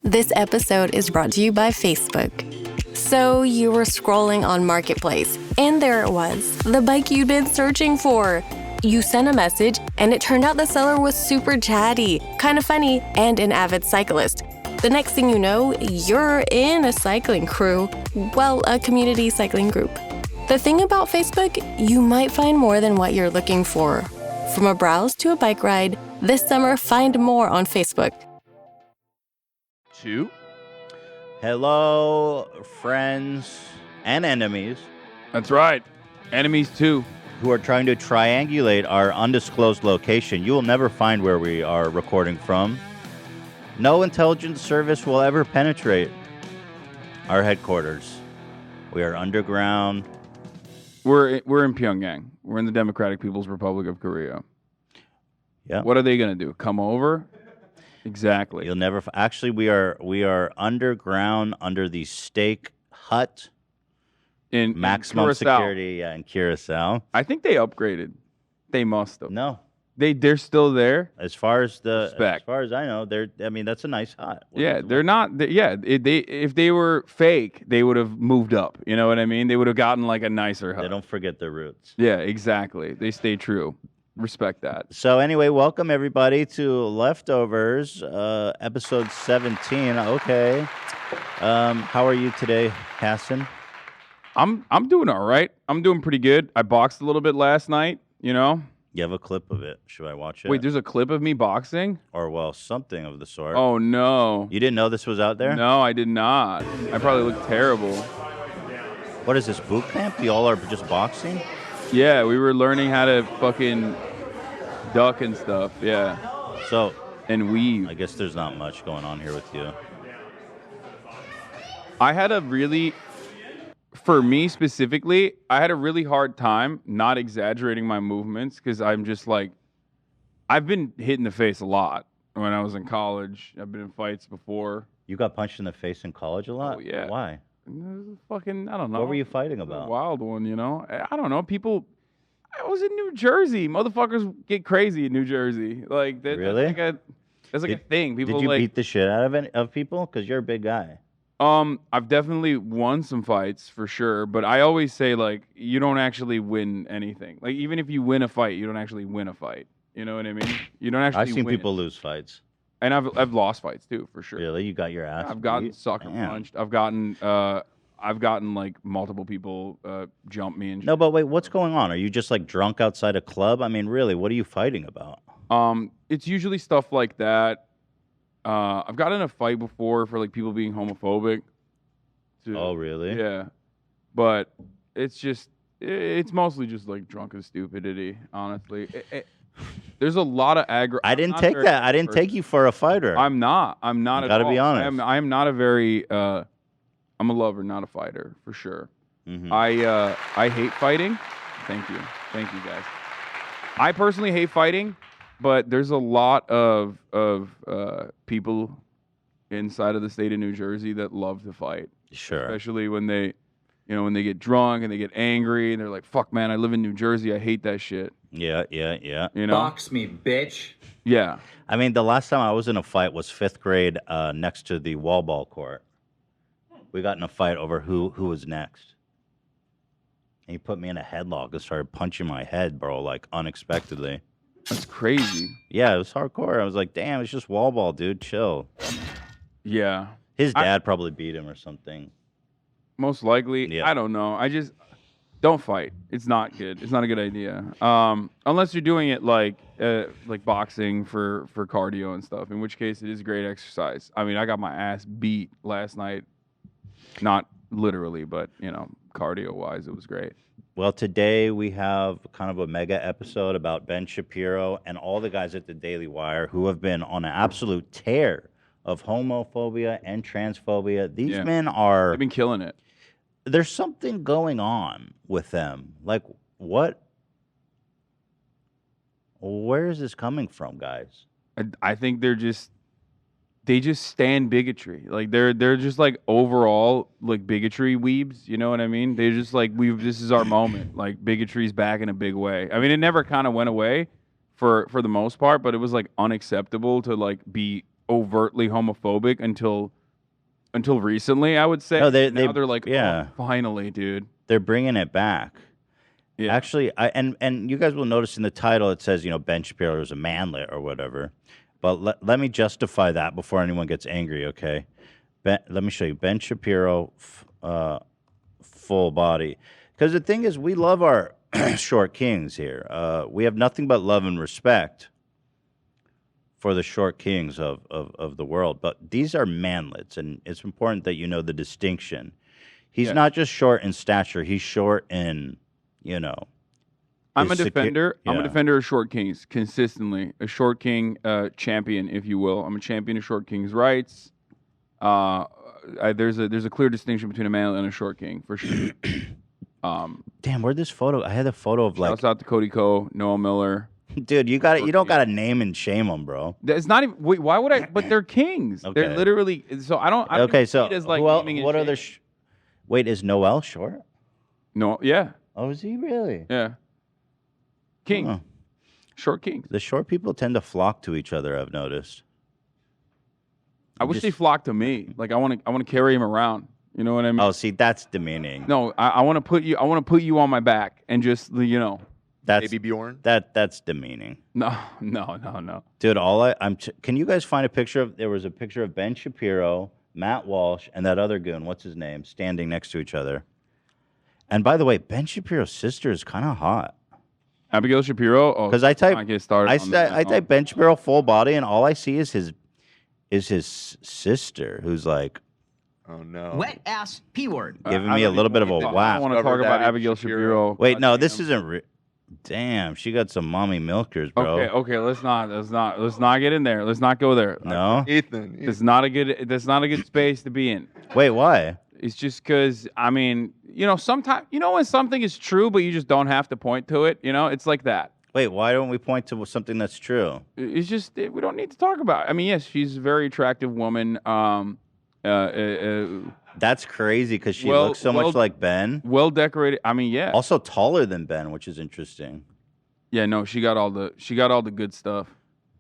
This episode is brought to you by Facebook. So you were scrolling on Marketplace, and there it was, the bike you'd been searching for. You sent a message, and it turned out the seller was super chatty, kind of funny, and an avid cyclist. The next thing you know, you're in a cycling crew. Well, a community cycling group. The thing about Facebook, you might find more than what you're looking for. From a browse to a bike ride, this summer find more on Facebook. Hello, friends and enemies. That's right. Enemies too. Who are trying to triangulate our undisclosed location. You will never find where we are recording from. No intelligence service will ever penetrate our headquarters. We are underground. We're in Pyongyang. We're in the Democratic People's Republic of Korea. Yeah. What are they gonna do? Come over? Exactly. You'll never. Actually, we are underground under the Steak Hut. In Maximum security, in Curacao. I think they upgraded. They must have. No, they're still there. as far as Respect. I know, that's a nice hut. Yeah, they're not. If they were fake, they would have moved up. You know what I mean? They would have gotten like a nicer hut. They don't forget their roots. Yeah, exactly. They stay true. Respect that. So anyway, welcome everybody to Leftovers, episode 17. Okay, how are you today, Hassan? I'm doing all right. I'm doing pretty good. I boxed a little bit last night. You know. You have a clip of it. Should I watch it? Wait, there's a clip of me boxing? Or, well, something of the sort. Oh, no. You didn't know this was out there? No, I did not. I probably look terrible. What is this, boot camp? You all are just boxing? Yeah, we were learning how to fucking duck and stuff. Yeah. So, And weave. I guess there's not much going on here with you. For me specifically, I had a really hard time not exaggerating my movements because I'm just like, I've been hit in the face a lot when I was in college. I've been in fights before. You got punched in the face in college a lot? Oh, yeah. Why? Fucking, I don't know. What were you fighting It was about? a wild one, you know? I don't know. I was in New Jersey. Motherfuckers get crazy in New Jersey. Like, Really? That's like a thing. People Did you like, beat the shit out of people? Because you're a big guy. I've definitely won some fights for sure, but I always say like you don't actually win anything. Like even if you win a fight, you don't actually win a fight. You know what I mean? You don't actually. I've seen win people it. lose fights. And I've lost fights too for sure. Really? You got your ass I've gotten beat? sucker Damn. punched. I've gotten like multiple people jump me and shit. No, but wait, what's going on? Are you just like drunk outside a club? I mean, really, what are you fighting about? It's usually stuff like that. I've gotten in a fight before for like people being homophobic. Too. Oh, really? Yeah, but it's mostly just like drunken stupidity. Honestly, there's a lot of aggro. I didn't take that. I didn't take you for a fighter. I'm not at all. Gotta be honest. I'm not a very. I'm a lover, not a fighter, for sure. Mhm. I hate fighting. Thank you guys. I personally hate fighting, but there's a lot of people inside of the state of New Jersey that love to fight. Sure. Especially when they get drunk and they get angry and they're like, "Fuck, man, I live in New Jersey. I hate that shit." Yeah. You know? Box me, bitch. Yeah. I mean, the last time I was in a fight was 5th grade next to the wall ball court. We got in a fight over who was next. And he put me in a headlock and started punching my head, bro, like unexpectedly. That's crazy. Yeah, it was hardcore. I was like, damn, it's just wall ball, dude. Chill. Yeah. His dad probably beat him or something. Most likely. Yeah. I don't know. I just don't fight. It's not good. It's not a good idea. Unless you're doing it like boxing for cardio and stuff, in which case it is great exercise. I mean, I got my ass beat last night. Not literally, but, you know, cardio-wise, it was great. Well, today we have kind of a mega episode about Ben Shapiro and all the guys at the Daily Wire who have been on an absolute tear of homophobia and transphobia. These men are... They've been killing it. There's something going on with them. Like, what? Where is this coming from, guys? I think they just stand bigotry. Like they're just like overall like bigotry weebs. You know what I mean? They're just like this is our moment. Like bigotry's back in a big way. I mean, it never kind of went away for the most part, but it was like unacceptable to like be overtly homophobic until recently, I would say. No, now they're like, yeah. oh, finally, dude. They're bringing it back. Yeah. Actually, and you guys will notice in the title it says, Ben Shapiro is a manlet or whatever. But let me justify that before anyone gets angry, okay? Let me show you Ben Shapiro full body. Because the thing is, we love our short kings here. We have nothing but love and respect for the short kings of the world. But these are manlets, and it's important that you know the distinction. He's not just short in stature; he's short in, I'm a defender. I'm a defender of short kings consistently. A short king champion, if you will. I'm a champion of short kings' rights. There's a clear distinction between a manlet and a short king for sure. Damn, where'd this photo? I had a photo of Shouts out to Cody Ko, Noah Miller. Dude, you don't got to name and shame them, bro. It's not even. Wait, why would I? But they're kings. Okay. They're literally. So I don't. Okay, see so it as like what other? Wait, is Noel short? No, yeah. Oh, is he really? Yeah. King. Oh. Short kings. The short people tend to flock to each other, I've noticed. I wish they flocked to me. Like I want to carry him around. You know what I mean? Oh, see, that's demeaning. No, I want to put you. I want to put you on my back and just That's Baby Bjorn. That's demeaning. No. Dude, can you guys find a picture of? There was a picture of Ben Shapiro, Matt Walsh, and that other goon. What's his name? Standing next to each other. And by the way, Ben Shapiro's sister is kind of hot. Abigail Shapiro. Oh, because I type I type Ben Shapiro full body, and all I see is his sister, who's like, oh no, wet ass P word, giving me a little bit of a whack. I want to talk about Abigail Shapiro. Wait, no, this isn't. Damn, she got some mommy milkers, bro. Okay, let's not get in there. Let's not go there. No, Ethan. That's not a good space to be in. Wait, why? It's just because, sometimes, when something is true, but you just don't have to point to it, it's like that. Wait, why don't we point to something that's true? It's just, we don't need to talk about it. I mean, yes, she's a very attractive woman. That's crazy because she looks so much like Ben. Well decorated. I mean, yeah. Also taller than Ben, which is interesting. Yeah, no, she got all the good stuff.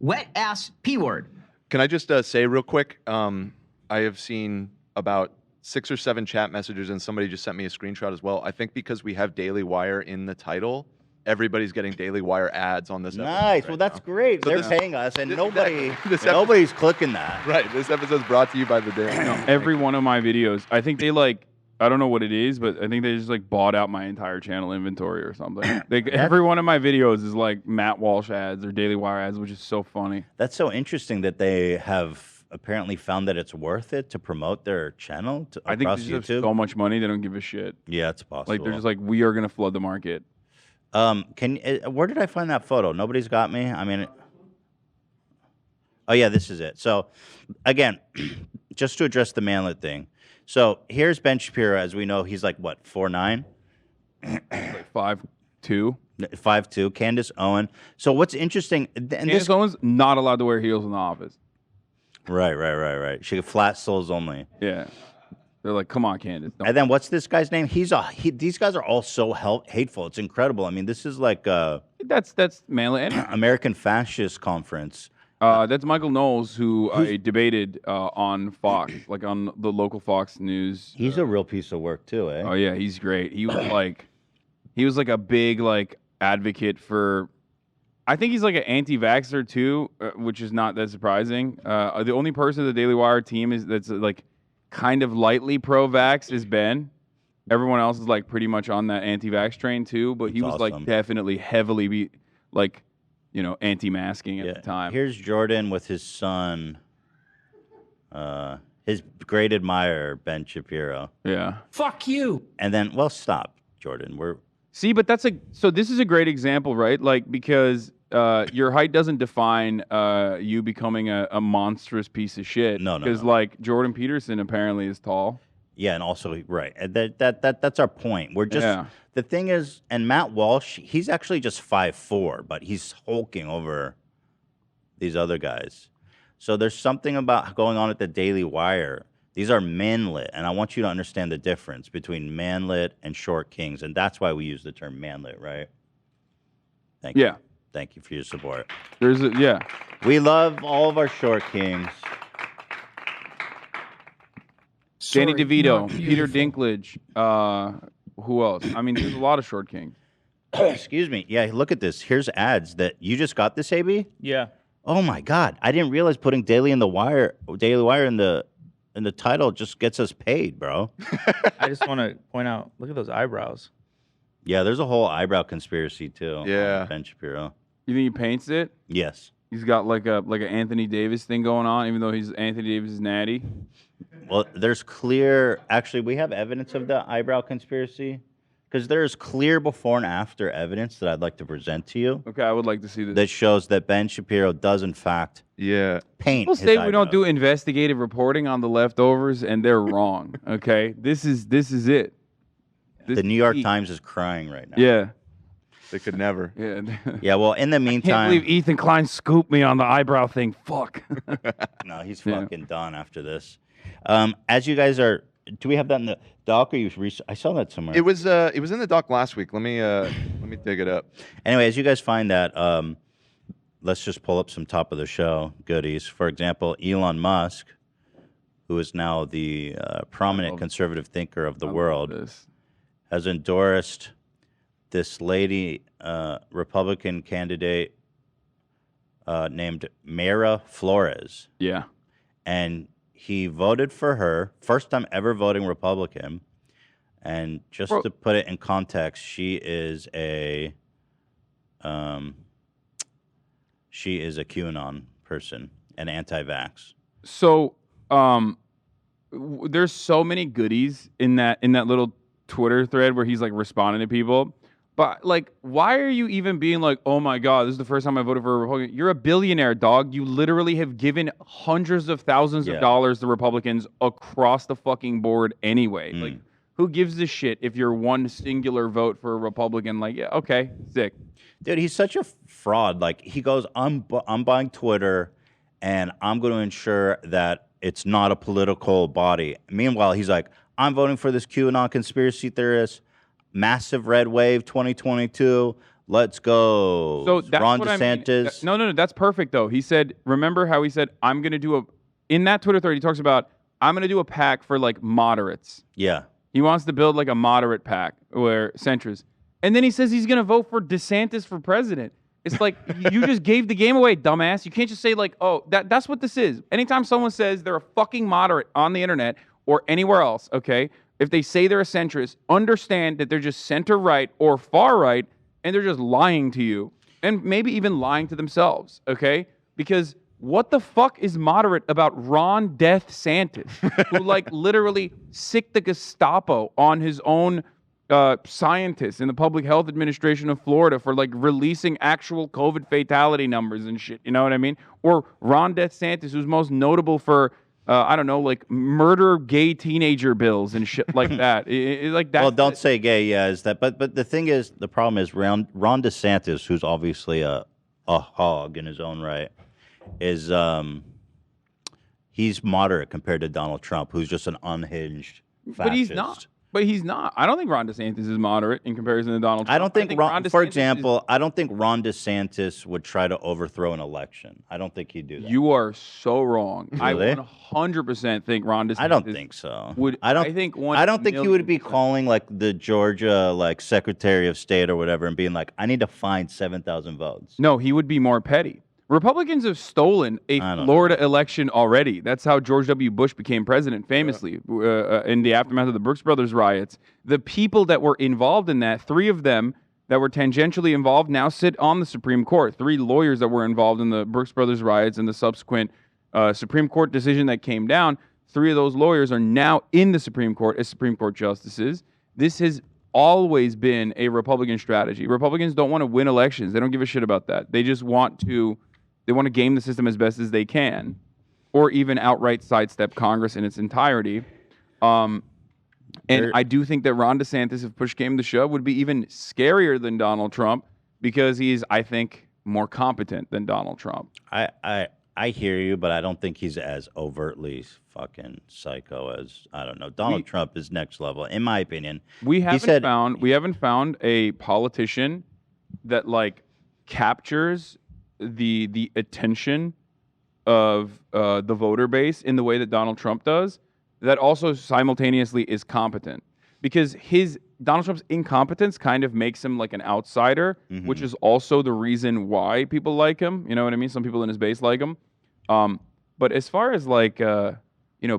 Wet ass P word. Can I just say real quick? I have seen about 6 or 7 chat messages, and somebody just sent me a screenshot as well. I think because we have Daily Wire in the title, everybody's getting Daily Wire ads on this episode. Nice. Right well, that's now. great. So They're paying us, and nobody's clicking that. Right. This episode's brought to you by the Daily. Every one of my videos, I think they I don't know what it is, but I think they just bought out my entire channel inventory or something. Every one of my videos is like Matt Walsh ads or Daily Wire ads, which is so funny. That's so interesting that they have apparently found that it's worth it to promote their channel I think they just have so much money they don't give a shit. Yeah, it's possible. Like they're just like, we are gonna flood the market. Where did I find that photo? Nobody's got me. I mean, oh yeah, this is it. So, again, just to address the manlet thing. So here's Ben Shapiro, as we know, he's like what, 4'9"? Like 5'2". 5'2". Candace Owen. So what's interesting? Candace Owens not allowed to wear heels in the office. Right. She flat soles only. Yeah. They're like, come on, Candace. And then what's this guy's name? These guys are all so hateful. It's incredible. I mean, this is like that's manly. American Fascist Conference. That's Michael Knowles, who debated on Fox, like on the local Fox News. He's a real piece of work too, eh? Oh yeah, he's great. He was like a big advocate for. I think he's like an anti-vaxxer too, which is not that surprising. The only person in the Daily Wire team that's kind of lightly pro-vax is Ben. Everyone else is pretty much on that anti-vax train too, but he was awesome. Definitely heavily anti-masking at the time. Here's Jordan with his son, his great admirer, Ben Shapiro. Yeah. Fuck you. And then, stop, Jordan. See, but so this is a great example, right? Because your height doesn't define you becoming a monstrous piece of shit. No. Because Jordan Peterson apparently is tall. Yeah, and also right. That's our point. We're just the thing is, and Matt Walsh, he's actually just 5'4", but he's hulking over these other guys. So there's something about going on at the Daily Wire. These are manlet, and I want you to understand the difference between manlet and short kings, and that's why we use the term manlet, right? Thank you. Thank you for your support. Yeah. We love all of our short kings. Danny Sorry, DeVito, not Peter beautiful. Dinklage. Who else? I mean, there's a lot of short kings. Excuse me. Yeah, look at this. Here's ads that you just got this, AB? Yeah. Oh my God. I didn't realize putting Daily Wire in the title just gets us paid, bro. I just want to point out, look at those eyebrows. Yeah, there's a whole eyebrow conspiracy too. Yeah. On Ben Shapiro. You think he paints it? Yes. He's got like an Anthony Davis thing going on, even though he's Anthony Davis is natty. Well, there's clear. Actually, we have evidence of the eyebrow conspiracy because there is clear before and after evidence that I'd like to present to you Okay, I would like to see this. that shows that Ben Shapiro does in fact Yeah. paint. People his say we don't eyebrows. do investigative reporting on the leftovers, and they're wrong. Okay, this is it. This The New York is- Times is crying right now. Yeah, They could never. yeah. Yeah. Well, in the Can't meantime, believe Ethan Klein scooped me on the eyebrow thing. Fuck. no, he's Yeah. fucking done after this. As you guys are, do we have that in the doc or you? I saw that somewhere. It was in the doc last week. Let me dig it up. Anyway, as you guys find that, let's just pull up some top of the show goodies. For example, Elon Musk, who is now the prominent conservative thinker of the world, This. has endorsed this lady, Republican candidate named Mayra Flores. Yeah. And he voted for her, first time ever voting Republican. And just Bro. to put it in context, she is a QAnon person, an anti-vax. So, there's so many goodies in that little Twitter thread where he's like responding to people. But like, why are you even being like, oh my God, this is the first time I voted for a Republican? You're a billionaire, dog. You literally have given hundreds of thousands of dollars to Republicans across the fucking board anyway. Like, who gives a shit if you're one singular vote for a Republican? Like, yeah, okay, sick. Dude, he's such a fraud. Like, he goes, I'm buying Twitter, and I'm going to ensure that it's not a political body. Meanwhile, he's like, I'm voting for this QAnon conspiracy theorist. Massive red wave 2022. Let's go. So that's Ron what I mean. DeSantis. No, that's perfect though. He said, remember how he said, I'm gonna do in that Twitter thread, he talks about, I'm gonna do a pack for like moderates. Yeah. He wants to build like a moderate pack where centrists. And then he says he's gonna vote for DeSantis for president. It's like you just gave the game away, dumbass. You can't just say like, oh, that's what this is. Anytime someone says they're a fucking moderate on the internet or anywhere else, okay? If they say they're a centrist, understand that they're just center right or far right, and they're just lying to you, and maybe even lying to themselves, okay? Because what the fuck is moderate about Ron DeSantis, who like literally sicked the Gestapo on his own scientists in the Public Health Administration of Florida for like releasing actual COVID fatality numbers and shit, you know what I mean? Or Ron DeSantis, who's most notable for I don't know, like murder gay teenager bills and shit like that. Like that. Well, don't say gay, yeah, is that? But the thing is, the problem is Ron DeSantis, who's obviously a hog in his own right, is he's moderate compared to Donald Trump, who's just an unhinged fascist. But he's not. But he's not. I don't think Ron DeSantis is moderate in comparison to Donald Trump. I don't think Ron, DeSantis for example, I don't think Ron DeSantis would try to overthrow an election. I don't think he'd do that. You are so wrong. Really? I 100% think Ron DeSantis. I don't think so. I think he would be calling like the Georgia like Secretary of State or whatever and being like, I need to find 7,000 votes. No, he would be more petty. Republicans have stolen a Florida election already. That's how George W. Bush became president, famously, in the aftermath of the Brooks Brothers riots. The people that were involved in that, 3 of them that were tangentially involved, now sit on the Supreme Court. 3 lawyers that were involved in the Brooks Brothers riots and the subsequent Supreme Court decision that came down, 3 of those lawyers are now in the Supreme Court as Supreme Court justices. This has always been a Republican strategy. Republicans don't want to win elections. They don't give a shit about that. They just want to... They want to game the system as best as they can, or even outright sidestep Congress in its entirety. And I do think that Ron DeSantis, if push came to shove, would be even scarier than Donald Trump because he's, I think, more competent than Donald Trump. I hear you, but I don't think he's as overtly fucking psycho as, I don't know. Donald Trump is next level, in my opinion. We haven't found a politician that like captures the attention of the voter base in the way that Donald Trump does, that also simultaneously is competent. Because Donald Trump's incompetence kind of makes him like an outsider, which is also the reason why people like him. You know what I mean? Some people in his base like him. But as far as like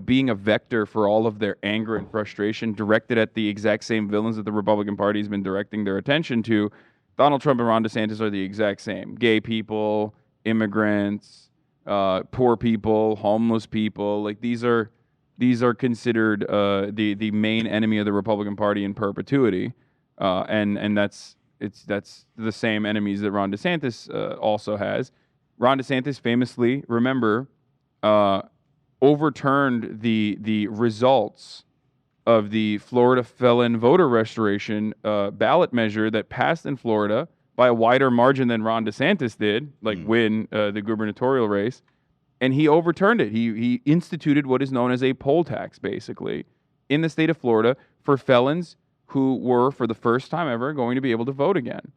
being a vector for all of their anger and frustration directed at the exact same villains that the Republican Party has been directing their attention to, Donald Trump and Ron DeSantis are the exact same. Gay people, immigrants, poor people, homeless people. Like these are considered the main enemy of the Republican Party in perpetuity, and that's the same enemies that Ron DeSantis also has. Ron DeSantis famously, remember, overturned the results of the Florida felon voter restoration ballot measure that passed in Florida by a wider margin than Ron DeSantis did, win the gubernatorial race. And he overturned it. He instituted what is known as a poll tax, basically, in the state of Florida for felons who were, for the first time ever, going to be able to vote again.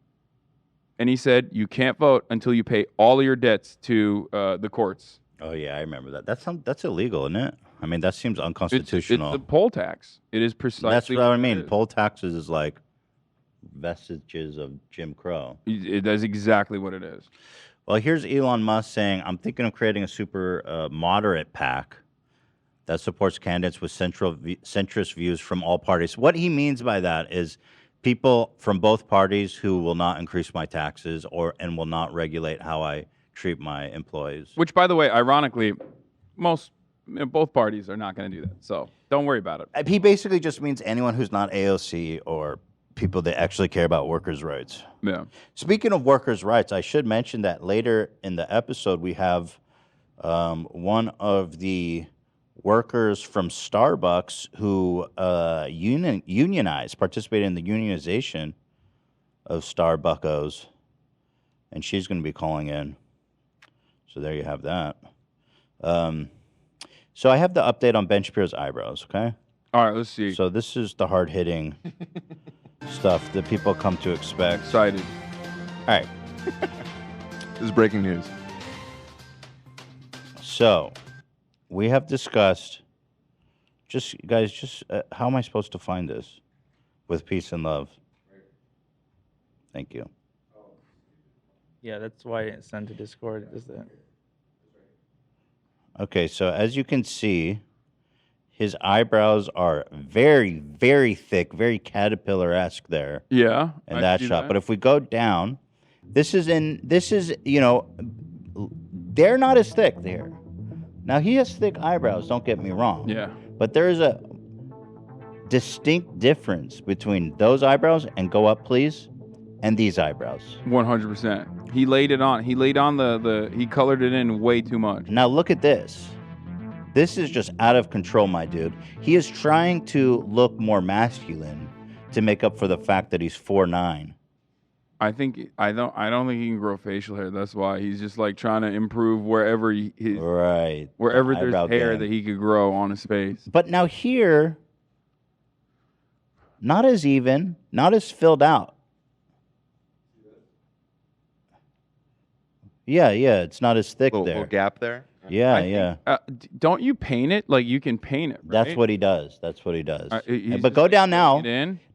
And he said, you can't vote until you pay all of your debts to the courts. Oh, yeah, I remember that. That's illegal, isn't it? I mean, that seems unconstitutional. It's a poll tax. It is precisely. That's what I mean. Poll taxes is like vestiges of Jim Crow. That's exactly what it is. Well, here's Elon Musk saying, I'm thinking of creating a super moderate PAC that supports candidates with centrist views from all parties. What he means by that is people from both parties who will not increase my taxes and will not regulate how I treat my employees. Which, by the way, ironically, both parties are not going to do that. So don't worry about it. He basically just means anyone who's not AOC or people that actually care about workers' rights. Yeah. Speaking of workers' rights, I should mention that later in the episode we have one of the workers from Starbucks who unionized, participated in the unionization of Starbuckos, and she's going to be calling in. So there you have that. So I have the update on Ben Shapiro's eyebrows, okay? All right, let's see. So this is the hard-hitting stuff that people come to expect. Excited. All right. This is breaking news. So we have discussed, how am I supposed to find this? With peace and love. Thank you. Yeah, that's why it's sent to Discord. Is that? Okay, so as you can see, his eyebrows are very, very thick, very caterpillar-esque there. Yeah. In that shot. But if we go down, they're not as thick there. Now, he has thick eyebrows, don't get me wrong. Yeah. But there is a distinct difference between those eyebrows, and go up, please, and these eyebrows. 100%. He laid it on. He laid on he colored it in way too much. Now, look at this. This is just out of control, my dude. He is trying to look more masculine to make up for the fact that he's 4'9". I don't think he can grow facial hair. That's why he's just like trying to improve wherever wherever there's hair that he could grow on his face. But now here, not as even, not as filled out. Yeah, it's not as thick there. Little gap there. Yeah. Don't you paint it? Like, you can paint it, right? That's what he does. But go down now.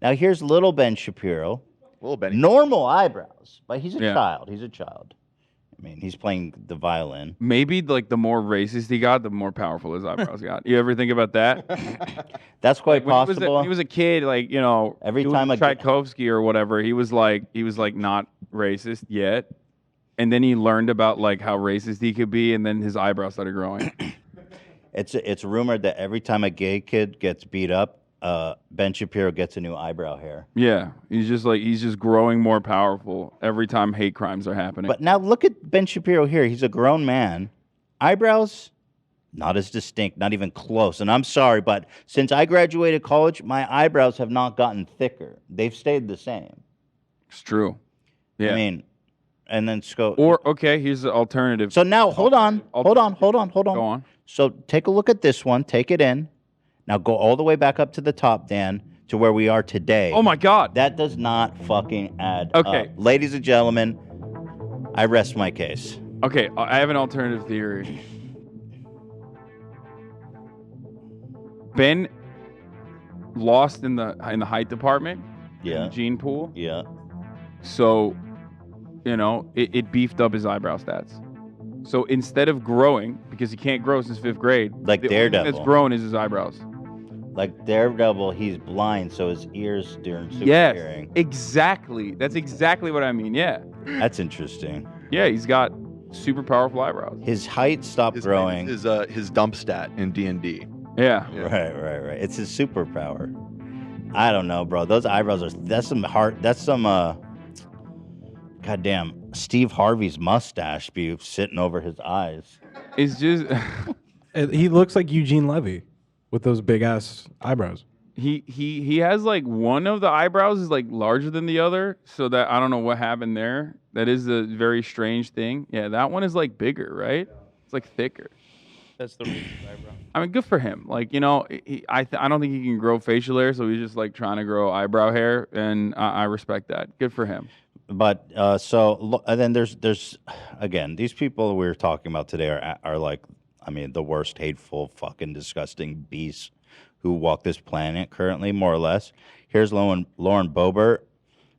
Now here's little Ben Shapiro. Little Benny. Normal eyebrows, but he's a child. I mean, he's playing the violin. Maybe like the more racist he got, the more powerful his eyebrows got. You ever think about that? That's quite possible. When he was a kid, like, every time Tchaikovsky or whatever, he was like not racist yet. And then he learned about like how racist he could be, and then his eyebrows started growing. It's rumored that every time a gay kid gets beat up, Ben Shapiro gets a new eyebrow hair. Yeah, he's just growing more powerful every time hate crimes are happening. But now look at Ben Shapiro here. He's a grown man. Eyebrows, not as distinct, not even close. And I'm sorry, but since I graduated college, my eyebrows have not gotten thicker. They've stayed the same. It's true. Yeah. I mean, and then go. Or, okay, here's the alternative. So now, hold on. Go on. So take a look at this one. Take it in. Now go all the way back up to the top, Dan, to where we are today. Oh, my God. That does not fucking add up. Ladies and gentlemen, I rest my case. Okay, I have an alternative theory. Ben lost in the height department. Yeah. In the gene pool. Yeah. So, it beefed up his eyebrow stats. So instead of growing, because he can't grow since 5th grade, Like the Daredevil. only thing that's grown is his eyebrows. Like Daredevil, he's blind, so his ears during super Yes, hearing. exactly. That's exactly what I mean. Yeah. That's interesting. Yeah, he's got super powerful eyebrows. His height stopped growing. His dump stat in D&D. Yeah. Right. It's his superpower. I don't know, bro. Those eyebrows that's some goddamn Steve Harvey's mustache be sitting over his eyes. It's just He looks like Eugene Levy with those big ass eyebrows. he has like one of the eyebrows is like larger than the other, so that I don't know what happened there. That is a very strange thing. Yeah, that one is like bigger, right? It's like thicker. That's the reason eyebrow. I mean, good for him. Like, I don't think he can grow facial hair, so he's just like trying to grow eyebrow hair, and I respect that. Good for him. But and then there's again, these people we were talking about today are like, I mean, the worst, hateful, fucking disgusting beasts who walk this planet currently, more or less. Here's Lauren Boebert,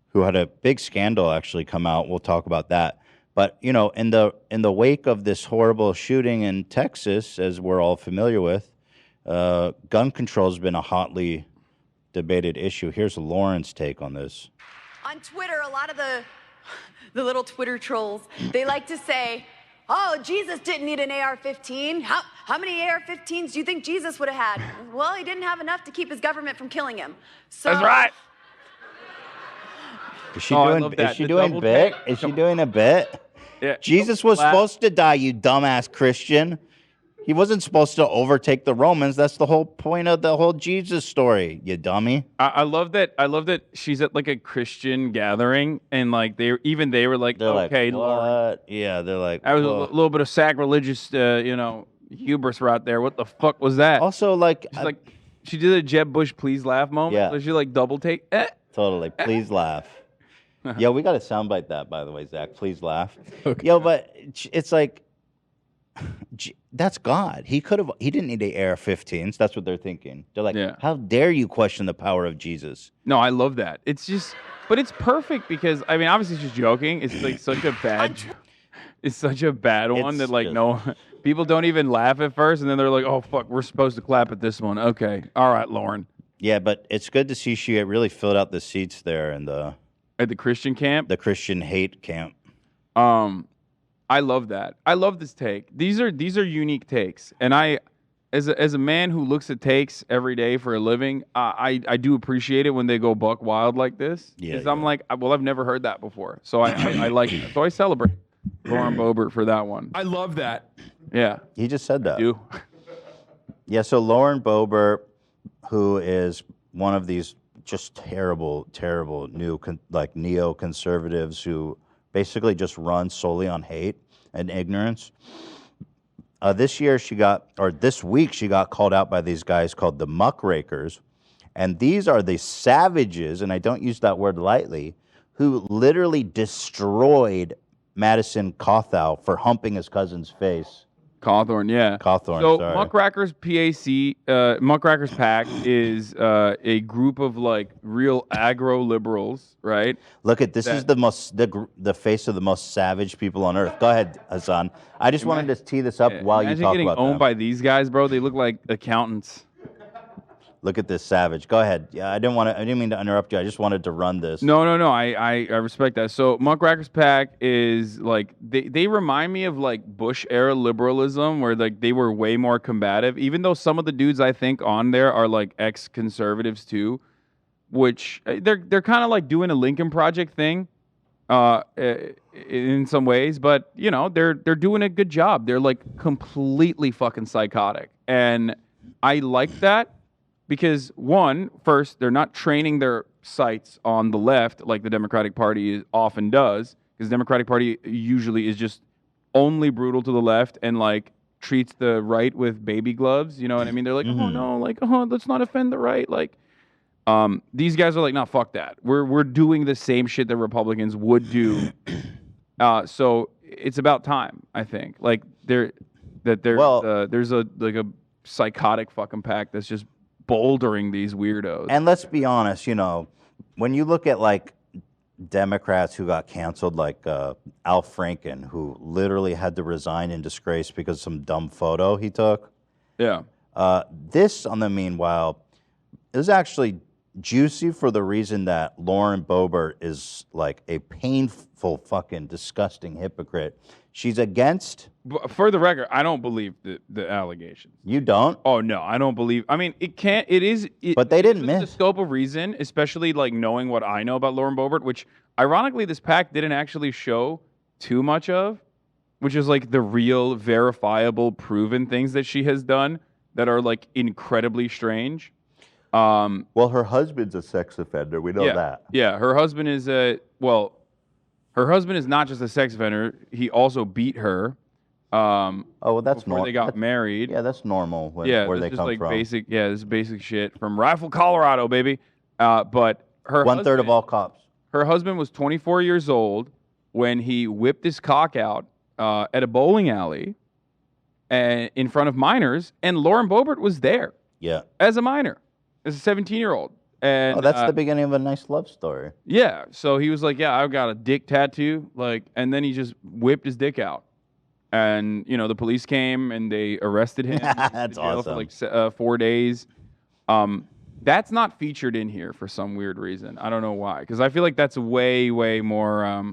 who had a big scandal actually come out. We'll talk about that. But in the wake of this horrible shooting in Texas, as we're all familiar with, gun control has been a hotly debated issue. Here's Lauren's take on this. On Twitter, a lot of the little Twitter trolls, they like to say, "Oh, Jesus didn't need an AR-15. How many AR-15s do you think Jesus would have had?" Well, he didn't have enough to keep his government from killing him. So That's right. Is she I doing? love Is that. she The doing double bit? take. Is she doing a bit? Yeah. Jesus was Laugh. supposed to die, you dumbass Christian. He wasn't supposed to overtake the Romans. That's the whole point of the whole Jesus story, you dummy. I love that. I love that she's at like a Christian gathering, and like they were like, They're okay, like, Lauren, what? Yeah, they're like, that was whoa. a little bit of sacrilegious, hubris right there. What the fuck was that? Also, like, She's like, she did a Jeb Bush please laugh moment. Yeah. Where she like double take. Totally. Please laugh. Yo, we got to soundbite that, by the way, Zach. Please laugh. Okay. Yo, but it's like, that's God. He didn't need the AR-15s. That's what they're thinking. They're like, Yeah. how dare you question the power of Jesus? No, I love that. It's just, but it's perfect because I mean, obviously she's joking. It's like such a bad, it's such a bad one It's that like just- no, people don't even laugh at first, and then they're like, oh fuck, we're supposed to clap at this one. Okay, all right, Lauren. Yeah, but it's good to see she really filled out the seats there in At the Christian camp. the Christian hate camp. I love that. I love this take. These are unique takes, and I, as a man who looks at takes every day for a living, I do appreciate it when they go buck wild like this. Yeah, Because I'm yeah. like, well, I've never heard that before, so I like it. So I celebrate Lauren Boebert for that one. I love that. Yeah, He just said that. do. Yeah, so Lauren Boebert, who is one of these just terrible neoconservatives who basically just run solely on hate and ignorance. This week she got called out by these guys called the muckrakers, and these are the savages, and I don't use that word lightly, who literally destroyed Madison Cawthorn for humping his cousin's face. Cawthorn, yeah. Cawthorn, So sorry. Muckrakers Muckrakers PAC is a group of like real agro liberals, right? Look at this is the face of the most savage people on earth. Go ahead, Hassan. I just wanted to tee this up while you Imagine talk getting about owned them. by these guys, bro. They look like accountants. Look at this savage. Go ahead. Yeah, I didn't mean to interrupt you. I just wanted to run this. No. I respect that. So Muckrakers PAC is like they remind me of like Bush era liberalism, where like they were way more combative. Even though some of the dudes I think on there are like ex-conservatives too, which they're kind of like doing a Lincoln Project thing, in some ways. But they're doing a good job. They're like completely fucking psychotic, and I like that. Because first, they're not training their sights on the left like the Democratic Party often does. Because the Democratic Party usually is just only brutal to the left and like treats the right with baby gloves. You know what I mean? They're like, oh no, like let's not offend the right. Like, these guys are like, no, fuck that. We're doing the same shit that Republicans would do So it's about time, I think. Like there's a psychotic fucking pack that's just bouldering these weirdos. And let's be honest, when you look at like Democrats who got canceled, like Al Franken, who literally had to resign in disgrace because of some dumb photo he took. Yeah. This, on the meanwhile, is actually juicy for the reason that Lauren Boebert is like a painful, fucking disgusting hypocrite. She's against. For the record, I don't believe the allegations. You don't? Oh no, I don't believe. I mean, it can't. It is. But they didn't miss miss the scope of reason, especially like knowing what I know about Lauren Boebert, which ironically this pack didn't actually show too much of, which is like the real, verifiable, proven things that she has done that are like incredibly strange. Well, her husband's a sex offender. We know that. Yeah, her husband is her husband is not just a sex offender. He also beat her. Oh, well, that's before they got married. Yeah, that's normal. Where they just come like from. Basic. Yeah, this is basic shit from Rifle, Colorado, baby. But her 1/3 of all cops. Her husband was 24 years old when he whipped his cock out at a bowling alley, and in front of minors, and Lauren Boebert was there. Yeah. As a minor, as a 17-year-old. And that's the beginning of a nice love story. Yeah. So he was like, "Yeah, I've got a dick tattoo," and then he just whipped his dick out. And the police came and they arrested him. That's awesome. For like 4 days. That's not featured in here for some weird reason. I don't know why, because I feel like that's way, way more. I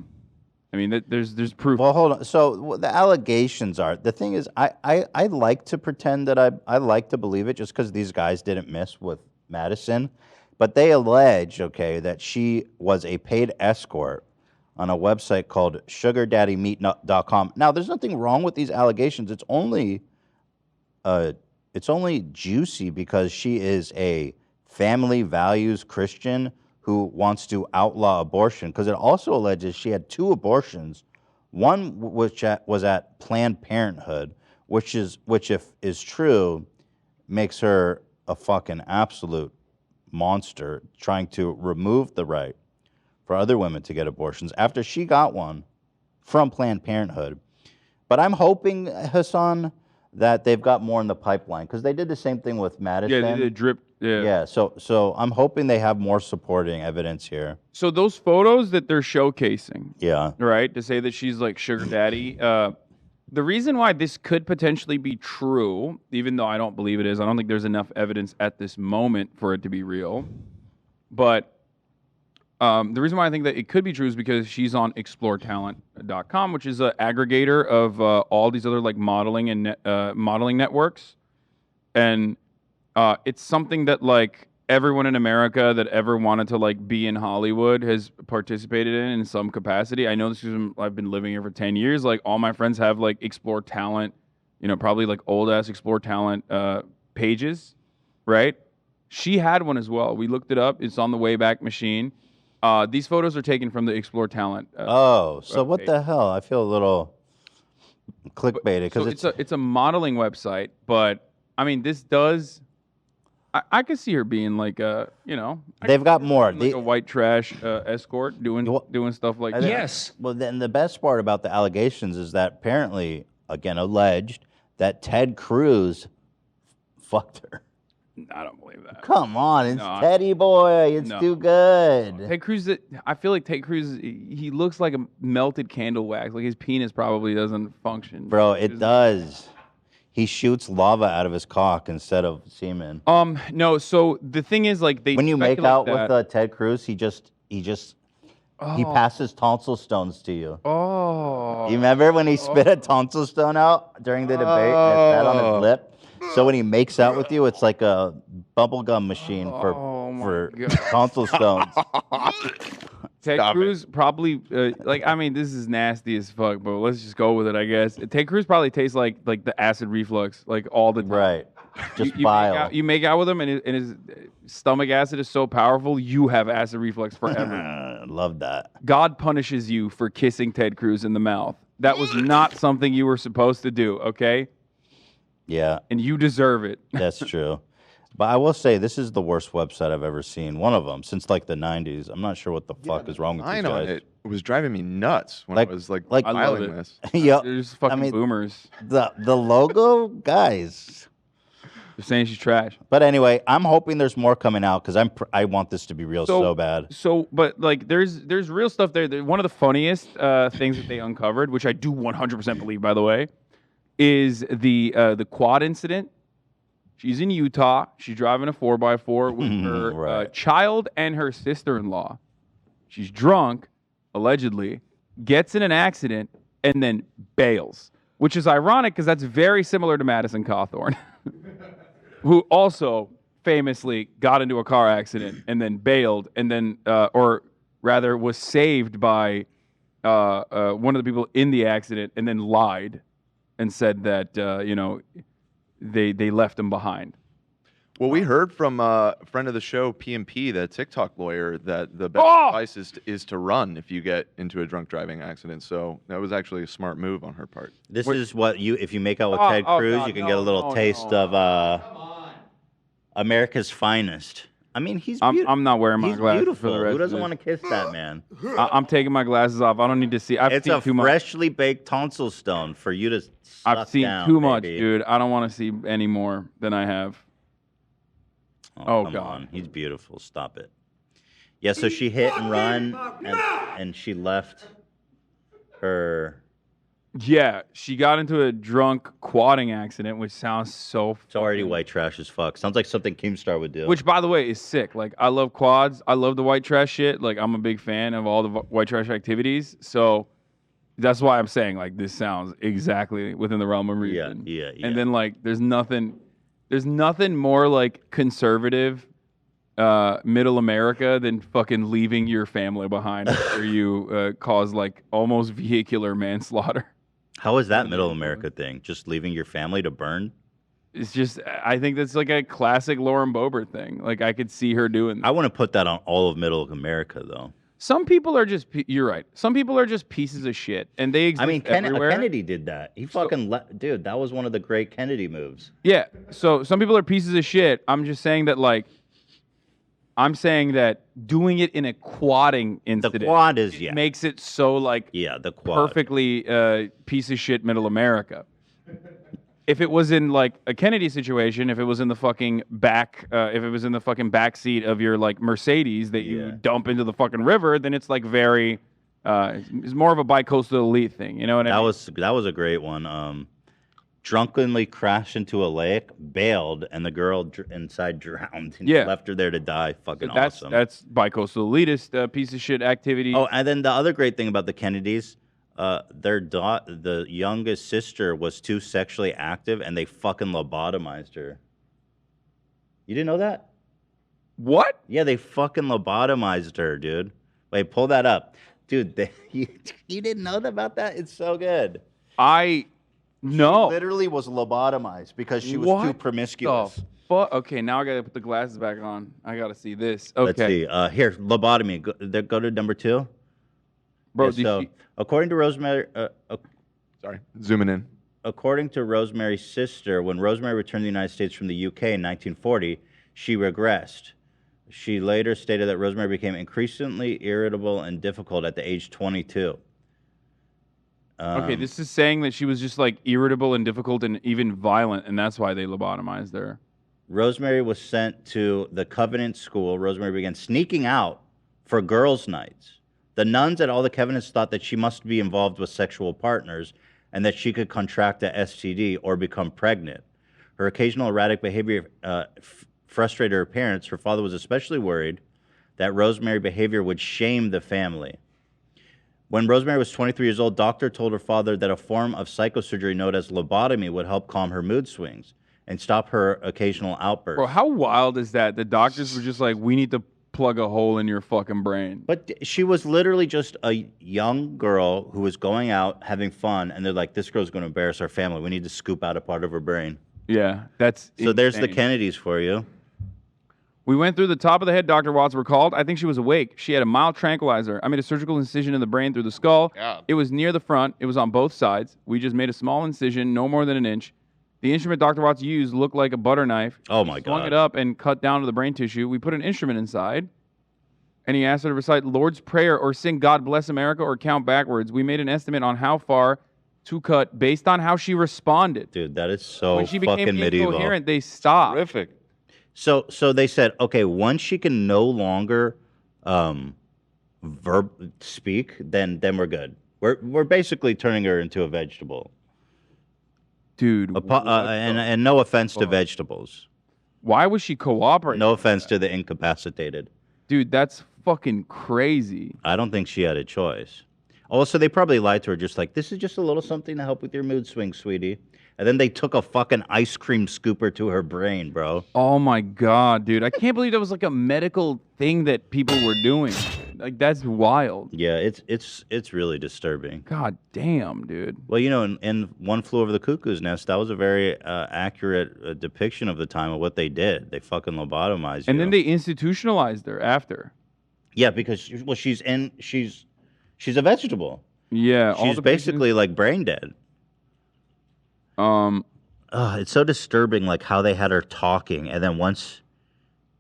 mean, there's proof. Well, hold on. So the allegations are, the thing is, I like to pretend that I like to believe it just because these guys didn't miss with Madison. But they allege, that she was a paid escort on a website called sugardaddymeet.com. Now, there's nothing wrong with these allegations. It's only juicy because she is a family values Christian who wants to outlaw abortion, because it also alleges she had 2 abortions, one which was at Planned Parenthood, which if is true, makes her a fucking absolute monster, trying to remove the right for other women to get abortions after she got one from Planned Parenthood. But I'm hoping, Hassan, that they've got more in the pipeline, because they did the same thing with Madison. Yeah, they did drip. Yeah. Yeah, so I'm hoping they have more supporting evidence here. So those photos that they're showcasing, Yeah. right, to say that she's like sugar daddy, the reason why this could potentially be true, even though I don't believe it is, I don't think there's enough evidence at this moment for it to be real. But the reason why I think that it could be true is because she's on exploretalent.com, which is an aggregator of all these other like modeling and modeling networks. And it's something that like everyone in America that ever wanted to like be in Hollywood has participated in some capacity. I know this because I've been living here for 10 years. Like all my friends have like Explore Talent, probably like old ass Explore Talent pages, right? She had one as well. We looked it up. It's on the Wayback Machine. These photos are taken from the Explore Talent. So what page. the hell? I feel a little clickbaited because So it's a modeling website, but I mean this does. I could see her being like a, they've got more. Like a white trash escort doing stuff like that. Yes. Well, then the best part about the allegations is that apparently, again, alleged that Ted Cruz fucked her. I don't believe that. Come on, it's Teddy boy. It's too good. Ted Cruz, I feel like Ted Cruz, he looks like a melted candle wax. Like his penis probably doesn't function. Bro, it does. He shoots lava out of his cock instead of semen. No. So the thing is, like when you make out with Ted Cruz, he passes tonsil stones to you. Oh. You remember when he spit a tonsil stone out during the debate and it sat on his lip? So when he makes out with you, it's like a bubblegum machine for tonsil stones. Ted Cruz probably, this is nasty as fuck, but let's just go with it, I guess. Ted Cruz probably tastes like the acid reflux, like all the time. Right. Just bile. You make out with him, and his stomach acid is so powerful, you have acid reflux forever. Love that. God punishes you for kissing Ted Cruz in the mouth. That was not something you were supposed to do, okay? Yeah. And you deserve it. That's true. But I will say this is the worst website I've ever seen. One of them since like the 90s. I'm not sure what the fuck is wrong with these Sign on guys. it was driving me nuts when Like- I was like like- I love filing it. this. Yeah, There's fucking I mean, boomers. the logo, guys. They're saying she's trash. But anyway, I'm hoping there's more coming out because I want this to be real so bad. So, but like, there's real stuff there. One of the funniest things that they uncovered, which I do 100% believe, by the way, is the quad incident. She's in Utah. She's driving a 4x4 with her Right. child and her sister-in-law. She's drunk, allegedly, gets in an accident, and then bails, which is ironic because that's very similar to Madison Cawthorn, who also famously got into a car accident and then bailed, and then, or rather, was saved by one of the people in the accident, and then lied and said that they left him behind. Well, we heard from a friend of the show, PMP, the TikTok lawyer, that the best Oh! advice is to run if you get into a drunk driving accident. So that was actually a smart move on her part. This is what if you make out with Oh, Ted oh, Cruz, God, you can no, get a little no, taste no. of America's finest. I mean, he's I'm not wearing my he's glasses beautiful. for the rest Who of doesn't this. want to kiss that man? I'm taking my glasses off. I don't need to see. I've It's seen a too much. freshly baked tonsil stone for you to I've suck seen down, too much, baby. dude. I don't want to see any more than I have. Oh, come God. on. He's beautiful. Stop it. Yeah, so she hit and run, and she left her. Yeah, she got into a drunk quadding accident, which sounds so. It's already fucking- white trash as fuck. Sounds like something Keemstar would do. Which, by the way, is sick. Like, I love quads. I love the white trash shit. Like, I'm a big fan of all the white trash activities. So that's why I'm saying, like, this sounds exactly within the realm of reason. Yeah. And then, like, there's nothing more like conservative middle America than fucking leaving your family behind after you cause like almost vehicular manslaughter. How is that middle America thing? Just leaving your family to burn? It's just, I think that's like a classic Lauren Boebert thing. Like, I could see her doing that. I want to put that on all of middle America, though. Some people are just, you're right. Some people are just pieces of shit, and they exist I mean, everywhere. Kennedy did that. He fucking dude. That was one of the great Kennedy moves. Yeah. So some people are pieces of shit. I'm just saying that, like, I'm saying that doing it in a quadding incident, The quad is makes it so like the quad. perfectly piece of shit middle America. If it was in like a Kennedy situation, if it was in the fucking back, if it was in the fucking back seat of your like Mercedes that you dump into the fucking river, then it's like very, it's more of a bi-coastal elite thing. You know what I mean? That was a great one. Drunkenly crashed into a lake, bailed, and the girl inside drowned. And left her there to die. Fucking awesome. That's bi-coastal elitist piece of shit activity. Oh, and then the other great thing about the Kennedys, the youngest sister was too sexually active, and they fucking lobotomized her. You didn't know that? What? Yeah, they fucking lobotomized her, dude. Wait, pull that up, dude. You didn't know about that? It's so good. No. She literally was lobotomized because she was too promiscuous. Okay, now I gotta put the glasses back on. I gotta see this. Okay. Let's see. Here, lobotomy. Go to number 2. Bro, according to Rosemary, zooming in. According to Rosemary's sister, when Rosemary returned to the United States from the UK in 1940, she regressed. She later stated that Rosemary became increasingly irritable and difficult at the age 22. Okay, this is saying that she was just like irritable and difficult and even violent, and that's why they lobotomized her. Rosemary was sent to the Covenant School. Rosemary began sneaking out for girls' nights. The nuns at all the Covenants thought that she must be involved with sexual partners and that she could contract a STD or become pregnant. Her occasional erratic behavior frustrated her parents. Her father was especially worried that Rosemary's behavior would shame the family. When Rosemary was 23 years old, doctor told her father that a form of psychosurgery known as lobotomy would help calm her mood swings and stop her occasional outbursts. Bro, how wild is that? The doctors were just like, we need to plug a hole in your fucking brain. But she was literally just a young girl who was going out having fun, and they're like, this girl's going to embarrass our family. We need to scoop out a part of her brain. Yeah, that's So there's the insane. Kennedys for you. We went through the top of the head, Dr. Watts recalled. I think she was awake. She had a mild tranquilizer. I made a surgical incision in the brain through the skull. Yeah. It was near the front. It was on both sides. We just made a small incision, no more than an inch. The instrument Dr. Watts used looked like a butter knife. Oh my He swung God. it up and cut down to the brain tissue. We put an instrument inside, and he asked her to recite Lord's Prayer or sing God Bless America or count backwards. We made an estimate on how far to cut based on how she responded. Dude, that is so When she became fucking medieval. incoherent, they stopped. Terrific. So they said, okay, once she can no longer speak, then we're good. We're basically turning her into a vegetable. Dude, and no offense to vegetables. why was she cooperating? No offense to the incapacitated. Dude, that's fucking crazy. I don't think she had a choice. Also, they probably lied to her, just like, this is just a little something to help with your mood swings, sweetie. And then they took a fucking ice cream scooper to her brain, bro. Oh my God, dude. I can't believe that was like a medical thing that people were doing. Like, that's wild. Yeah, it's really disturbing. God damn, dude. Well, you know, in One Flew Over the Cuckoo's Nest, that was a very accurate depiction of the time of what they did. They fucking lobotomized you. And then they institutionalized her after. Yeah, because she's a vegetable. Yeah. all She's the basically like brain dead. It's so disturbing, like how they had her talking, and then once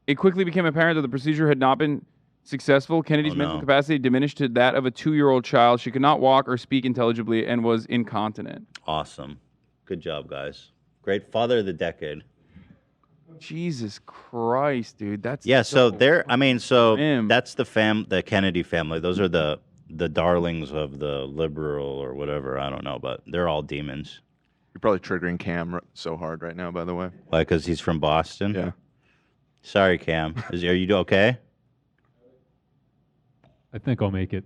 It quickly became apparent that the procedure had not been successful. Kennedy's mental capacity diminished to that of a 2-year-old child. She could not walk or speak intelligibly and was incontinent. Awesome, good job, guys. Great father of the decade. Jesus Christ, dude. That's So they're. I mean, so grim. that's the Kennedy family. Those are the darlings of the liberal or whatever. I don't know, but they're all demons. You're probably triggering Cam so hard right now, by the way. Why? Because he's from Boston. Yeah. Sorry, Cam. Are you okay? I think I'll make it.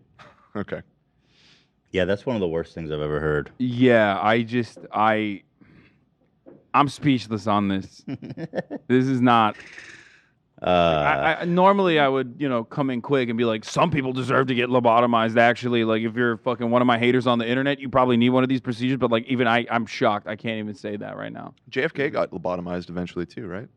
Okay. Yeah, that's one of the worst things I've ever heard. Yeah, I'm speechless on this. This is not. Normally I would, come in quick and be like, some people deserve to get lobotomized. Actually, like if you're fucking one of my haters on the internet, you probably need one of these procedures. But like, even I'm shocked. I can't even say that right now. JFK got lobotomized eventually too, right?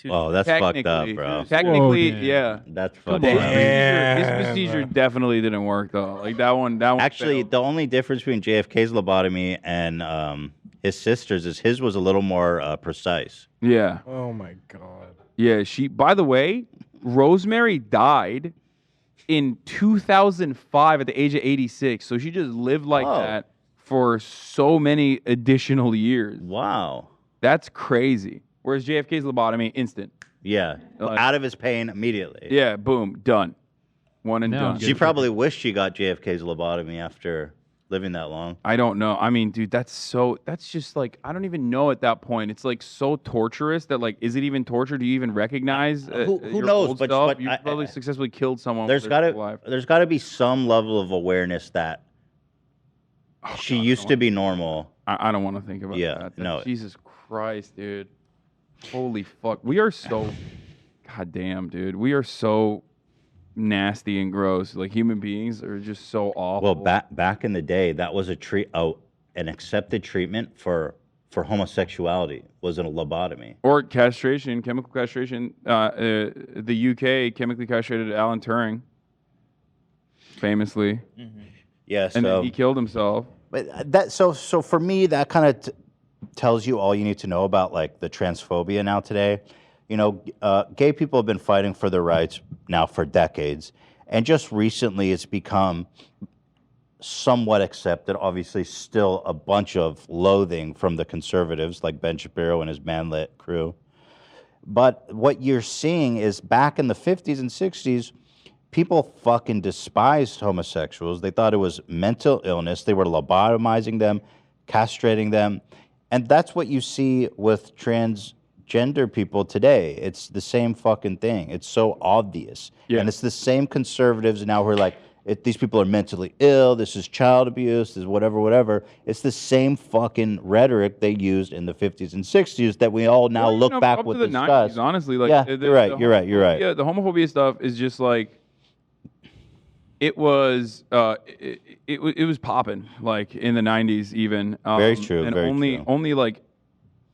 Oh, that's fucked up, bro. Technically, Whoa, yeah. That's fucked This up. procedure definitely didn't work though. Like that one. Actually, failed. the only difference between JFK's lobotomy and his sister's is his was a little more precise. Yeah. Oh my God. Yeah. By the way, Rosemary died in 2005 at the age of 86. So she just lived like that for so many additional years. Wow. That's crazy. Whereas JFK's lobotomy, instant. Yeah. Out of his pain immediately. Yeah, boom, done. One and done. She probably wished she got JFK's lobotomy after living that long. I don't know. I mean, dude, that's just like, I don't even know at that point. It's like so torturous that like, is it even torture? Do you even recognize Who your knows? old But stuff? You probably successfully killed someone. There's got to be some level of awareness that she used to be normal. I don't want to think about that. No. Jesus Christ, dude. Holy fuck. We are so, goddamn, dude. We are so nasty and gross. Like human beings are just so awful. Well, back in the day, that was an accepted treatment for homosexuality was a lobotomy. Or castration, chemical castration. The UK chemically castrated Alan Turing, famously. Mm-hmm. Yeah, and then he killed himself. But so for me, that kind of tells you all you need to know about like the transphobia now today. Gay people have been fighting for their rights now for decades, and just recently it's become somewhat accepted. Obviously, still a bunch of loathing from the conservatives like Ben Shapiro and his Manlet crew. But what you're seeing is back in the 50s and 60s, people fucking despised homosexuals. They thought it was mental illness. They were lobotomizing them, castrating them. And that's what you see with transgender people today. It's the same fucking thing. It's so obvious. Yeah. And it's the same conservatives now who are like, these people are mentally ill, this is child abuse, this is whatever. It's the same fucking rhetoric they used in the 50s and 60s that we all now look back up with to the disgust. 90s, honestly. Like, yeah, you're right. Yeah, the homophobia stuff is just like, it was it was popping like in the 90s even. Very true. And very true.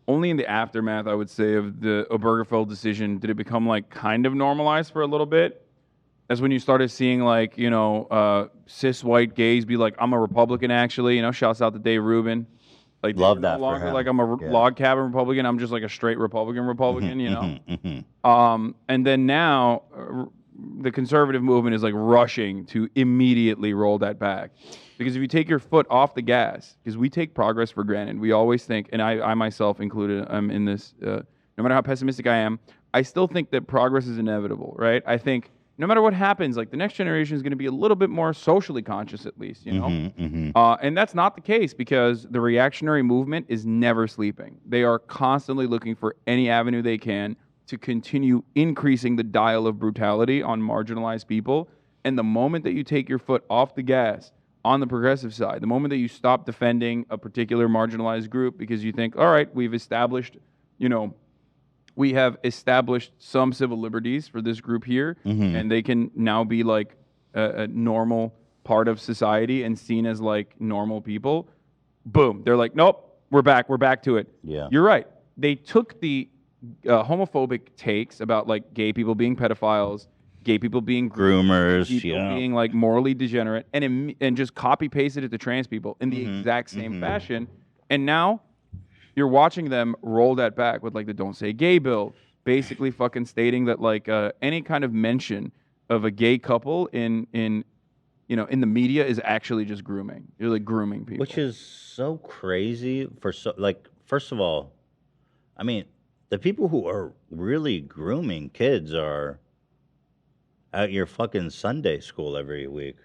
Only in the aftermath, I would say, of the Obergefell decision did it become like kind of normalized for a little bit. That's when you started seeing like, cis white gays be like, I'm a Republican actually, shouts out to Dave Rubin. Like Love they're that no for longer him. like I'm a Yeah. log cabin Republican. I'm just like a straight Republican, you know. Mhm. And then now the conservative movement is like rushing to immediately roll that back. Because if you take your foot off the gas, because we take progress for granted, we always think, and I myself included, I'm in this, no matter how pessimistic I am, I still think that progress is inevitable, right? I think no matter what happens, like the next generation is going to be a little bit more socially conscious, at least, you know? And that's not the case because the reactionary movement is never sleeping. They are constantly looking for any avenue they can to continue increasing the dial of brutality on marginalized people. And the moment that you take your foot off the gas on the progressive side, the moment that you stop defending a particular marginalized group because you think, all right, we've established, you know, we have established some civil liberties for this group here, and they can now be like a normal part of society and seen as like normal people. Boom. They're like, nope, we're back to it. Yeah. You're right. They took the homophobic takes about like gay people being pedophiles, gay people being Groomers, people yeah. being like morally degenerate, and just copy pasted it to trans people in the exact same fashion. And now you're watching them roll that back with like the "Don't Say Gay" bill, basically fucking stating that like any kind of mention of a gay couple in the media is actually just grooming. You're like grooming people, Which is so crazy first of all, I mean, the people who are really grooming kids are at your fucking Sunday school every week.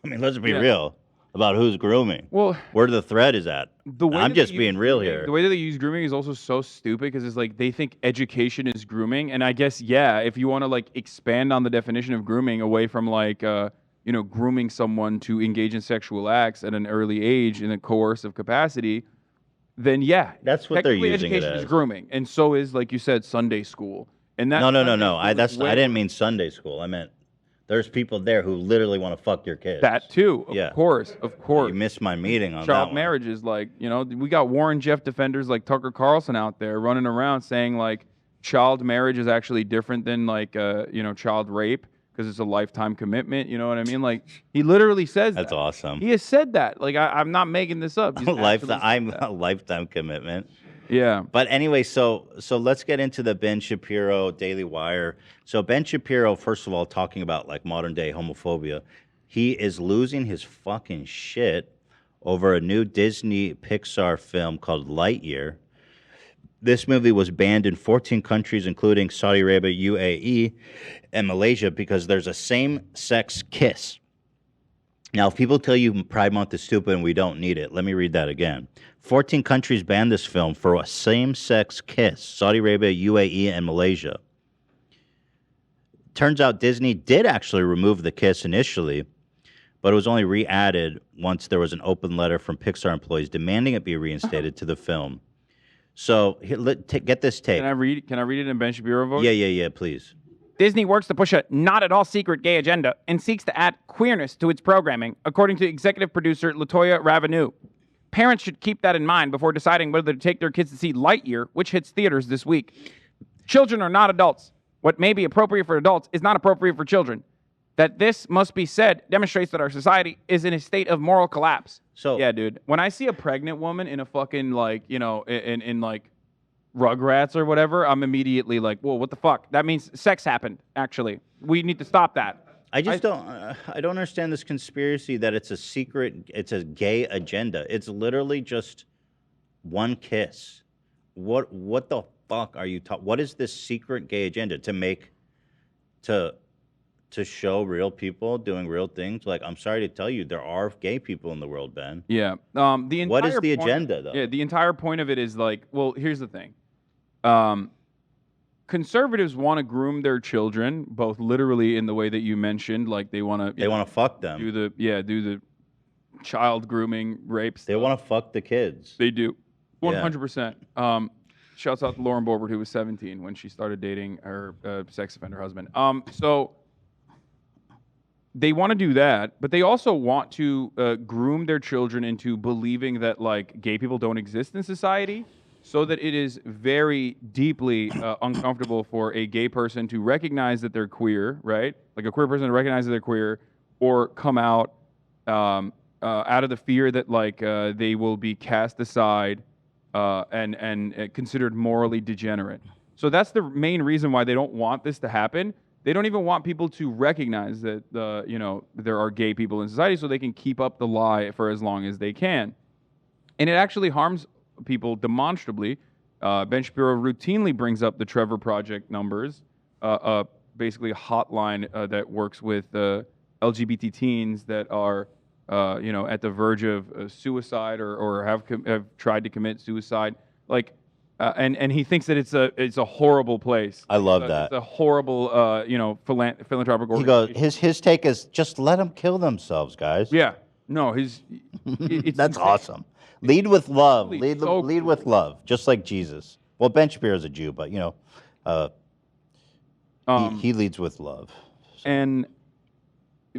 I mean, let's be real about who's grooming. Well, where the thread is at. I'm just being real here. The way that they use grooming is also so stupid because it's like they think education is grooming, and I guess if you want to like expand on the definition of grooming away from like grooming someone to engage in sexual acts at an early age in a coercive capacity, then that's what they're using education it as. is grooming, and so is, like you said, Sunday school. And that No. I didn't mean Sunday school. I meant there's people there who literally want to fuck your kids. That too, of course. You missed my meeting on Child that marriage is like, we got Warren Jeff defenders like Tucker Carlson out there running around saying like child marriage is actually different than like child rape because it's a lifetime commitment. You know what I mean? Like he literally says That's awesome. He has said that. Like I'm not making this up. A lifetime commitment. Yeah. But anyway, so let's get into the Ben Shapiro Daily Wire. So Ben Shapiro, first of all, talking about like modern day homophobia, he is losing his fucking shit over a new Disney Pixar film called Lightyear. This movie was banned in 14 countries, including Saudi Arabia, UAE, and Malaysia, because there's a same-sex kiss. Now, if people tell you Pride Month is stupid and we don't need it, let me read that again. 14 countries banned this film for a same-sex kiss. Saudi Arabia, UAE, and Malaysia. Turns out Disney did actually remove the kiss initially, but it was only re-added once there was an open letter from Pixar employees demanding it be reinstated to the film. So, get this take. Can I read it in Ben Shapiro voice? Yeah, please. Disney works to push a not-at-all-secret gay agenda and seeks to add queerness to its programming, according to executive producer Latoya Ravanu. Parents should keep that in mind before deciding whether to take their kids to see Lightyear, which hits theaters this week. Children are not adults. What may be appropriate for adults is not appropriate for children. That this must be said demonstrates that our society is in a state of moral collapse. So yeah, dude. When I see a pregnant woman in a fucking like, in like Rugrats or whatever, I'm immediately like, whoa, what the fuck? That means sex happened, actually. We need to stop that. I don't understand this conspiracy that it's a secret, it's a gay agenda. It's literally just one kiss. What the fuck are you talking? What is this secret gay agenda to show real people doing real things? Like, I'm sorry to tell you, there are gay people in the world, Ben. Yeah. What is the agenda, though? Yeah, the entire point of it is like, well, here's the thing. Conservatives want to groom their children, both literally in the way that you mentioned, like they want to fuck them. Do the child grooming rapes. They want to fuck the kids. They do, 100%. Shouts out to Lauren Boebert, who was 17 when she started dating her sex offender husband. So they want to do that, but they also want to groom their children into believing that like gay people don't exist in society. So that it is very deeply uncomfortable for a gay person to recognize that they're queer, right? Like a queer person to recognize that they're queer, or come out out of the fear that like they will be cast aside and considered morally degenerate. So that's the main reason why they don't want this to happen. They don't even want people to recognize that there are gay people in society, so they can keep up the lie for as long as they can. And it actually harms people demonstrably. Ben Shapiro routinely brings up the Trevor Project numbers, basically a hotline that works with LGBT teens that are at the verge of suicide or have tried to commit suicide. Like, and he thinks that it's a horrible place. I love that. It's a horrible philanthropic He organization. goes, his take is just let them kill themselves, guys. Yeah. No, it's That's insane. awesome. Lead with love. Really Lead so with cool. love, just like Jesus. Well, Ben Shapiro's a Jew, but he leads with love. And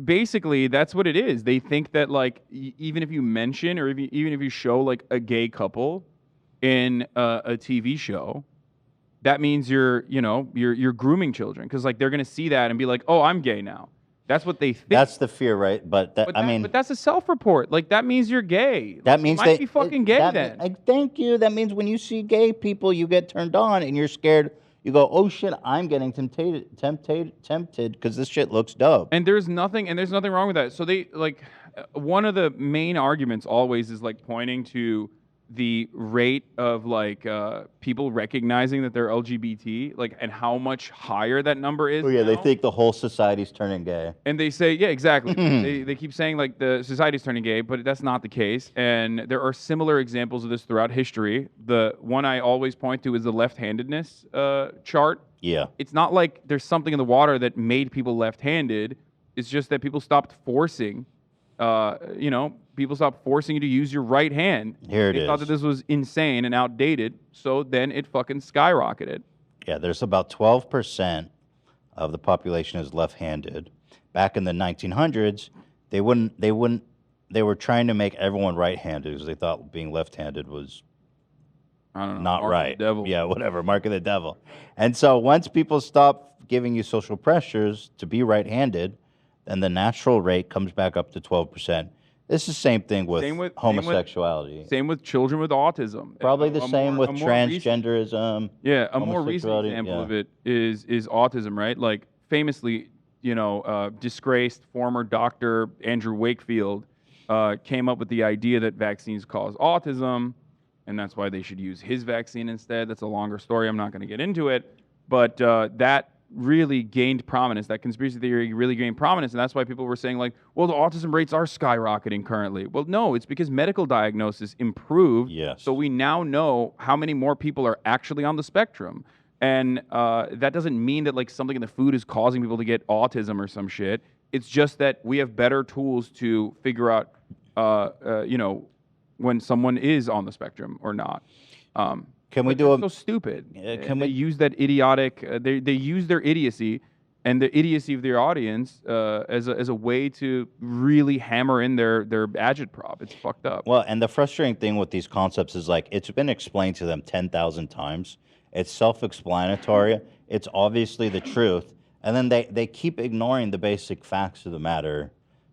basically, that's what it is. They think that like even if you mention or even if you show like a gay couple in a TV show, that means you're grooming children because like they're gonna see that and be like, oh, I'm gay now. That's what they think. That's the fear, right? But but that's a self-report. Like that means you're gay. that Like, means you they might be fucking gay then. Thank you. That means when you see gay people, you get turned on and you're scared. You go, oh shit, I'm getting tempted because this shit looks dope. And there's nothing wrong with that. So they like one of the main arguments always is like pointing to the rate of like people recognizing that they're LGBT, like, and how much higher that number is. Oh yeah, they now. think the whole society's turning gay. And they say, yeah, exactly. they keep saying like the society's turning gay, but that's not the case. And there are similar examples of this throughout history. The one I always point to is the left-handedness chart. Yeah. It's not like there's something in the water that made people left-handed. It's just that people stopped forcing, people stopped forcing you to use your right hand. Here it They thought is. that this was insane and outdated, so then it fucking skyrocketed. Yeah, there's about 12% of the population is left-handed. Back in the 1900s, they were trying to make everyone right-handed because they thought being left-handed was I don't know. not Mark of the right. devil. Yeah, whatever, mark of the devil. And so once people stop giving you social pressures to be right-handed, then the natural rate comes back up to 12%. This is the same thing with homosexuality. Same with children with autism. Probably the same with a more recent- transgenderism. Yeah, a more recent homosexuality, example yeah. of it is autism, right? Like famously, disgraced former doctor Andrew Wakefield came up with the idea that vaccines cause autism, and that's why they should use his vaccine instead. That's a longer story. I'm not going to get into it, but that really gained prominence. That conspiracy theory really gained prominence, and that's why people were saying like, well, the autism rates are skyrocketing currently. Well, no, it's because medical diagnosis improved. Yes. So we now know how many more people are actually on the spectrum. And that doesn't mean that like something in the food is causing people to get autism or some shit. It's just that we have better tools to figure out, when someone is on the spectrum or not. Can we But do that's a so stupid? can They we- use that idiotic? They use their idiocy and the idiocy of their audience as a way to really hammer in their agitprop. It's fucked up. Well, and the frustrating thing with these concepts is like it's been explained to them 10,000 times. It's self-explanatory. It's obviously the truth. And then they keep ignoring the basic facts of the matter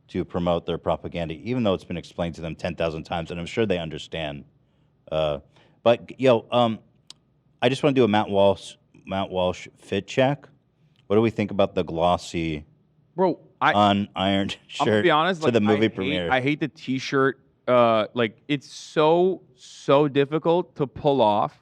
to promote their propaganda, even though it's been explained to them 10,000 times, and I'm sure they understand. But I just want to do a Matt Walsh fit check. What do we think about the glossy, Bro, unironed I'm shirt gonna be honest. to Like, the movie I premiere? hate the T-shirt. Like it's so difficult to pull off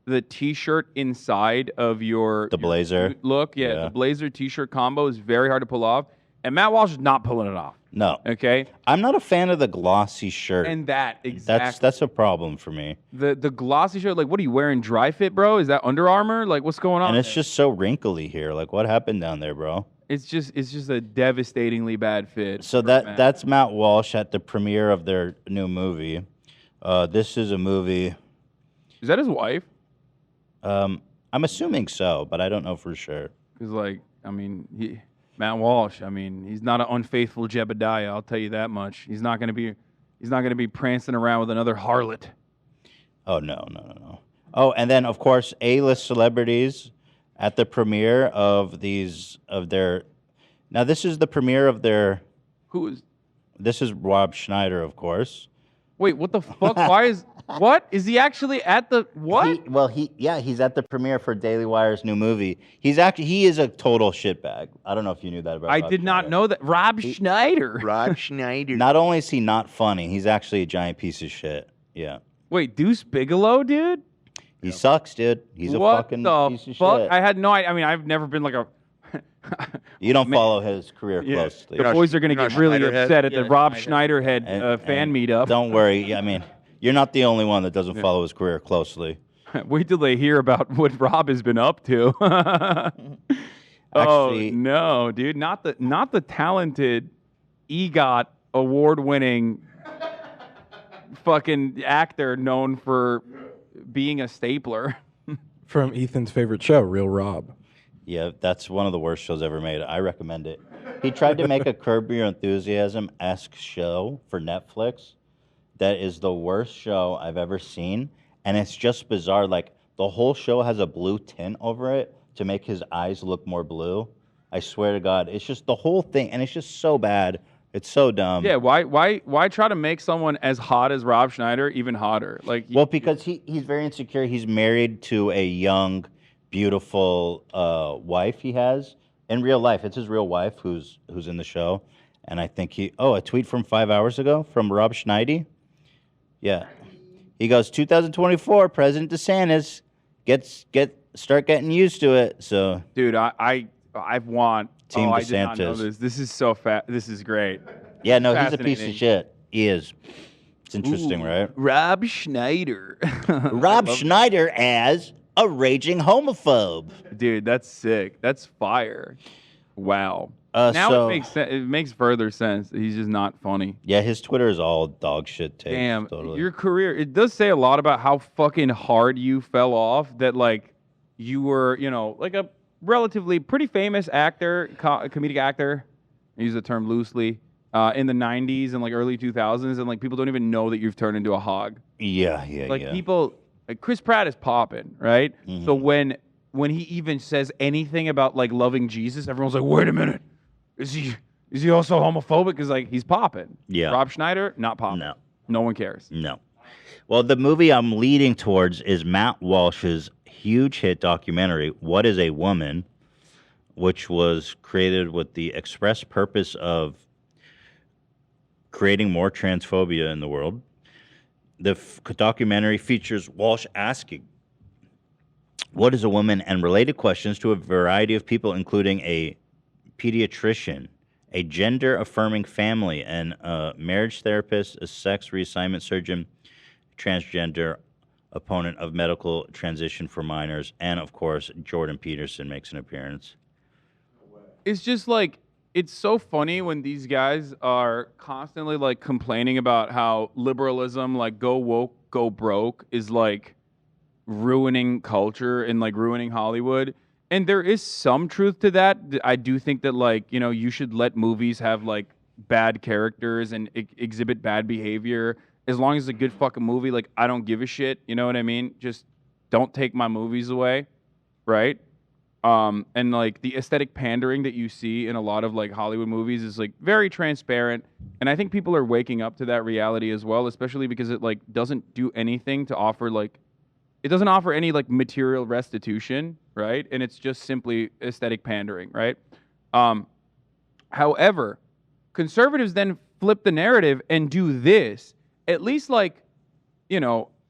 the T-shirt inside of your blazer? suit look. Yeah, the blazer T-shirt combo is very hard to pull off, and Matt Walsh is not pulling it off. No. Okay. I'm not a fan of the glossy shirt. And that exactly. That's a problem for me. The glossy shirt. Like, what are you wearing? Dry fit, bro? Is that Under Armour? Like, what's going on? And it's there? just so wrinkly here. Like, what happened down there, bro? It's just a devastatingly bad fit. So for Matt. that's Matt Walsh at the premiere of their new movie. This is a movie. Is that his wife? I'm assuming so, but I don't know for sure. Because, like, I mean, Matt Walsh. I mean, he's not an unfaithful Jebediah. I'll tell you that much. He's not gonna be prancing around with another harlot. Oh no. Oh, and then of course A-list celebrities at the premiere of their. Now this is the premiere of their. Who is? this is Rob Schneider, of course. Wait, what the fuck? Why is what? Is he actually at the what? He's at the premiere for Daily Wire's new movie. He is a total shitbag. I don't know if you knew that about. I Rob did not Schneider. know that. Rob Schneider. Rob Schneider. Not only is he not funny, he's actually a giant piece of shit. Yeah. Wait, Deuce Bigelow, dude? He sucks, dude. He's what a fucking the piece of fuck? shit. I had no idea. I mean, I've never been like a. You don't follow his career Yeah. closely. The boys are going to get really Schneiderhead? upset at the Yeah, Rob Schneider. Schneiderhead fan meetup. Don't worry. I mean, you're not the only one that doesn't follow his career closely. Wait till they hear about what Rob has been up to. Actually- no, dude, not the talented EGOT award-winning fucking actor known for being a stapler. From Ethan's favorite show, Real Rob. Yeah, that's one of the worst shows ever made. I recommend it. He tried to make a Curb Your Enthusiasm-esque show for Netflix. That is the worst show I've ever seen, and it's just bizarre. Like, the whole show has a blue tint over it to make his eyes look more blue. I swear to God, it's just the whole thing, and it's just so bad. It's so dumb. Yeah, why try to make someone as hot as Rob Schneider even hotter? Like, Well, because he's very insecure. He's married to a young, beautiful wife he has in real life. It's his real wife who's in the show. And I think a tweet from 5 hours ago from Rob Schneider. Yeah. He goes, 2024, President DeSantis start getting used to it. So, dude, I want Team I did not know DeSantis. this. This is so fat. This is great. yeah, no, he's a piece Fascinating. of shit. He is. It's interesting, Ooh, right? Rob Schneider. Rob Schneider as a raging homophobe. Dude, that's sick. That's fire. Wow. So- Now it makes further sense. He's just not funny. Yeah, his Twitter is all dog shit takes. Damn, totally. your career, it does say a lot about how fucking hard you fell off, that like you were, like a relatively pretty famous actor, comedic actor, I use the term loosely, in the 90s and like early 2000s, and like people don't even know that you've turned into a hog. Yeah. Like yeah. people, like Chris Pratt is popping, right? Mhm. So when he even says anything about like loving Jesus, everyone's like, wait a minute, is he also homophobic? Because like he's popping. Yeah. Rob Schneider, not popping. No one cares. No. Well, the movie I'm leading towards is Matt Walsh's huge hit documentary, What is a Woman, which was created with the express purpose of creating more transphobia in the world. The documentary features Walsh asking, what is a woman, and related questions to a variety of people, including a pediatrician, a gender-affirming family, and a marriage therapist, a sex reassignment surgeon, transgender opponent of medical transition for minors, and, of course, Jordan Peterson makes an appearance. It's just like, it's so funny when these guys are constantly like complaining about how liberalism, like go woke, go broke, is like ruining culture and like ruining Hollywood. And there is some truth to that. I do think that like, you should let movies have like bad characters and exhibit bad behavior. As long as it's a good fucking movie, like I don't give a shit. You know what I mean? Just don't take my movies away, right? And like the aesthetic pandering that you see in a lot of like Hollywood movies is like very transparent, and I think people are waking up to that reality as well, especially because it like doesn't do anything to offer like, it doesn't offer any like material restitution, right? And it's just simply aesthetic pandering, right? However, conservatives then flip the narrative and do this. At least like,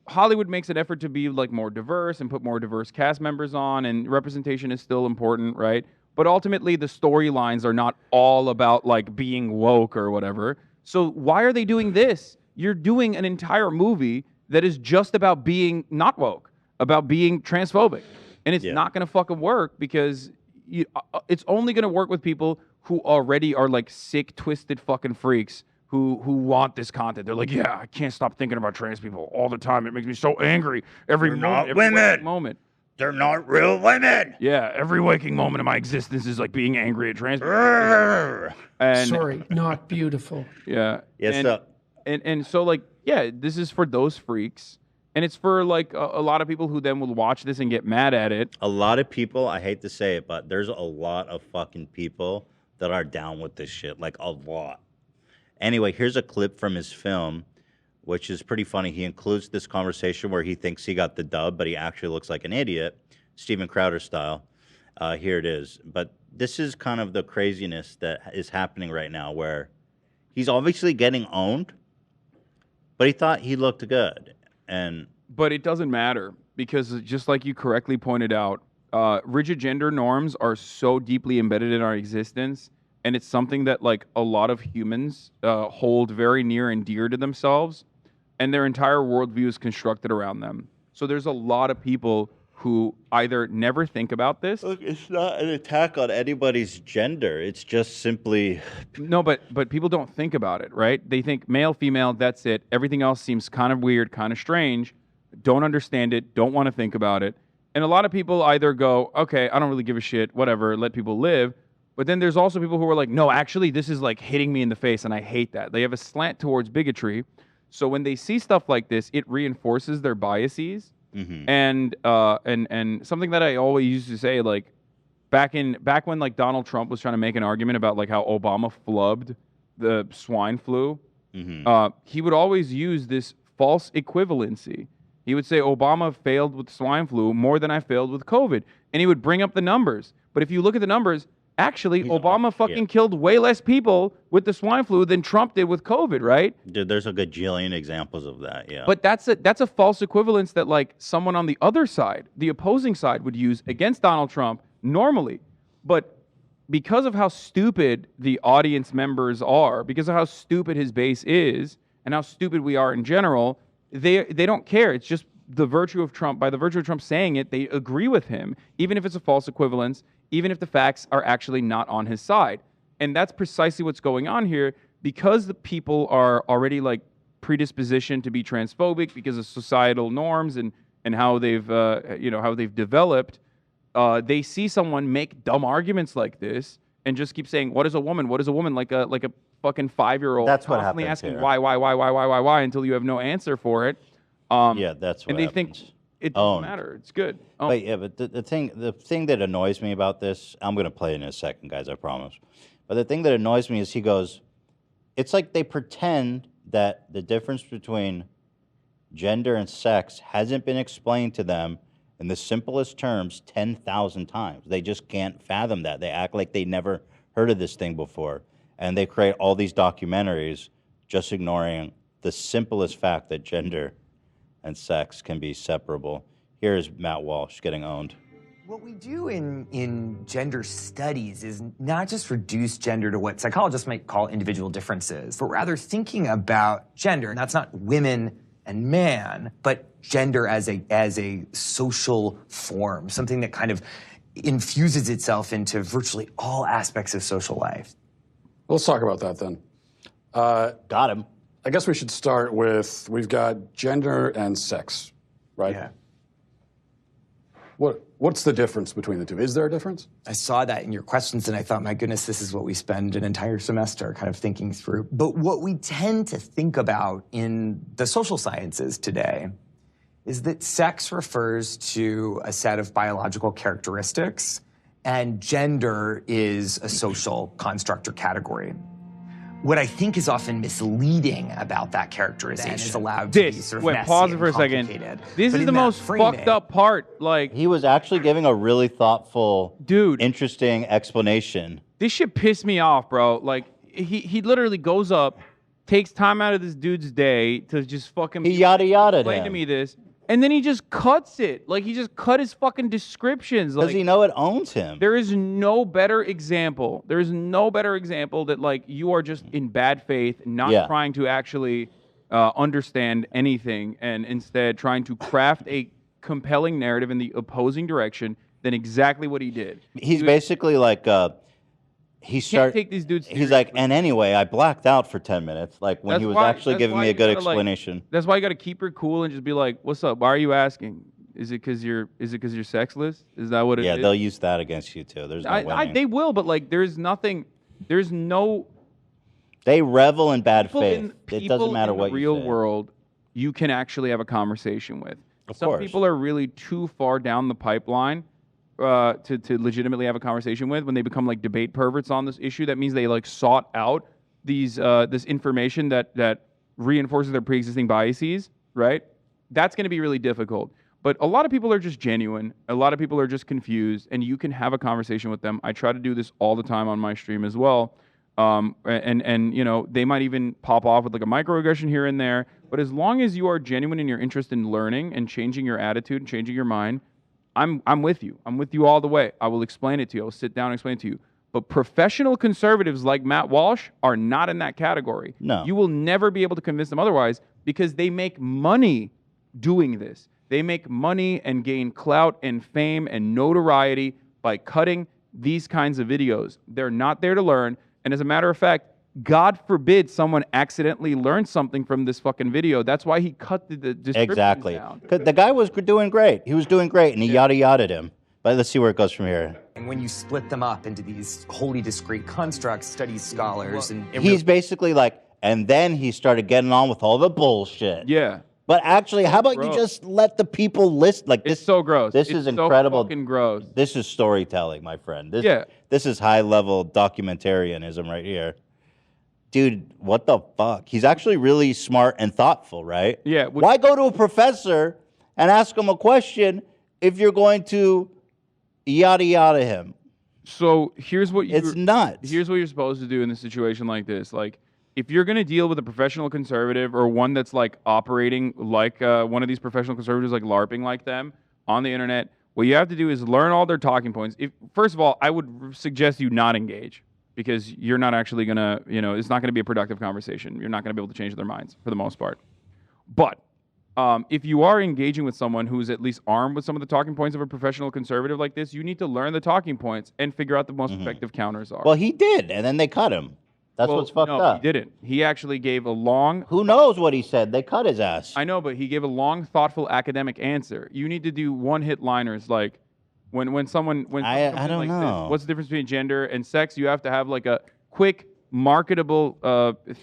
Hollywood makes an effort to be like more diverse and put more diverse cast members on, and representation is still important, right? But ultimately the storylines are not all about like being woke or whatever. So why are they doing this? You're doing an entire movie that is just about being not woke, about being transphobic. And it's not going to fucking work because it's only going to work with people who already are like sick, twisted fucking freaks who want this content. They're like, yeah, I can't stop thinking about trans people all the time. It makes me so angry every waking moment. They're not real women. Yeah, every waking moment of my existence is like being angry at trans people. And Sorry, not beautiful. yeah. Yes, and so like, yeah, this is for those freaks. And it's for like a lot of people who then will watch this and get mad at it. a lot of people, I hate to say it, but there's a lot of fucking people that are down with this shit, like a lot. Anyway, here's a clip from his film, which is pretty funny. He includes this conversation where he thinks he got the dub, but he actually looks like an idiot, Steven Crowder style. Here it is. But this is kind of the craziness that is happening right now, where he's obviously getting owned, but he thought he looked good. But it doesn't matter, because just like you correctly pointed out, rigid gender norms are so deeply embedded in our existence, and it's something that like a lot of humans hold very near and dear to themselves, and their entire worldview is constructed around them. So there's a lot of people who either never think about this. Look, it's not an attack on anybody's gender. It's just simply... No, but people don't think about it, right? They think male, female, that's it. Everything else seems kind of weird, kind of strange. Don't understand it, don't want to think about it. And a lot of people either go, okay, I don't really give a shit, whatever, let people live. But then there's also people who are like, no, actually, this is like hitting me in the face, and I hate that. They have a slant towards bigotry. So when they see stuff like this, it reinforces their biases. Mm-hmm. And something that I always used to say, like back when like Donald Trump was trying to make an argument about like how Obama flubbed the swine flu, he would always use this false equivalency. He would say Obama failed with swine flu more than I failed with COVID, and he would bring up the numbers. But if you look at the numbers, actually, Obama fucking killed way less people with the swine flu than Trump did with COVID, right? Dude, there's a gajillion examples of that, yeah. But that's a false equivalence that like someone on the other side, the opposing side, would use against Donald Trump normally. But because of how stupid the audience members are, because of how stupid his base is, and how stupid we are in general, they don't care. It's just the virtue of Trump. By the virtue of Trump saying it, they agree with him, even if it's a false equivalence, even if the facts are actually not on his side. And that's precisely what's going on here, because the people are already like predispositioned to be transphobic because of societal norms and how they've how they've developed. They see someone make dumb arguments like this and just keep saying, "What is a woman? What is a woman?" Like a fucking 5-year-old. That's what constantly happens asking here. why until you have no answer for it. Yeah, that's what and they happens. think it doesn't matter. It's good. But the thing that annoys me about this, I'm going to play it in a second, guys, I promise. But the thing that annoys me is he goes, it's like they pretend that the difference between gender and sex hasn't been explained to them in the simplest terms 10,000 times. They just can't fathom that. They act like they never heard of this thing before. And they create all these documentaries just ignoring the simplest fact that gender and sex can be separable. Here's Matt Walsh getting owned. What we do in gender studies is not just reduce gender to what psychologists might call individual differences, but rather thinking about gender, and that's not women and man, but gender as a social form, something that kind of infuses itself into virtually all aspects of social life. Let's talk about that then. Got him. I guess we should start with, we've got gender and sex, right? Yeah. What's the difference between the two? Is there a difference? I saw that in your questions, and I thought, my goodness, this is what we spend an entire semester kind of thinking through. But what we tend to think about in the social sciences today is that sex refers to a set of biological characteristics, and gender is a social construct or category. What I think is often misleading about that characterization is allowed to be sort of messy pause it and for a second. complicated. This But is in the that most framing- fucked up part. Like, He was actually giving a really thoughtful, interesting explanation. this shit pissed me off, bro. Like, he literally goes up, takes time out of this dude's day to just fucking He yada yada explain to him. me this, and then he just cuts it. Like, he just cut his fucking descriptions. Does Like, he know it owns him? there is no better example. There is no better example that like you are just in bad faith, not Yeah. trying to actually understand anything, and instead trying to craft a compelling narrative in the opposing direction than exactly what he did. He's basically like, take these dudes He's like, and anyway, I blacked out for 10 minutes, like when That's he was why- actually that's giving why me a you good gotta, like- explanation. That's why you got to keep her cool and just be like, "What's up? Why are you asking? Is it because you're sexless? Is that what it is?" Yeah, they'll use that against you too. There's no winning. they will, but like, there's nothing. There's no. They revel in bad People faith. in- It people doesn't matter in the what real you say. world you can actually have a conversation with. Of Some course. people are really too far down the pipeline to legitimately have a conversation with. When they become like debate perverts on this issue, that means they like sought out this information that reinforces their pre-existing biases, right? That's going to be really difficult. But a lot of people are just genuine. A lot of people are just confused, and you can have a conversation with them. I try to do this all the time on my stream as well. And you know, they might even pop off with like a microaggression here and there. But as long as you are genuine in your interest in learning and changing your attitude and changing your mind, I'm with you. I'm with you all the way. I will explain it to you. I will sit down and explain it to you. But professional conservatives like Matt Walsh are not in that category. No. You will never be able to convince them otherwise because they make money doing this. They make money and gain clout and fame and notoriety by cutting these kinds of videos. They're not there to learn. And as a matter of fact, God forbid someone accidentally learned something from this fucking video. That's why he cut the descriptions Exactly. down. 'Cause the guy was doing great. He was doing great, and he yada yada'd him. But let's see where it goes from here. And when you split them up into these wholly discrete constructs, studies scholars, and He's basically like, and then he started getting on with all the bullshit. Yeah. But actually, how about you Gross. just let the people listen? Like this, It's so gross. This It's is so incredible. fucking gross. This is storytelling, my friend. Yeah. This is high level documentarianism right here, dude. What the fuck? He's actually really smart and thoughtful, right? Yeah. Why go to a professor and ask him a question if you're going to yada yada him? So here's what It's nuts. Here's what you're supposed to do in a situation like this. Like, if you're going to deal with a professional conservative or one that's like operating like one of these professional conservatives, like LARPing like them on the internet, what you have to do is learn all their talking points. First of all, I would suggest you not engage because you're not actually going to, you know, it's not going to be a productive conversation. You're not going to be able to change their minds for the most part. But if you are engaging with someone who's at least armed with some of the talking points of a professional conservative like this, you need to learn the talking points and figure out the most effective counters are. Well, he did, and then they cut him. That's what's fucked up. He didn't. He actually gave a long... Who knows what he said? They cut his ass. I know, but he gave a long, thoughtful academic answer. You need to do one-hit-liners, like when someone... I don't like know. This, what's the difference between gender and sex? You have to have like a quick, marketable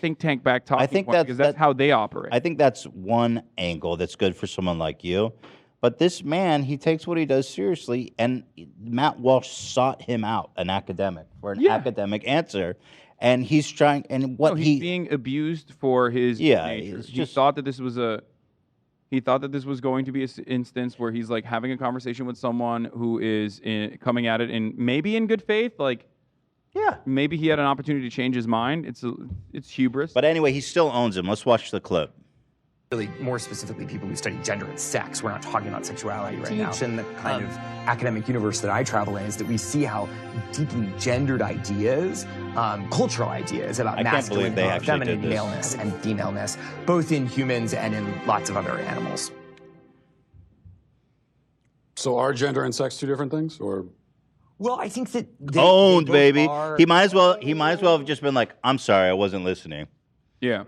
think tank back talking point because that's how they operate. I think that's one angle that's good for someone like you. But this man, he takes what he does seriously, and Matt Walsh sought him out, an academic, for an academic answer. And he's trying, and what he's being abused for his nature. He thought that this was going to be an instance where he's like having a conversation with someone who is coming at it in maybe in good faith, like maybe he had an opportunity to change his mind. It's hubris. But anyway, he still owns him. Let's watch the clip. Really, more specifically, people who study gender and sex. We're not talking about sexuality right now. In the kind of academic universe that I travel in is that we see how deeply gendered ideas, cultural ideas about masculinity, feminine maleness, and femaleness, both in humans and in lots of other animals. So are gender and sex two different things, or? Well, I think that owned, baby. He might as well have just been like, "I'm sorry, I wasn't listening." Yeah.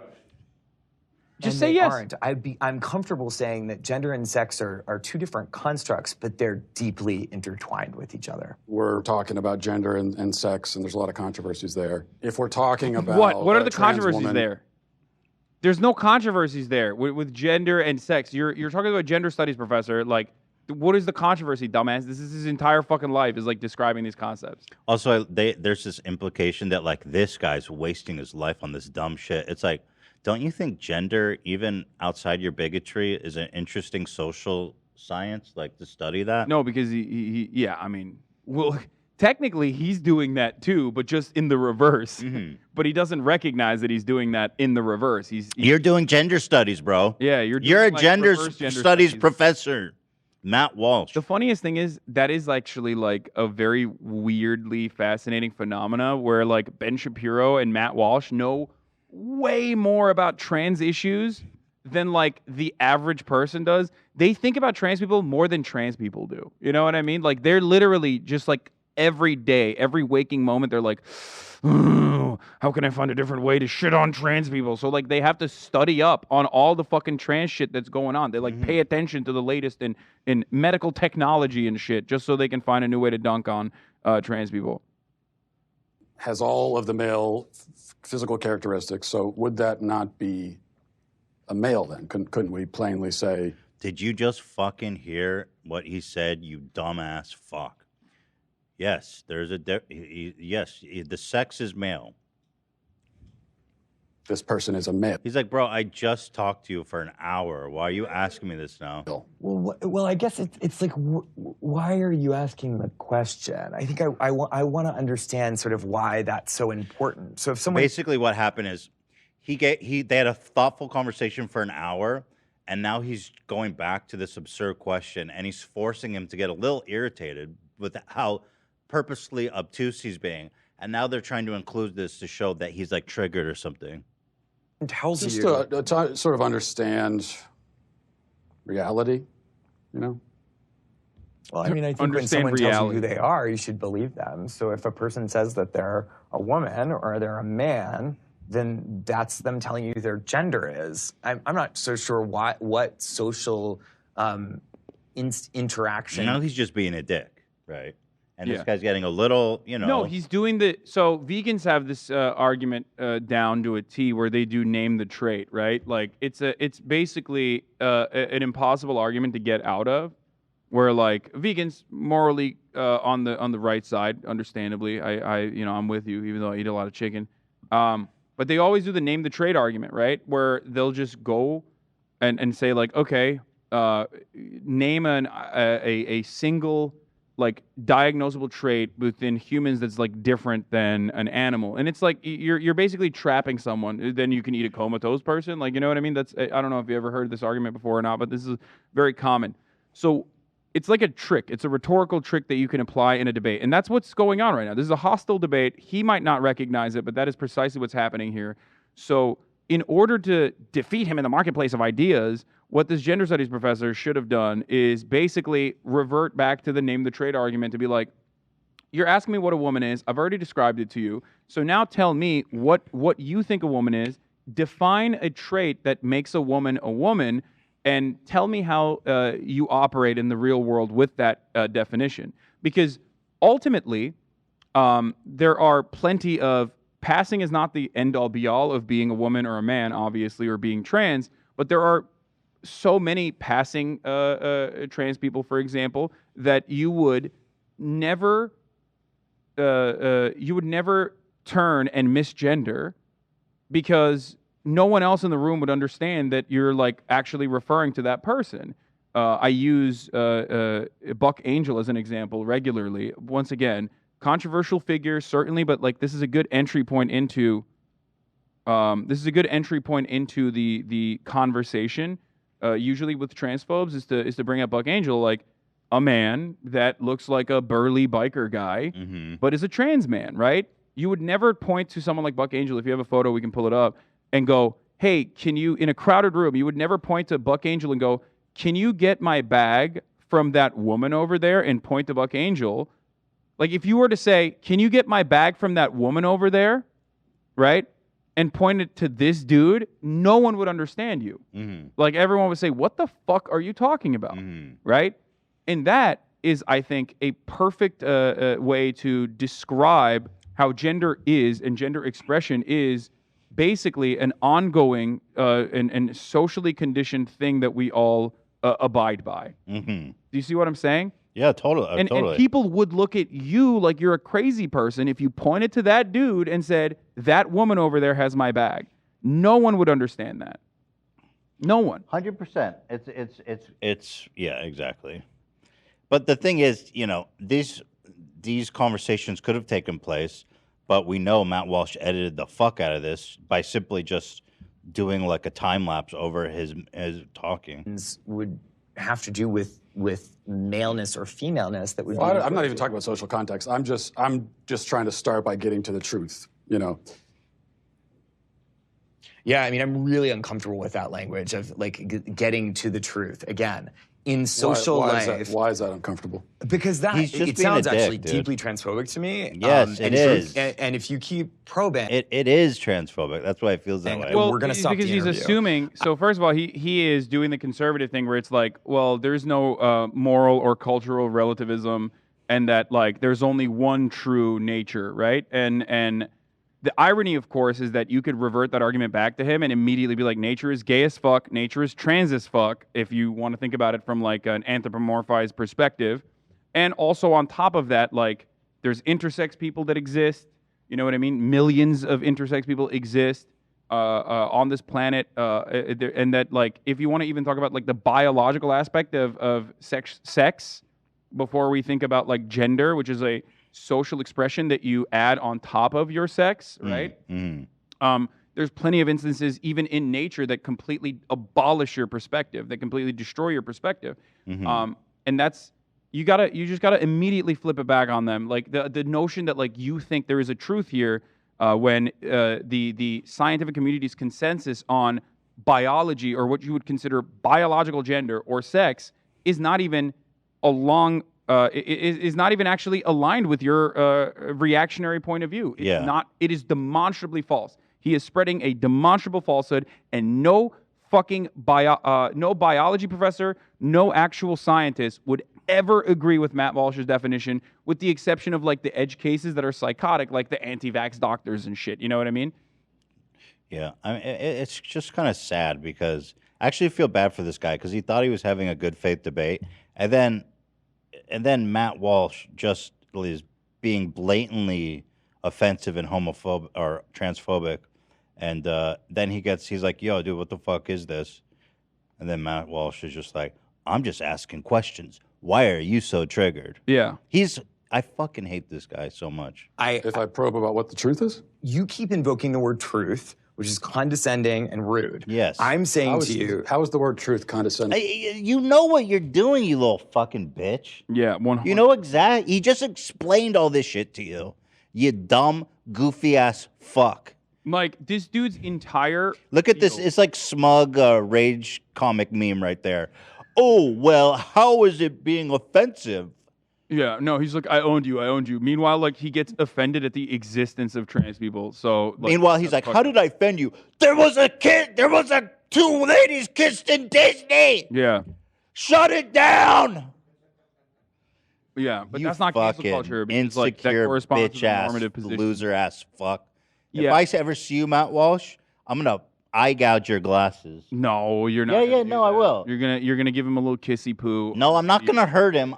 Just say yes. I'm comfortable saying that gender and sex are two different constructs, but they're deeply intertwined with each other. We're talking about gender and sex, and there's a lot of controversies there. If we're talking about what are the trans controversies woman, there? There's no controversies there with gender and sex. You're talking about gender studies, professor. Like, what is the controversy, dumbass? This is his entire fucking life is like describing these concepts. Also, there's this implication that like this guy's wasting his life on this dumb shit. It's like, don't you think gender, even outside your bigotry, is an interesting social science, like to study that? No, because technically he's doing that too, but just in the reverse. But he doesn't recognize that he's doing that in the reverse. You're doing gender studies, bro. Yeah, you're a gender studies professor, Matt Walsh. The funniest thing is that is actually like a very weirdly fascinating phenomena where like Ben Shapiro and Matt Walsh know way more about trans issues than like the average person does. They think about trans people more than trans people do. You know what I mean? Like they're literally just like every day, every waking moment, they're like, oh, how can I find a different way to shit on trans people? So like they have to study up on all the fucking trans shit that's going on. They like pay attention to the latest in medical technology and shit just so they can find a new way to dunk on trans people. has all of the male physical characteristics, so would that not be a male then? Couldn't we plainly say... Did you just fucking hear what he said, you dumbass fuck? Yes, there's a... yes, the sex is male. this person is a male. He's like, bro, I just talked to you for an hour. Why are you asking me this now? Well, I guess it's like, why are you asking the question? I think I want to understand sort of why that's so important. So if someone basically what happened is they had a thoughtful conversation for an hour, and now he's going back to this absurd question, and he's forcing him to get a little irritated with how purposely obtuse he's being. And now they're trying to include this to show that he's like triggered or something. tells Just you to sort of understand reality, you know? Well, I mean, I think when someone tells you who they are, you should believe them. So if a person says that they're a woman or they're a man, then that's them telling you their gender is. I'm not so sure what social interaction. Now he's just being a dick, right? And this guy's getting a little, you know. No, he's doing so vegans have this argument down to a T where they do name the trait, right? Like it's basically an impossible argument to get out of, where like vegans morally on the right side, understandably. I'm with you, even though I eat a lot of chicken. But they always do the name the trait argument, right? Where they'll just go and say like, okay, name a single like diagnosable trait within humans that's like different than an animal, and it's like you're basically trapping someone. Then you can eat a comatose person, like, you know what I mean? That's, I don't know if you ever heard this argument before or not, but this is very common. So it's like a trick. It's a rhetorical trick that you can apply in a debate, and that's what's going on right now. This is a hostile debate. He might not recognize it, but that is precisely what's happening here. So in order to defeat him in the marketplace of ideas, what this gender studies professor should have done is basically revert back to the name the trait argument to be like, you're asking me what a woman is. I've already described it to you. So now tell me what you think a woman is. Define a trait that makes a woman, and tell me how you operate in the real world with that definition. Because ultimately, there are plenty of, passing is not the end-all be-all of being a woman or a man, obviously, or being trans, but there are so many passing trans people, for example, that you would never turn and misgender, because no one else in the room would understand that you're like actually referring to that person. I use Buck Angel as an example regularly. Once again, controversial figure certainly, but like this is a good entry point into the conversation. Usually with transphobes is to bring up Buck Angel, like a man that looks like a burly biker guy, but is a trans man, right? You would never point to someone like Buck Angel. If you have a photo, we can pull it up, and go, hey, can you, in a crowded room, you would never point to Buck Angel and go, can you get my bag from that woman over there, and point to Buck Angel. Like if you were to say, can you get my bag from that woman over there, right? And point it to this dude, no one would understand you. Like everyone would say, what the fuck are you talking about, right? And that is, I think, a perfect way to describe how gender is, and gender expression is basically an ongoing and socially conditioned thing that we all abide by. Do you see what I'm saying? Yeah, totally. And people would look at you like you're a crazy person if you pointed to that dude and said, that woman over there has my bag. No one would understand that. No one. 100%. It's yeah, exactly. But the thing is, you know, these conversations could have taken place, but we know Matt Walsh edited the fuck out of this by simply just doing like a time lapse over his talking. Would have to do with maleness or femaleness that would be. I'm not even talking about social context. I'm just trying to start by getting to the truth, you know. Yeah, I mean, I'm really uncomfortable with that language of like getting to the truth. Again, in social life. Why is that uncomfortable? Because it sounds actually deeply transphobic to me. Yes, it is. And if you keep probing, it is transphobic. That's why it feels that way. Well, we're going to stop because the he's interview. assuming. So first of all, he is doing the conservative thing where it's like, well, there's no moral or cultural relativism, and that like there's only one true nature, right? And the irony, of course, is that you could revert that argument back to him and immediately be like, nature is gay as fuck, nature is trans as fuck, if you want to think about it from like an anthropomorphized perspective. And also on top of that, like there's intersex people that exist. You know what I mean? Millions of intersex people exist. on this planet, and that like if you want to even talk about like the biological aspect of sex before we think about like gender, which is a social expression that you add on top of your sex, right? There's plenty of instances even in nature that completely abolish your perspective, that completely destroy your perspective. And that's you just gotta immediately flip it back on them. Like the notion that like you think there is a truth here when the scientific community's consensus on biology or what you would consider biological gender or sex is not even is not even actually aligned with your reactionary point of view. It's not. It is demonstrably false. He is spreading a demonstrable falsehood, and no fucking no biology professor, no actual scientist would ever agree with Matt Walsh's definition, with the exception of like the edge cases that are psychotic, like the anti-vax doctors and shit. You know what I mean? Yeah, I mean, it's just kind of sad because I actually feel bad for this guy because he thought he was having a good faith debate, and then Matt Walsh just is being blatantly offensive and homophobic or transphobic, and then he's like, "Yo, dude, what the fuck is this?" And then Matt Walsh is just like, "I'm just asking questions. Why are you so triggered?" Yeah, I fucking hate this guy so much. If I probe about what the truth is? You keep invoking the word truth, which is condescending and rude. Yes. I'm saying to you... How is the word truth condescending? You know what you're doing, you little fucking bitch. Yeah, 100%. You know exactly. He just explained all this shit to you. You dumb, goofy-ass fuck. Like, this dude's entire... Look at this. It's like smug rage comic meme right there. Oh, well, how is it being offensive? Yeah, no, he's like, I owned you. Meanwhile, like, he gets offended at the existence of trans people. So, like, meanwhile, he's like, how did I offend you? There was two ladies kissed in Disney. Yeah. Shut it down. Yeah, but You that's not cancel fucking culture. Because, like, that insecure, corresponds to the bitch-ass, normative position. loser-ass fuck. Yeah. If I ever see you, Matt Walsh, I'm going to eye gouge your glasses. No, you're not. Yeah, no, I will. You're gonna give him a little kissy poo. No, I'm not gonna hurt him.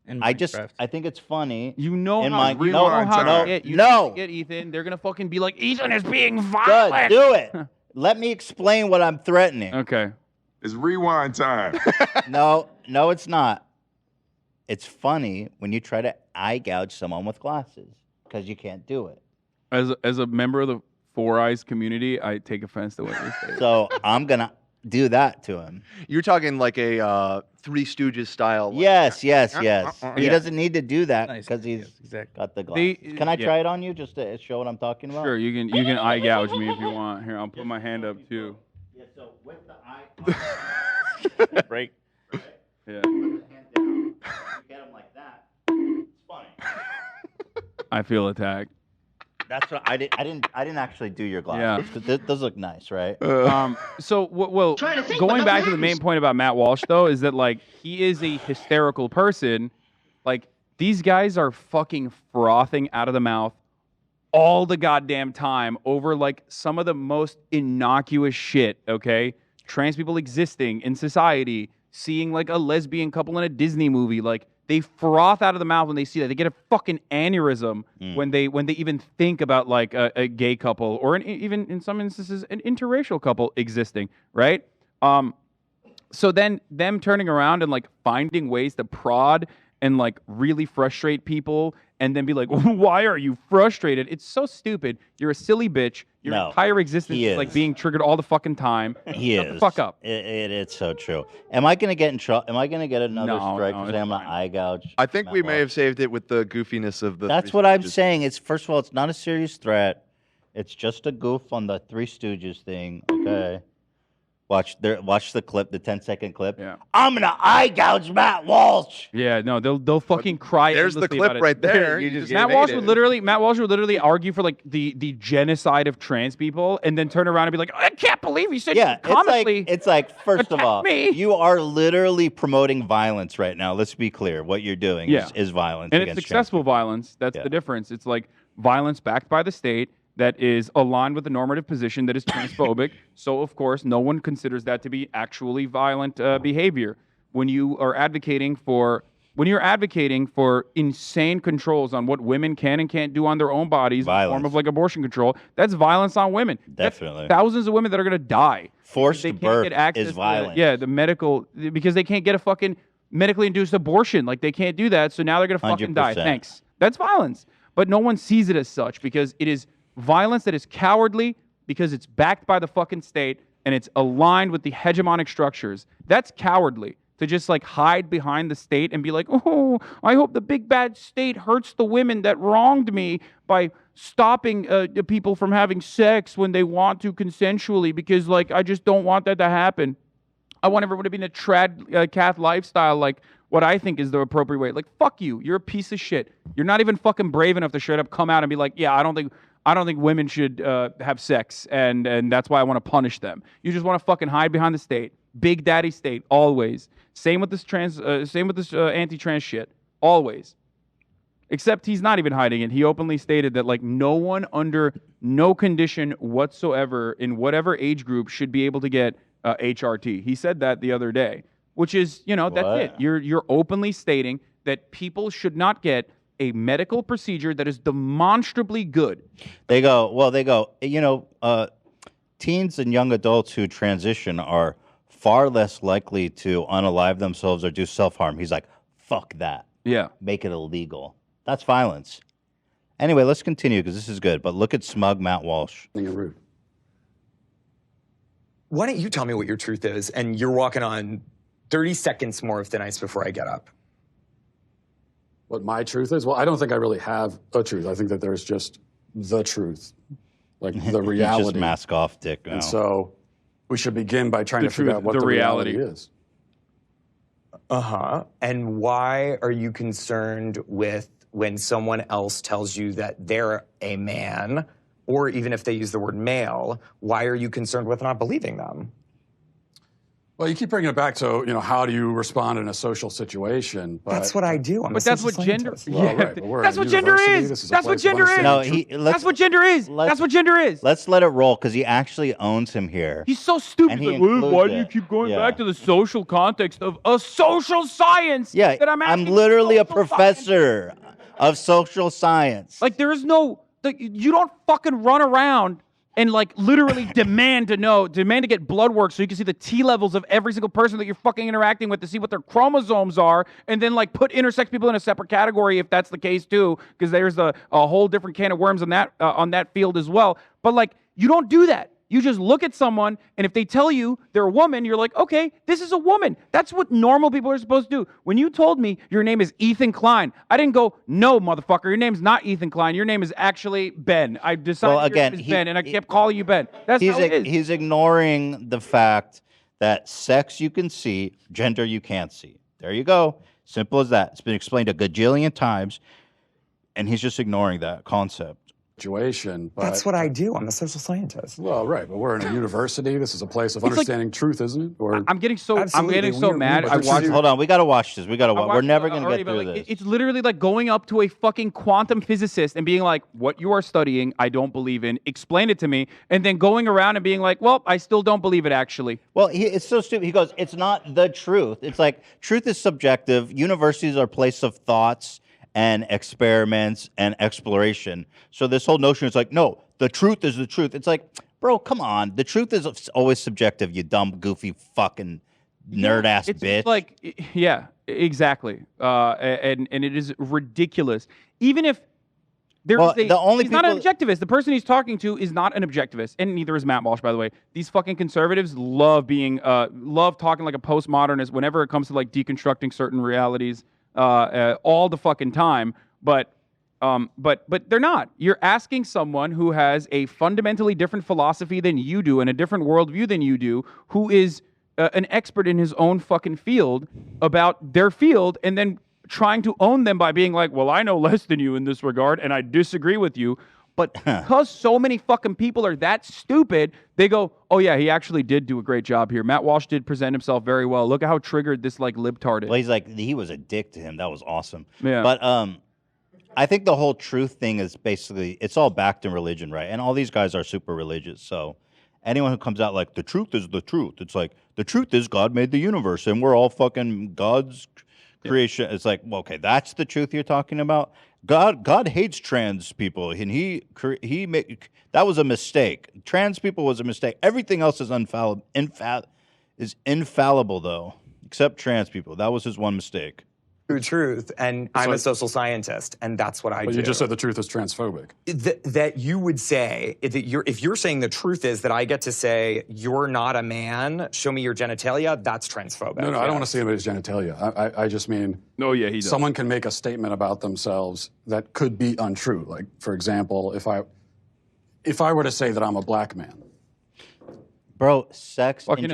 In I Minecraft. think it's funny. You know in how my, you no, know how no, to get, you no. get Ethan. They're gonna fucking be like, Ethan is being Good, violent. do it. Let me explain what I'm threatening. Okay. It's rewind time. No, it's not. It's funny when you try to eye gouge someone with glasses because you can't do it. As a member of the Four Eyes community, I take offense to what you're saying. So I'm gonna do that to him. You're talking like a Three Stooges style. Like, Yes. He Yeah. doesn't need to do that Nice. because he's Yes, exactly. got the glasses. Can I yeah. try it on you just to show what I'm talking about? Sure, you can eye gouge me if you want. Here, I'll put my hand up too. Yeah, so with the eye. Break. Yeah. Put the hand down. You get him like that. It's funny. I feel attacked. That's what I didn't actually do your glasses. Yeah. Those look nice, right? So going back to the main point about Matt Walsh though is that like he is a hysterical person. Like these guys are fucking frothing out of the mouth all the goddamn time over like some of the most innocuous shit, okay? Trans people existing in society, seeing like a lesbian couple in a Disney movie, like they froth out of the mouth when they see that. They get a fucking aneurysm when they even think about like a gay couple or even in some instances an interracial couple existing, right? So then them turning around and like finding ways to prod and like really frustrate people and then be like, why are you frustrated? It's so stupid. You're a silly bitch. Your entire existence is like being triggered all the fucking time. Shut the fuck up. It's so true. Am I gonna get in trouble? Am I gonna get another strike for saying I'm gonna eye gouge? I think we may have saved it with the goofiness of the. That's what I'm saying. It's first of all, it's not a serious threat. It's just a goof on the Three Stooges thing. Okay. Watch the clip, the 10-second clip. Yeah. I'm gonna eye gouge Matt Walsh. Yeah, no, they'll fucking cry. There's the endlessly clip about it. right there. Matt Walsh would literally argue for like the genocide of trans people, and then turn around and be like, I can't believe you said comically. It's like first of all, me. you are literally promoting violence right now. Let's be clear. What you're doing is violence, and against it's successful violence. That's the difference. It's like violence backed by the state that is aligned with the normative position that is transphobic. So, of course, no one considers that to be actually violent behavior. When you are advocating for when you're advocating for insane controls on what women can and can't do on their own bodies in the form of like abortion control, that's violence on women. Definitely. That's thousands of women that are going to die. Forced they can't birth get access is to violence. the medical, because they can't get a fucking medically induced abortion. Like, they can't do that, so now they're going to fucking die. 100%. Thanks. That's violence. But no one sees it as such because it is violence that is cowardly because it's backed by the fucking state and it's aligned with the hegemonic structures. That's cowardly. To just like hide behind the state and be like, oh, I hope the big bad state hurts the women that wronged me by stopping the people from having sex when they want to consensually because like I just don't want that to happen. I want everyone to be in a trad cath lifestyle like what I think is the appropriate way. Like, fuck you. You're a piece of shit. You're not even fucking brave enough to straight up come out and be like, yeah, I don't think women should have sex and that's why I want to punish them. You just want to fucking hide behind the state. Big daddy state, always. Same with this anti-trans shit, always. Except he's not even hiding it. He openly stated that like no one under no condition whatsoever in whatever age group should be able to get HRT. He said that the other day, which is, that's it. You're openly stating that people should not get a medical procedure that is demonstrably good. They go, teens and young adults who transition are far less likely to unalive themselves or do self-harm. He's like, fuck that. Yeah. Make it illegal. That's violence. Anyway, let's continue because this is good. But look at smug Matt Walsh. Why don't you tell me what your truth is? And you're walking on 30 seconds more of thin ice before I get up. What my truth is? Well, I don't think I really have a truth. I think that there's just the truth, like the reality. Just mask off, Dick. And so we should begin by trying to figure out what the reality is. And why are you concerned with when someone else tells you that they're a man, or even if they use the word male, why are you concerned with not believing them? Well, you keep bringing it back to, how do you respond in a social situation? But that's what I do. But that's what gender. Well, right, but that's what gender is. That's what gender is. No, that's what gender is. That's what gender is. Let's let it roll because he actually owns him here. He's so stupid. And he Like, why includes do you it. keep going back to the social context of a social science? Yeah, that I'm literally a professor of social science. Like, there is no. You don't fucking run around and like literally demand to get blood work so you can see the T levels of every single person that you're fucking interacting with to see what their chromosomes are, and then like put intersex people in a separate category if that's the case too, because there's a whole different can of worms on that field as well. But like, you don't do that. You just look at someone, and if they tell you they're a woman, you're like, okay, this is a woman. That's what normal people are supposed to do. When you told me your name is Ethan Klein, I didn't go, no, motherfucker, your name's not Ethan Klein. Your name is actually Ben. I decided your name is Ben, and I kept calling you Ben. That's how it is. He's ignoring the fact that sex you can see, gender you can't see. There you go. Simple as that. It's been explained a gajillion times, and he's just ignoring that concept. But that's what I do. I'm a social scientist. Well, right, but we're in a university. This is a place of understanding truth, isn't it? Or I'm getting so mad. Hold on, we gotta watch this. We're never gonna get through this. It's literally like going up to a fucking quantum physicist and being like, "What you are studying, I don't believe in. Explain it to me." And then going around and being like, "Well, I still don't believe it, actually." Well, it's so stupid. He goes, "It's not the truth. It's like truth is subjective. Universities are a place of thoughts and experiments and exploration. So this whole notion is like, no, the truth is the truth. It's like, bro, come on. The truth is always subjective, you dumb, goofy, fucking nerd-ass bitch. It's like, yeah, exactly. And it is ridiculous. Even if he's not an objectivist. The person he's talking to is not an objectivist, and neither is Matt Walsh, by the way. These fucking conservatives love talking like a postmodernist whenever it comes to like deconstructing certain realities. All the fucking time, but they're not. You're asking someone who has a fundamentally different philosophy than you do and a different worldview than you do, who is an expert in his own fucking field about their field, and then trying to own them by being like, well, I know less than you in this regard, and I disagree with you. But because so many fucking people are that stupid, they go, oh yeah, he actually did do a great job here. Matt Walsh did present himself very well. Look at how triggered this like libtard is. Well, he's like, he was a dick to him. That was awesome. Yeah. But I think the whole truth thing is basically, it's all backed in religion, right? And all these guys are super religious. So anyone who comes out like, the truth is the truth. It's like, the truth is God made the universe and we're all fucking God's creation. It's like, well, okay, that's the truth you're talking about. God hates trans people, and that was a mistake. Trans people was a mistake. Everything else is infallible though, except trans people. That was his one mistake. Truth, and I'm a social scientist, and that's what I do. But you just said the truth is transphobic. That you would say that if you're saying the truth is that I get to say you're not a man, show me your genitalia, that's transphobic. No, I don't want to see anybody's genitalia. I just mean, he does. Someone can make a statement about themselves that could be untrue. Like, for example, if I were to say that I'm a black man, bro, sex and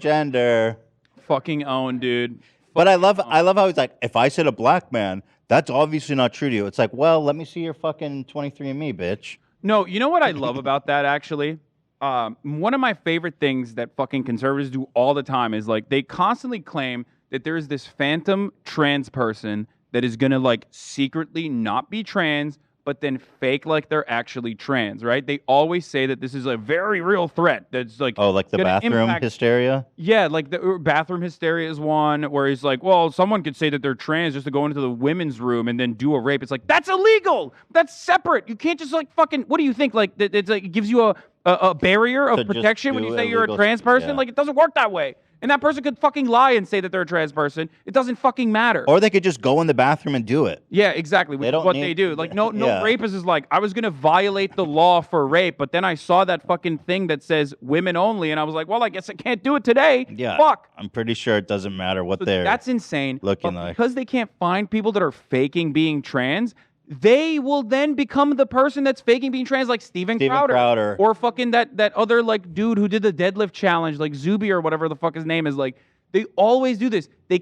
gender. Fucking own, dude. But I love how he's like, if I said a black man, that's obviously not true to you. It's like, well, let me see your fucking 23andMe, bitch. No, you know what I love about that, actually? One of my favorite things that fucking conservatives do all the time is, like, they constantly claim that there is this phantom trans person that is going to, like, secretly not be trans, but then fake like they're actually trans, right? They always say that this is a very real threat. That's like, oh, like the bathroom hysteria? Yeah, like the bathroom hysteria is one where he's like, well, someone could say that they're trans just to go into the women's room and then do a rape. It's like, that's illegal. That's separate. You can't just like fucking, what do you think? Like, it's like, it gives you a barrier of protection when you say you're a trans person? Yeah. Like, it doesn't work that way. And that person could fucking lie and say that they're a trans person. It doesn't fucking matter. Or they could just go in the bathroom and do it. Yeah, exactly. Which is what they do. Like, no rapist is like, I was going to violate the law for rape, but then I saw that fucking thing that says women only, and I was like, well, I guess I can't do it today. Yeah. Fuck. I'm pretty sure it doesn't matter what they're That's insane. Looking like. Because they can't find people that are faking being trans, they will then become the person that's faking being trans, like Steven Crowder. Or fucking that other like dude who did the deadlift challenge, like Zuby or whatever the fuck his name is. Like, they always do this. They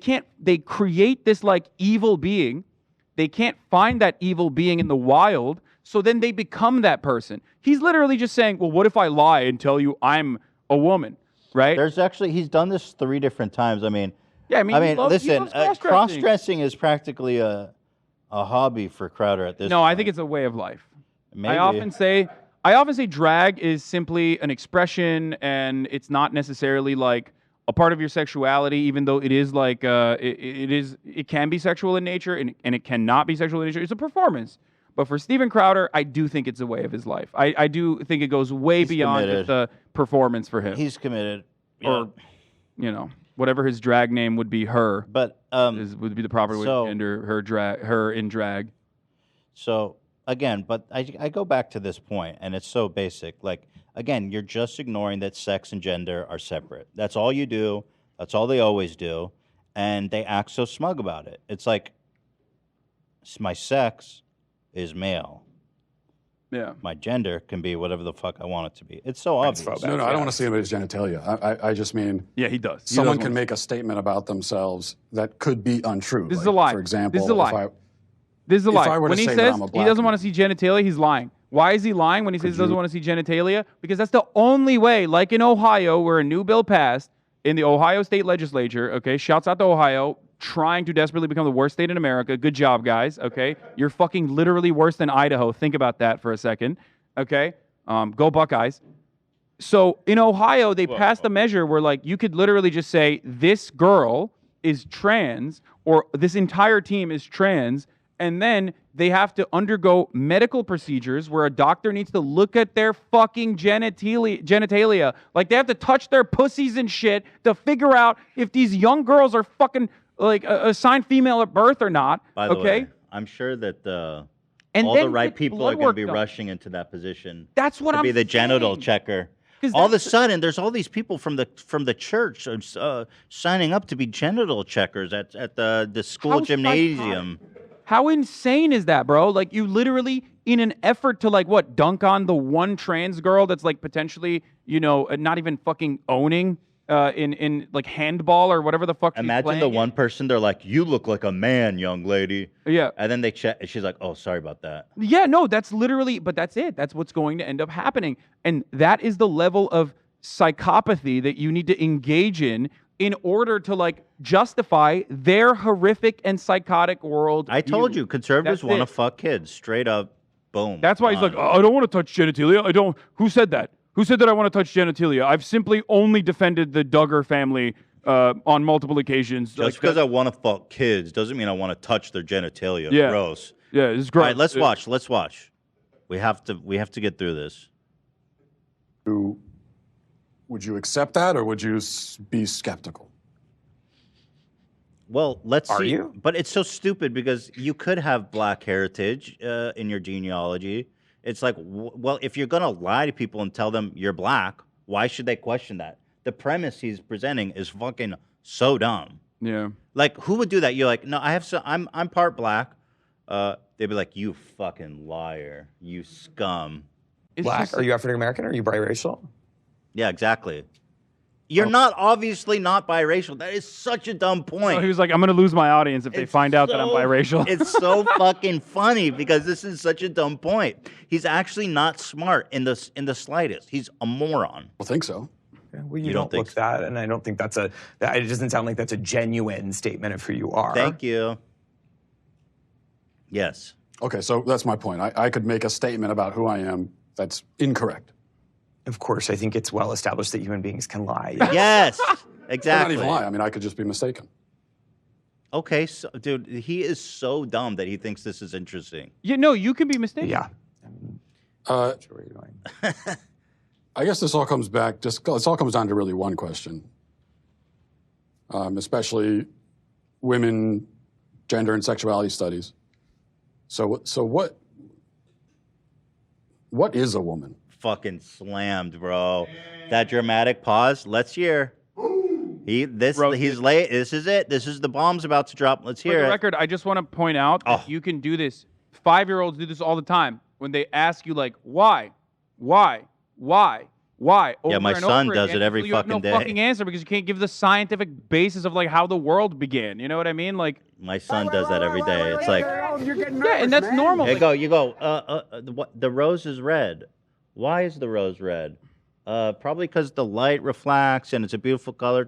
create this like evil being. They can't find that evil being in the wild, so then they become that person. He's literally just saying, well, what if I lie and tell you I'm a woman, right? He's done this 3 different times. I mean, listen, cross-dressing is practically a hobby for Crowder at this point. I think it's a way of life. Maybe. I often say drag is simply an expression, and it's not necessarily like a part of your sexuality, even though it is like it can be sexual in nature and it cannot be sexual in nature. It's a performance. But for Steven Crowder, I do think it's a way of his life. I do think it goes way beyond just a performance for him. He's committed. Or, whatever his drag name would be, her. But would be the proper way to gender her in drag. So again, but I go back to this point, and it's so basic. Like, again, you're just ignoring that sex and gender are separate. That's all you do. That's all they always do. And they act so smug about it. It's like, my sex is male. Yeah. My gender can be whatever the fuck I want it to be. It's so obvious. No, I don't want to see anybody's genitalia. I just mean... Yeah, he does. Someone can make a statement about themselves that could be untrue. This is a lie. For example, this is a lie. This is a lie. When he says he doesn't want to see genitalia, he's lying. Why is he lying when he says he doesn't want to see genitalia? Because that's the only way, like in Ohio, where a new bill passed in the Ohio State Legislature, okay, shouts out to Ohio, trying to desperately become the worst state in America. Good job, guys, okay? You're fucking literally worse than Idaho. Think about that for a second, okay? Go Buckeyes. So in Ohio, they passed a measure where, like, you could literally just say, this girl is trans, or this entire team is trans, and then they have to undergo medical procedures where a doctor needs to look at their fucking genitalia. Like, they have to touch their pussies and shit to figure out if these young girls are fucking, like, assigned female at birth or not. By the way, I'm sure that all the right people are going to be rushing into that position. That's what to be the genital checker. All of a sudden, there's all these people from the church signing up to be genital checkers at the school gymnasium. How insane is that, bro? Like, you literally, in an effort to, like, what, dunk on the one trans girl that's, like, potentially, not even fucking owning in like, handball or whatever the fuck she's playing. Imagine the one person, they're like, you look like a man, young lady. Yeah. And then they check, and she's like, oh, sorry about that. Yeah, no, that's literally, but that's it. That's what's going to end up happening. And that is the level of psychopathy that you need to engage in order to, like, justify their horrific and psychotic world. I told you, conservatives want to fuck kids. Straight up, boom. That's why he's like, I don't want to touch genitalia. Who said that? Who said that I want to touch genitalia? I've simply only defended the Duggar family on multiple occasions. Just because I want to fuck kids doesn't mean I want to touch their genitalia. Yeah. Gross. Yeah, it's gross. All right, let's watch. Let's watch. We have to get through this. Would you accept that, or would you be skeptical? Well, let's see. Are you? But it's so stupid because you could have black heritage in your genealogy. It's like, well, if you're going to lie to people and tell them you're black, why should they question that? The premise he's presenting is fucking so dumb. Yeah. Like, who would do that? You're like, no, I'm part black. They'd be like, you fucking liar, you scum. Black? Are you African American? Are you biracial? Yeah, exactly. You're not obviously not biracial. That is such a dumb point. So he was like, I'm going to lose my audience if they find out that I'm biracial. It's so fucking funny because this is such a dumb point. He's actually not smart in the slightest. He's a moron. I think so. Yeah, well, you don't look that, and I don't think it doesn't sound like that's a genuine statement of who you are. Thank you. Yes. Okay, so that's my point. I could make a statement about who I am that's incorrect. Of course, I think it's well established that human beings can lie. Yes, exactly. Not even lie. I mean, I could just be mistaken. Okay, so, dude, he is so dumb that he thinks this is interesting. Yeah, no, you can be mistaken. Yeah. I guess this all comes back. It all comes down to really one question, especially women, gender, and sexuality studies. So what is a woman? Fucking slammed, bro. That dramatic pause. Let's hear. He's late. This is it. This is the bomb's about to drop. Let's hear For the it. record, I just want to point out that you can do this. 5-year-olds do this all the time. When they ask you, like, why? Over Yeah, my and son over does again, it every you have fucking no day. fucking answer because you can't give the scientific basis of like how the world began. You know what I mean? Like my son does that every day. It's like, yeah, and that's normal. Hey, you go. The rose is red. Why is the rose red? Probably because the light reflects and it's a beautiful color.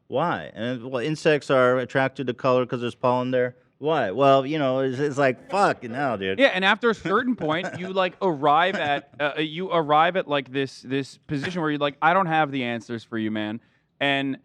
Why? And well, insects are attracted to color because there's pollen there. Why? Well, it's like fuck now, dude. Yeah, and after a certain point, you like arrive at like this position where you're like, I don't have the answers for you, man. And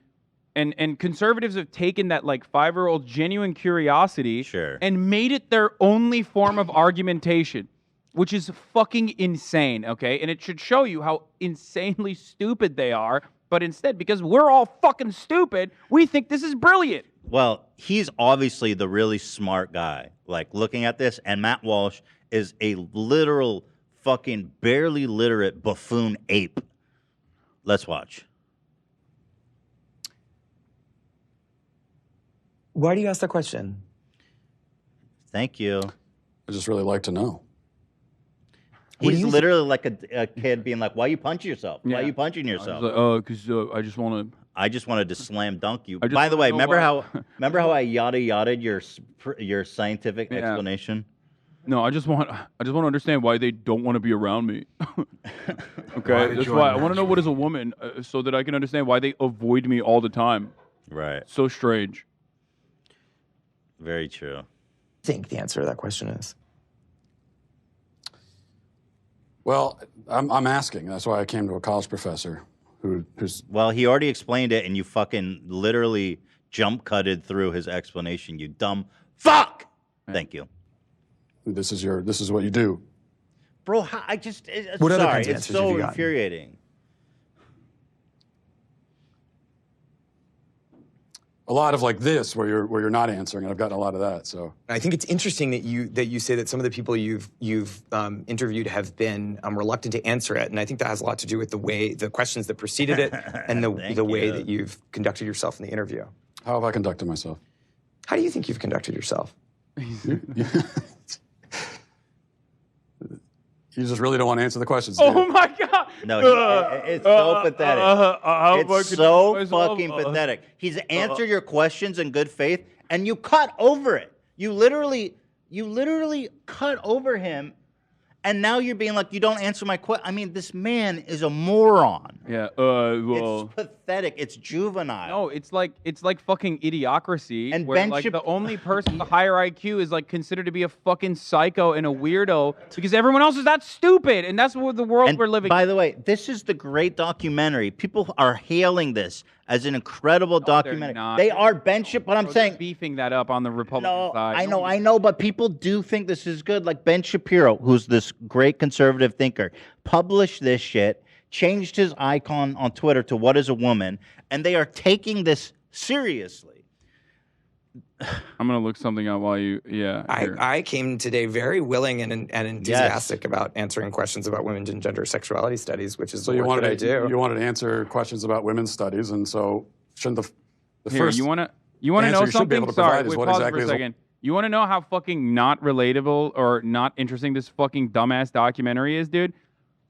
conservatives have taken that like 5-year-old genuine curiosity and made it their only form of argumentation, which is fucking insane, okay? And it should show you how insanely stupid they are. But instead, because we're all fucking stupid, we think this is brilliant. Well, he's obviously the really smart guy. Like, looking at this, and Matt Walsh is a literal fucking barely literate buffoon ape. Let's watch. Why do you ask that question? Thank you. I just really like to know. He's literally like a kid being like, "Why are you punching yourself? Why are you punching yourself?" Because I just want to. I just wanted to slam dunk you. By the way, remember how I yada-ya'd your scientific explanation? No, I just want to understand why they don't want to be around me. Okay, that's why I want to know what is a woman, so that I can understand why they avoid me all the time. Right. So strange. Very true. I think the answer to that question is. Well, I'm asking. That's why I came to a college professor who's. Well, he already explained it, and you fucking literally jump-cutted through his explanation. You dumb fuck. Thank you. This is what you do, bro. Sorry, it's so infuriating. A lot of like this, where you're not answering, and I've gotten a lot of that. So I think it's interesting that you say that some of the people you've interviewed have been reluctant to answer it, and I think that has a lot to do with the questions that preceded it, and the way that you've conducted yourself in the interview. How have I conducted myself? How do you think you've conducted yourself? You just really don't want to answer the questions. Oh my god! No, it's so pathetic. It's so fucking pathetic. He's answered your questions in good faith, and you cut over it. You literally cut over him, and now you're being like, you don't answer my question. I mean, this man is a moron. Yeah. Well, it's pathetic. It's juvenile. No, it's like fucking idiocracy, and where like the only person with a higher IQ is like considered to be a fucking psycho and a weirdo because everyone else is that stupid, and that's what the world we're living. By the way, this is the great documentary. People are hailing this as an incredible documentary. not. They are Ben Shapiro, but I'm Bro, they're saying beefing that up on the Republican side. I know, but people do think this is good. Like Ben Shapiro, who's this great conservative thinker, published this shit, changed his icon on Twitter to "What is a woman," and they are taking this seriously. I'm gonna look something up while you. Yeah. I came today very willing and enthusiastic about answering questions about women's and gender sexuality studies, which is So the you work wanted that I do. You wanted to answer questions about women's studies, and so shouldn't the Here, first you want to answer know you should be something? able to Sorry, provide is wait, what pause exactly for a is second. You want to know how fucking not relatable or not interesting this fucking dumbass documentary is, dude?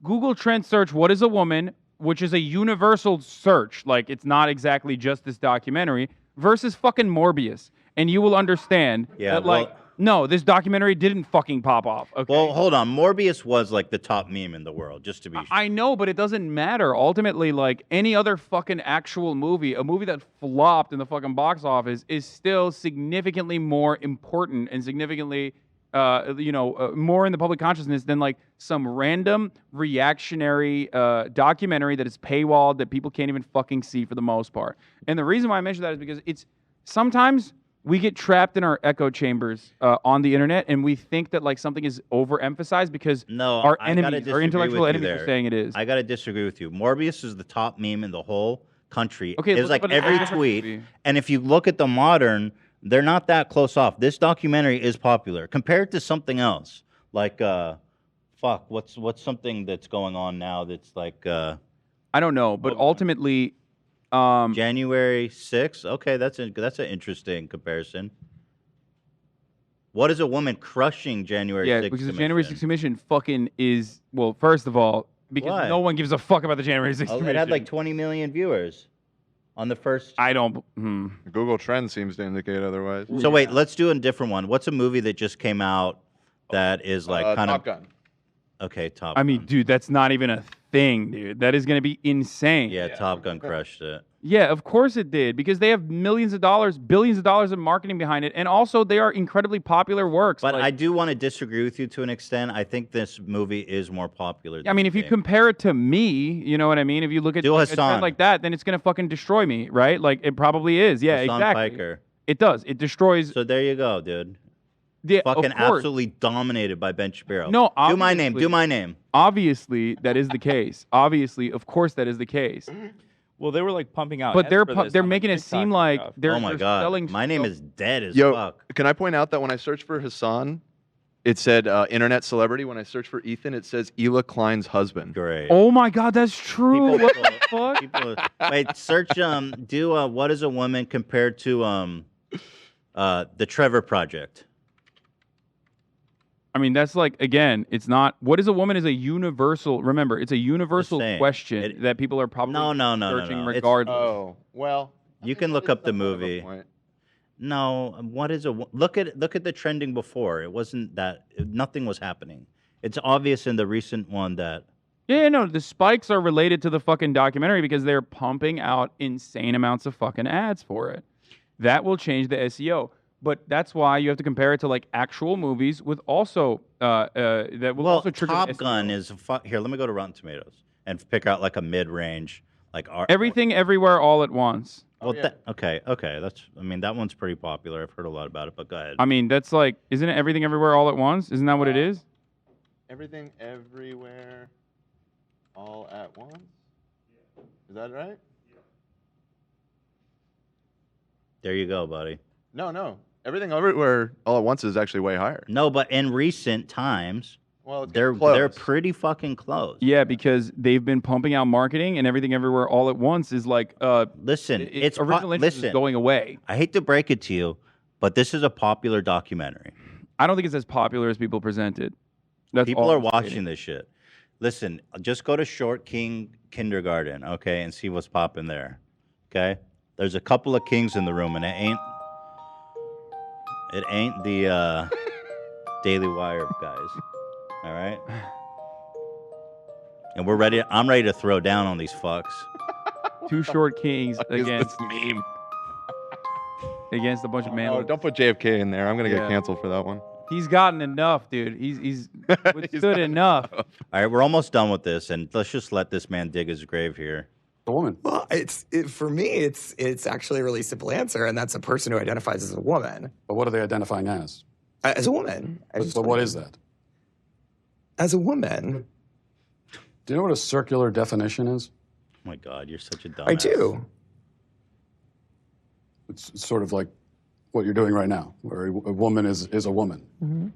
Google Trend search "What is a woman," which is a universal search. Like, it's not exactly just this documentary, versus fucking Morbius. And you will understand that, like, no, this documentary didn't fucking pop off. Okay? Well, hold on. Morbius was like the top meme in the world, just to be sure. I know, but it doesn't matter. Ultimately, like any other fucking actual movie, a movie that flopped in the fucking box office is still significantly more important and significantly, more in the public consciousness than like some random reactionary documentary that is paywalled that people can't even fucking see for the most part. And the reason why I mention that is because it's sometimes we get trapped in our echo chambers on the internet, and we think that like something is overemphasized because our enemies, our intellectual enemies, are saying it is. I gotta disagree with you. Morbius is the top meme in the whole country. Okay, it's look like up an every actual tweet. movie. And if you look at the modern, they're not that close off. This documentary is popular compared to something else. Like, what's something that's going on now that's like? I don't know, but ultimately. January 6th. Okay, that's an interesting comparison. What is a woman crushing January 6th? Yeah, because the January 6th commission fucking is, well, first of all, because Why? no one gives a fuck about the January 6th commission. It had like 20 million viewers on the first. I don't. Google Trends seems to indicate otherwise. So wait, let's do a different one. What's a movie that just came out that is like kind Top of Gun. Okay, Top I Gun. mean, dude, that's not even a thing, dude. That is going to be insane. Yeah, Top Gun crushed it. Yeah, of course it did, because they have millions of dollars, billions of dollars in marketing behind it, and also they are incredibly popular works. But like, I do want to disagree with you to an extent. I think this movie is more popular. I mean, if you compare it to me, you know what I mean? If you look at Do a trend Hassan. like that, then it's going to fucking destroy me, right? Like, it probably is. Yeah, Hassan exactly. Piker. It does. It destroys. So there you go, dude. Yeah, Fucking of course. absolutely dominated by Ben Shapiro. No, do my name. obviously. Do my name. Obviously, that is the case. Obviously, of course, that is the case. Well, they were like pumping out. But ads they're for this they're on, making it TikTok seem and like stuff. they're Oh my they're God. selling. My name is dead as Yo, fuck. can I point out that when I searched for Hassan, it said internet celebrity. When I searched for Ethan, it says Ela Klein's husband. Great. Oh my God, that's true. What the fuck? Wait, search do what is a woman compared to the Trevor Project? I mean, that's like, again, it's not. What is a woman is a universal. Remember, it's a universal saying, question that people are probably searching no. It's- regardless. Oh, well. You can look up the movie. No, what is a look at the trending before. It wasn't that nothing was happening. It's obvious in the recent one that Yeah, no, the spikes are related to the fucking documentary because they're pumping out insane amounts of fucking ads for it. That will change the SEO. But that's why you have to compare it to like actual movies with also that will also trigger Top the SEO. Gun is here. Let me go to Rotten Tomatoes and pick out like a mid-range, like Everything Everywhere All at Once. Well, okay. That one's pretty popular. I've heard a lot about it. But go ahead. I mean, that's like, isn't it Everything Everywhere All at Once? Isn't that what it is? Everything, everywhere, all at once. Is that right? There you go, buddy. No. Everything everywhere, all at once is actually way higher. No, but in recent times, Well, it's they're getting close. they're pretty fucking close. Yeah, because they've been pumping out marketing, and Everything Everywhere All at Once is like, listen, it's original interest is going away. I hate to break it to you, but this is a popular documentary. I don't think it's as popular as people present it. That's People all are I'm watching stating. this shit. Listen, just go to Short King Kindergarten, okay, and see what's popping there. Okay? There's a couple of kings in the room, and it ain't the Daily Wire guys. All right? And I'm ready to throw down on these fucks. Two Short Kings against meme. Against a bunch of Oh, manlets. don't put JFK in there. I'm gonna Yeah. get canceled for that one. He's gotten enough, dude. He's withstood enough. All right, we're almost done with this, and let's just let this man dig his grave here. A woman. Well, for me, it's actually a really simple answer, and that's a person who identifies as a woman. But what are they identifying as? As a woman. But what is that? As a woman. Do you know what a circular definition is? Oh my God, you're such a dumbass. I do. It's sort of like what you're doing right now, where a woman is a woman. Mm-hmm.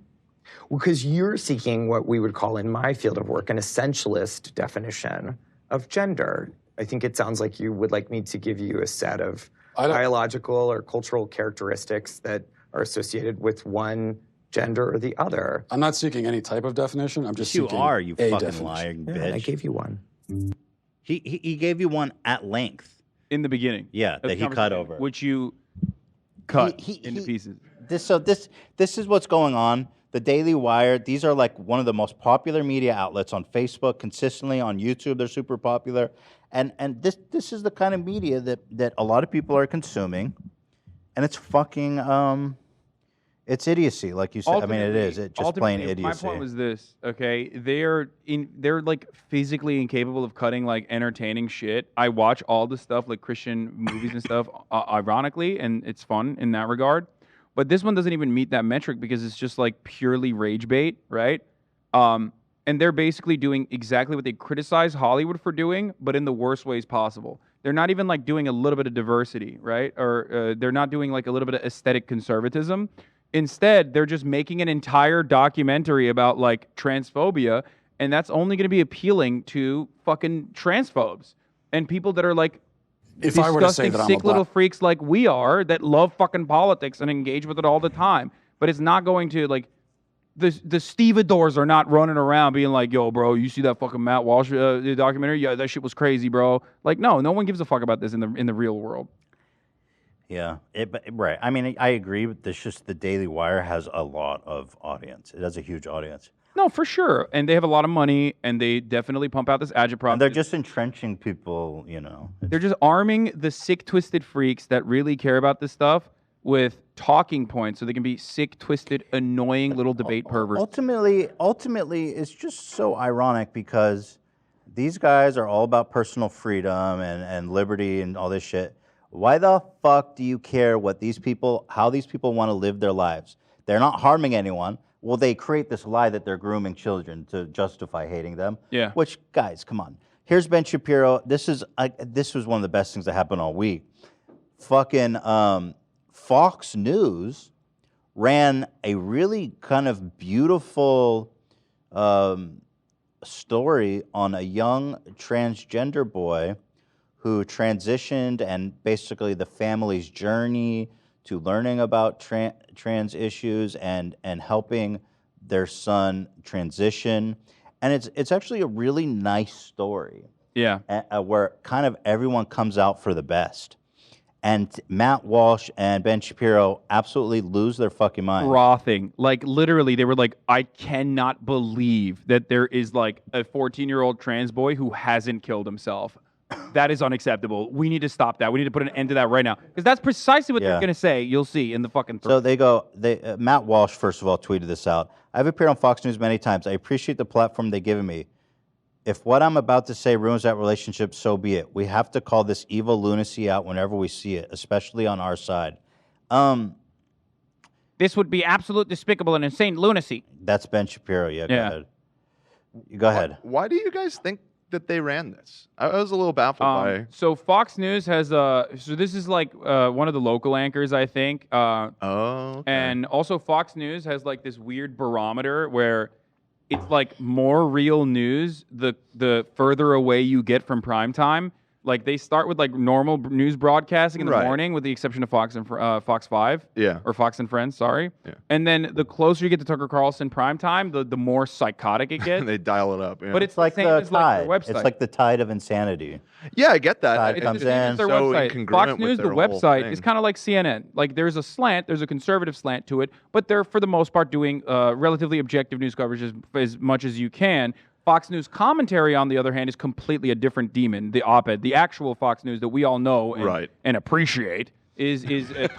Well, because you're seeking what we would call in my field of work an essentialist definition of gender. I think it sounds like you would like me to give you a set of biological or cultural characteristics that are associated with one gender or the other. I'm not seeking any type of definition. I'm just You seeking are, you a fucking definition. lying bitch. Yeah, I gave you one. He gave you one at length. In the beginning. Yeah, of the that he cut conversation, over. Which you cut into pieces. This is what's going on. The Daily Wire, these are like one of the most popular media outlets on Facebook, consistently on YouTube, they're super popular. And this is the kind of media that a lot of people are consuming. And it's fucking it's idiocy, like you said. I mean, it is. It's just plain idiocy. My point was this, okay? They're like physically incapable of cutting like entertaining shit. I watch all the stuff like Christian movies and stuff, ironically, and it's fun in that regard. But this one doesn't even meet that metric because it's just like purely rage bait, right? And they're basically doing exactly what they criticize Hollywood for doing, but in the worst ways possible. They're not even like doing a little bit of diversity, right? Or they're not doing like a little bit of aesthetic conservatism. Instead, they're just making an entire documentary about like transphobia, and that's only going to be appealing to fucking transphobes and people that are like If I were to say that I'm sick a little black, freaks like we are that love fucking politics and engage with it all the time. But it's not going to like the stevedores are not running around being like, yo, bro, you see that fucking Matt Walsh documentary? Yeah, that shit was crazy, bro. Like, no one gives a fuck about this in the real world. Yeah, right. I mean, I agree, but it's just the Daily Wire has a lot of audience. It has a huge audience. No, for sure. And they have a lot of money, and they definitely pump out this agitprop. And they're just entrenching people, you know. They're just arming the sick, twisted freaks that really care about this stuff with talking points so they can be sick, twisted, annoying little debate perverts. Ultimately, it's just so ironic because these guys are all about personal freedom and liberty and all this shit. Why the fuck do you care what how these people want to live their lives? They're not harming anyone. Well, they create this lie that they're grooming children to justify hating them. Yeah. Which, guys, come on. Here's Ben Shapiro. This was one of the best things that happened all week. Fucking Fox News ran a really kind of beautiful story on a young transgender boy who transitioned and basically the family's journey to learning about trans issues and helping their son transition. And it's actually a really nice story. Yeah. Where kind of everyone comes out for the best. And Matt Walsh and Ben Shapiro absolutely lose their fucking mind. Frothing. Like, literally, they were like, I cannot believe that there is, like, a 14-year-old trans boy who hasn't killed himself. That is unacceptable. We need to stop that. We need to put an end to that right now. Because that's precisely what they're going to say. You'll see in the fucking... So Matt Walsh, first of all, tweeted this out. I've appeared on Fox News many times. I appreciate the platform they've given me. If what I'm about to say ruins that relationship, so be it. We have to call this evil lunacy out whenever we see it, especially on our side. This would be absolute despicable and insane lunacy. That's Ben Shapiro. Yeah, go ahead. Go ahead. Why do you guys think that they ran this? I was a little baffled by... So Fox News has so this is like one of the local anchors, I think. Okay. And also Fox News has like this weird barometer where it's like more real news the further away you get from prime time. Like they start with like normal news broadcasting in the morning, with the exception of Fox and Fox 5, or Fox and Friends, sorry. Yeah. And then the closer you get to Tucker Carlson prime time, the more psychotic it gets. They dial it up. Yeah. But it's like the same the as like tide. their website. It's like the tide of insanity. Yeah, I get that. Tide comes in. Their so website. incongruent Fox with News, the their whole website, thing. is kind of like CNN. Like there's a slant, there's a conservative slant to it, but they're for the most part doing relatively objective news coverage as much as you can. Fox News commentary, on the other hand, is completely a different demon. The op-ed, the actual Fox News that we all know and appreciate, is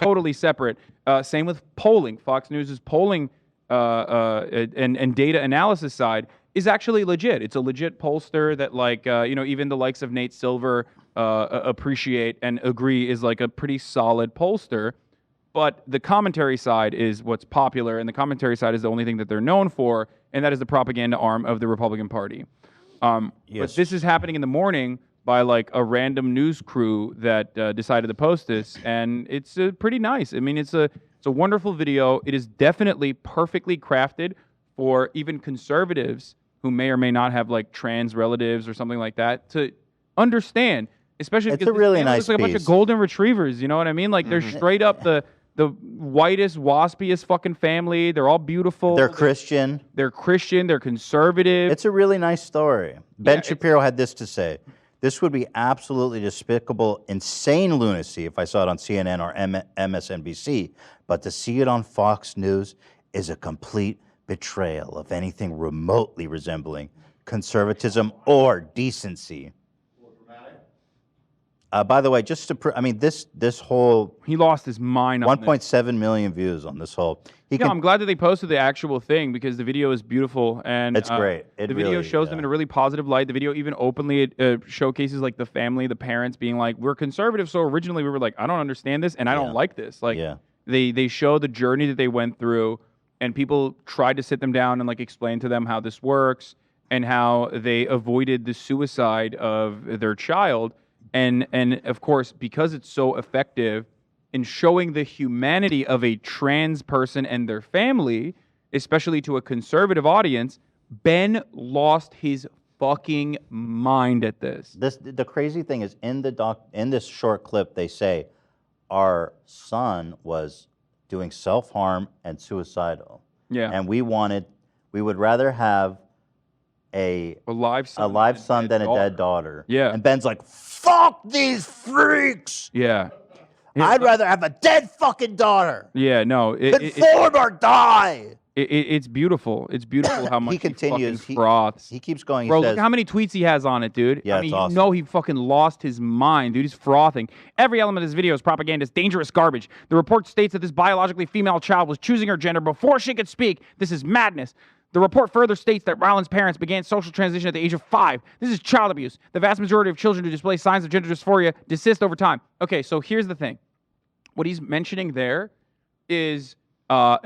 totally separate. Same with polling. Fox News' polling and data analysis side is actually legit. It's a legit pollster that, like, even the likes of Nate Silver appreciate and agree is like a pretty solid pollster. But the commentary side is what's popular, and the commentary side is the only thing that they're known for, and that is the propaganda arm of the Republican Party. But this is happening in the morning by like a random news crew that decided to post this, and it's pretty nice. I mean, it's a wonderful video. It is definitely perfectly crafted for even conservatives who may or may not have like trans relatives or something like that to understand. Especially because it's a really nice looks like a bunch of golden retrievers. You know what I mean? Like they're straight up the whitest, waspiest fucking family. They're all beautiful. They're Christian. They're Christian. They're conservative. It's a really nice story. Ben Shapiro had this to say. This would be absolutely despicable, insane lunacy if I saw it on CNN or MSNBC, but to see it on Fox News is a complete betrayal of anything remotely resembling conservatism or decency. By the way, just to I mean, this whole... He lost his mind on 1.7 million views on this whole... I'm glad that they posted the actual thing because the video is beautiful. And it's great. The video shows them in a really positive light. The video even openly showcases like the family, the parents being like, we're conservative. So originally we were like, I don't understand this and I don't like this. Like they show the journey that they went through, and people tried to sit them down and like explain to them how this works and how they avoided the suicide of their child. And of course, because it's so effective in showing the humanity of a trans person and their family, especially to a conservative audience, Ben lost his fucking mind at this. The crazy thing is in this short clip, they say our son was doing self-harm and suicidal. Yeah. And we would rather have a live son than a dead daughter. Yeah. And Ben's like, fuck these freaks. Yeah. I'd rather have a dead fucking daughter. Yeah, no. Conform or die. It's beautiful. It's beautiful how much he continues. He froths. He keeps going. Bro, says, look how many tweets he has on it, dude. Yeah, I mean, it's awesome. you know he fucking lost his mind, dude. He's frothing. Every element of this video is propaganda. It's dangerous garbage. The report states that this biologically female child was choosing her gender before she could speak. This is madness. The report further states that Ryland's parents began social transition at the age of 5. This is child abuse. The vast majority of children who display signs of gender dysphoria desist over time. Okay, so here's the thing. What he's mentioning there is a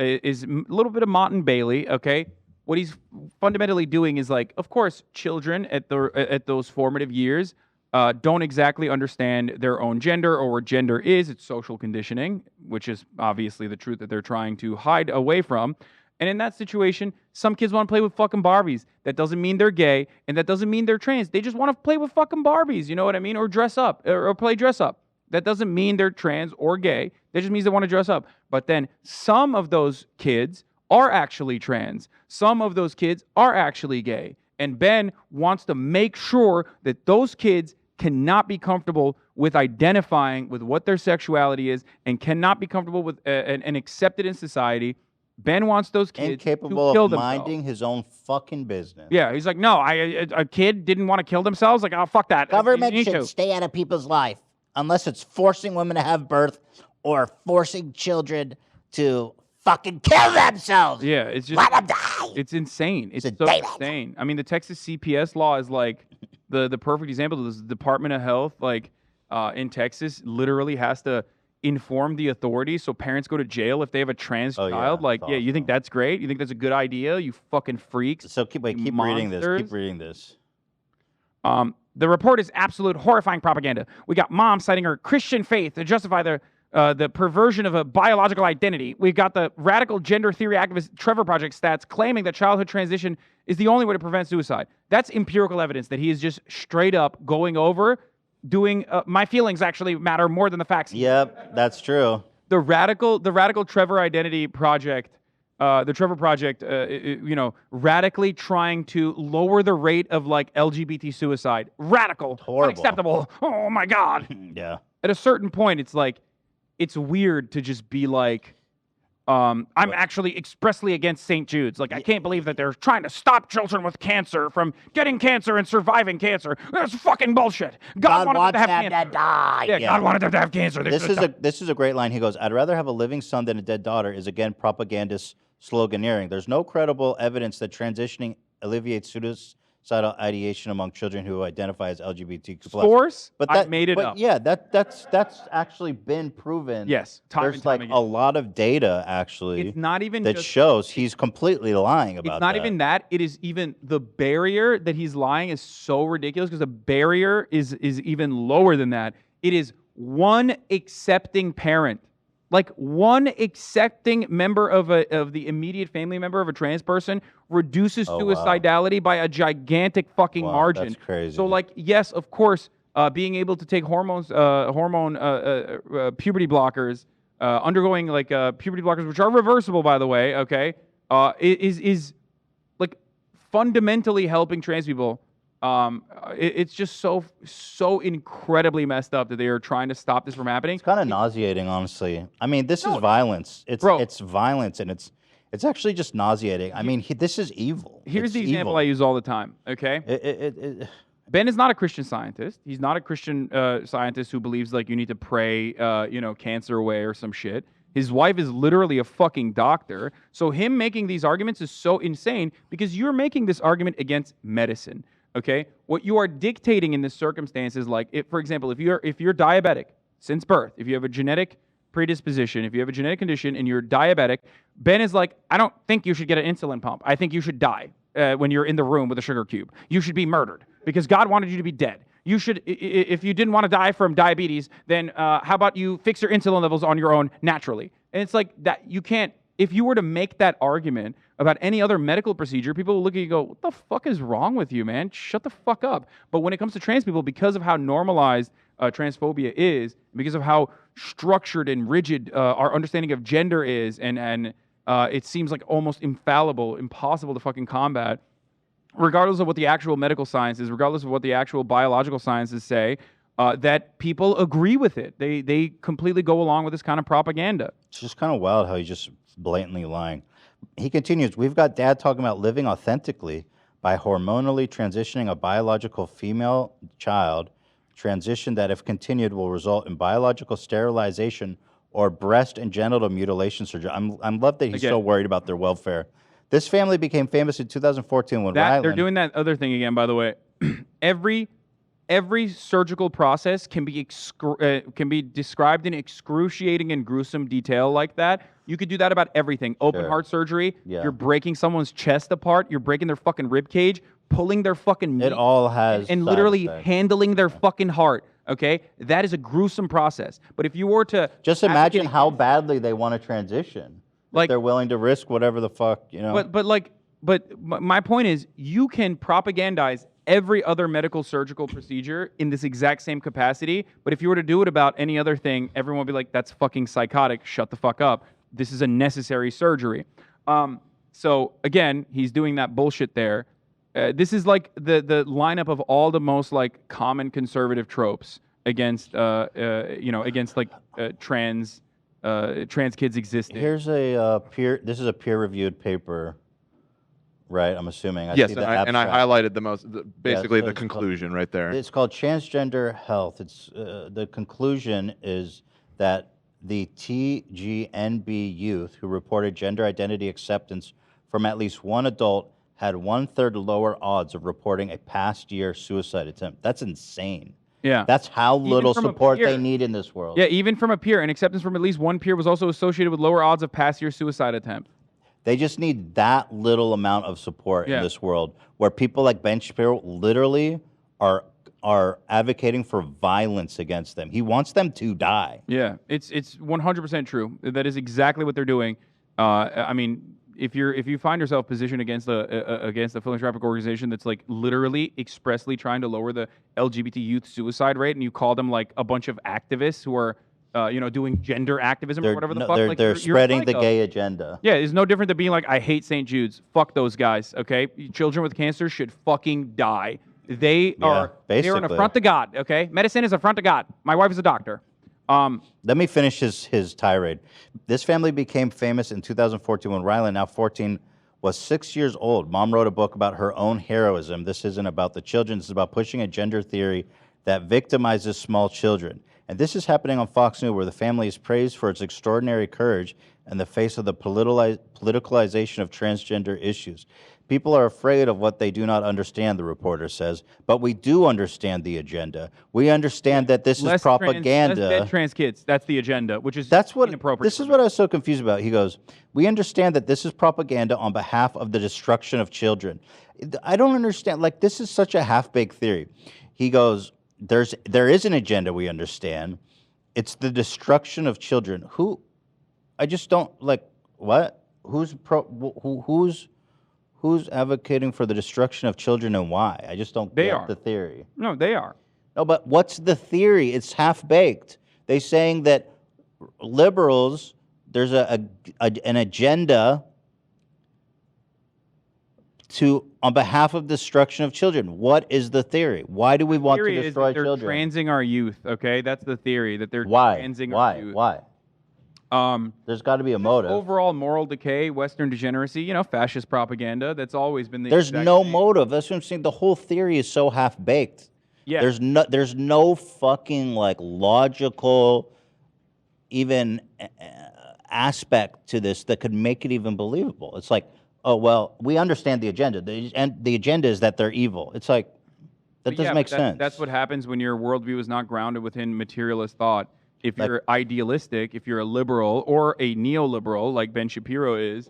little bit of Mott and Bailey, okay? What he's fundamentally doing is like, of course, children at those formative years don't exactly understand their own gender or what gender is. It's social conditioning, which is obviously the truth that they're trying to hide away from. And in that situation, some kids want to play with fucking Barbies. That doesn't mean they're gay, and that doesn't mean they're trans. They just want to play with fucking Barbies, you know what I mean? Or dress up, or play dress up. That doesn't mean they're trans or gay. That just means they want to dress up. But then some of those kids are actually trans. Some of those kids are actually gay. And Ben wants to make sure that those kids cannot be comfortable with identifying with what their sexuality is and cannot be comfortable with and accepted in society. Ben wants those kids incapable to kill of themselves. minding his own fucking business. Yeah, he's like, no, a kid didn't want to kill themselves. Like, oh, fuck that. Government You need should to. stay out of people's life unless it's forcing women to have birth or forcing children to fucking kill themselves. Yeah, it's just let them die. It's insane. It's so indicted. insane. I mean, the Texas CPS law is like the perfect example. The Department of Health, like in Texas, literally has to inform the authorities so parents go to jail if they have a trans child. Like, yeah, you think that's great? You think that's a good idea? You fucking freaks. So keep reading this. Keep reading this. The report is absolute horrifying propaganda. We got mom citing her Christian faith to justify the perversion of a biological identity. We've got the radical gender theory activist Trevor Project stats claiming that childhood transition is the only way to prevent suicide. That's empirical evidence that he is just straight up going over, doing my feelings actually matter more than the facts. Yep, that's true. The radical Trevor Identity Project, the Trevor Project, radically trying to lower the rate of like LGBT suicide. Radical, unacceptable. Oh my God. Yeah. At a certain point, it's like, it's weird to just be like, I'm actually expressly against St. Jude's. Like, I can't believe that they're trying to stop children with cancer from getting cancer and surviving cancer. That's fucking bullshit. God wanted them to have cancer. To die. Yeah, God wanted them to have cancer. This is a great line. He goes, "I'd rather have a living son than a dead daughter." Is again propagandist sloganeering. There's no credible evidence that transitioning alleviates suicidal ideation among children who identify as LGBTQ+. Source? But I that made it but up. Yeah, that's actually been proven. Yes, time There's and time like again. a lot of data actually. It's not even that just- shows he's completely lying about It's not that. even that. It is even the barrier that he's lying is so ridiculous because the barrier is even lower than that. It is one accepting parent. Like one accepting member of the immediate family member of a trans person reduces Oh, wow. suicidality by a gigantic fucking Wow, margin. that's crazy. So like, yes, of course, being able to take hormone puberty blockers, undergoing like puberty blockers, which are reversible, by the way, okay, is like fundamentally helping trans people. It's just so incredibly messed up that they are trying to stop this from happening. It's kind of nauseating, honestly. I mean, this is violence. It's violence, and it's actually just nauseating. I mean, this is evil. Here's It's the example evil. I use all the time. Okay. Ben is not a Christian scientist. He's not a Christian scientist who believes like you need to pray, cancer away or some shit. His wife is literally a fucking doctor. So him making these arguments is so insane because you're making this argument against medicine. Okay, what you are dictating in this circumstance is like, for example, if you're diabetic since birth, if you have a genetic predisposition, if you have a genetic condition and you're diabetic, Ben is like, I don't think you should get an insulin pump. I think you should die when you're in the room with a sugar cube. You should be murdered because God wanted you to be dead. You should, if you didn't want to die from diabetes, then how about you fix your insulin levels on your own naturally? And it's like that. You can't. If you were to make that argument about any other medical procedure, people will look at you and go, what the fuck is wrong with you, man? Shut the fuck up. But when it comes to trans people, because of how normalized transphobia is, because of how structured and rigid our understanding of gender is, and it seems like almost infallible, impossible to fucking combat, regardless of what the actual medical sciences, regardless of what the actual biological sciences say, that people agree with it. They completely go along with this kind of propaganda. It's just kind of wild how he's just blatantly lying. He continues, we've got dad talking about living authentically by hormonally transitioning a biological female child, transition that if continued will result in biological sterilization or breast and genital mutilation surgery. I'm love that he's so worried about their welfare. This family became famous in 2014 when They're Ryland... doing that other thing again, by the way. Every surgical process can be described in excruciating and gruesome detail like that. You could do that about everything. Open heart surgery. Yeah. You're breaking someone's chest apart. You're breaking their fucking rib cage, pulling their fucking meat. It all has and side literally effects. handling their fucking heart. Okay, that is a gruesome process. But if you were to Just imagine how badly they want to transition. Like they're willing to risk whatever the fuck, you know. But my point is, you can propagandize every other medical surgical procedure in this exact same capacity. But if you were to do it about any other thing, everyone would be like, "That's fucking psychotic. Shut the fuck up. This is a necessary surgery." So again, he's doing that bullshit there. This is like the lineup of all the most like common conservative tropes against against like trans kids existing. Here's a this is a peer-reviewed paper, right? I'm assuming. Yes, see the and I abstract. highlighted basically so the it's conclusion right there. It's called Transgender Health. It's the conclusion is that the TGNB youth who reported gender identity acceptance from at least one adult had 1/3 lower odds of reporting a past year suicide attempt. That's insane. Yeah. That's how Even little from a support peer. they need in this world. Yeah, even from a peer. And acceptance from at least one peer was also associated with lower odds of past year suicide attempt. They just need that little amount of support Yeah. in this world where people like Ben Shapiro literally are advocating for violence against them. He wants them to die. Yeah, it's 100% true. That is exactly what they're doing. I mean, if you find yourself positioned against a philanthropic organization that's like literally expressly trying to lower the LGBT youth suicide rate, and you call them like a bunch of activists who are doing gender activism or whatever the fuck, like, they're you're spreading the psycho. gay agenda. Yeah, it's no different than being like, I hate St. Jude's. Fuck those guys. Okay, children with cancer should fucking die. They're an basically. affront to God. Okay, medicine is an affront to God. My wife is a doctor. Let me finish his tirade. This family became famous in 2014 when Ryland, now 14, was 6 years old. Mom wrote a book about her own heroism. This isn't about the children. This is about pushing a gender theory that victimizes small children. And this is happening on Fox News, where the family is praised for its extraordinary courage in the face of the politicalization of transgender issues. People are afraid of what they do not understand, the reporter says. But we do understand the agenda. We understand that this is propaganda. Less dead trans kids. That's the agenda, which is inappropriate. This is what I was so confused about. He goes, we understand that this is propaganda on behalf of the destruction of children. I don't understand. Like, this is such a half-baked theory. He goes, there is an agenda we understand. It's the destruction of children. I just don't, like, what? Who's advocating for the destruction of children and why? I just don't get the theory. No, they are. No, but what's the theory? It's half-baked. They're saying that liberals, there's an agenda on behalf of destruction of children. What is the theory? Why do we want to destroy children? They're transing our youth, okay? That's the theory, that they're transing our youth. Why? There's got to be a motive. Overall moral decay, Western degeneracy, fascist propaganda. That's always been the There's exact no same. motive. That's what I'm saying. The whole theory is so half-baked. Yeah. There's no fucking like logical even aspect to this that could make it even believable. It's like, oh well, we understand the agenda. The agenda is that they're evil. It's like that doesn't make sense. That's what happens when your worldview is not grounded within materialist thought. If you're idealistic, if you're a liberal or a neoliberal like Ben Shapiro is,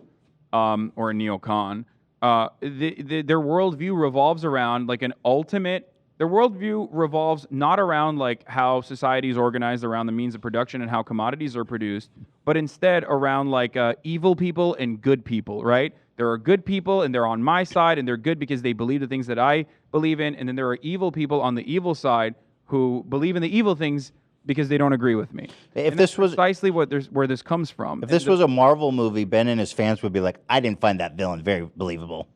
or a neocon, their worldview revolves around like an ultimate. Their worldview revolves not around like how society is organized around the means of production and how commodities are produced, but instead around like evil people and good people, right? There are good people and they're on my side and they're good because they believe the things that I believe in, and then there are evil people on the evil side who believe in the evil things because they don't agree with me. If this was precisely where this comes from. If this was a Marvel movie, Ben and his fans would be like, I didn't find that villain very believable.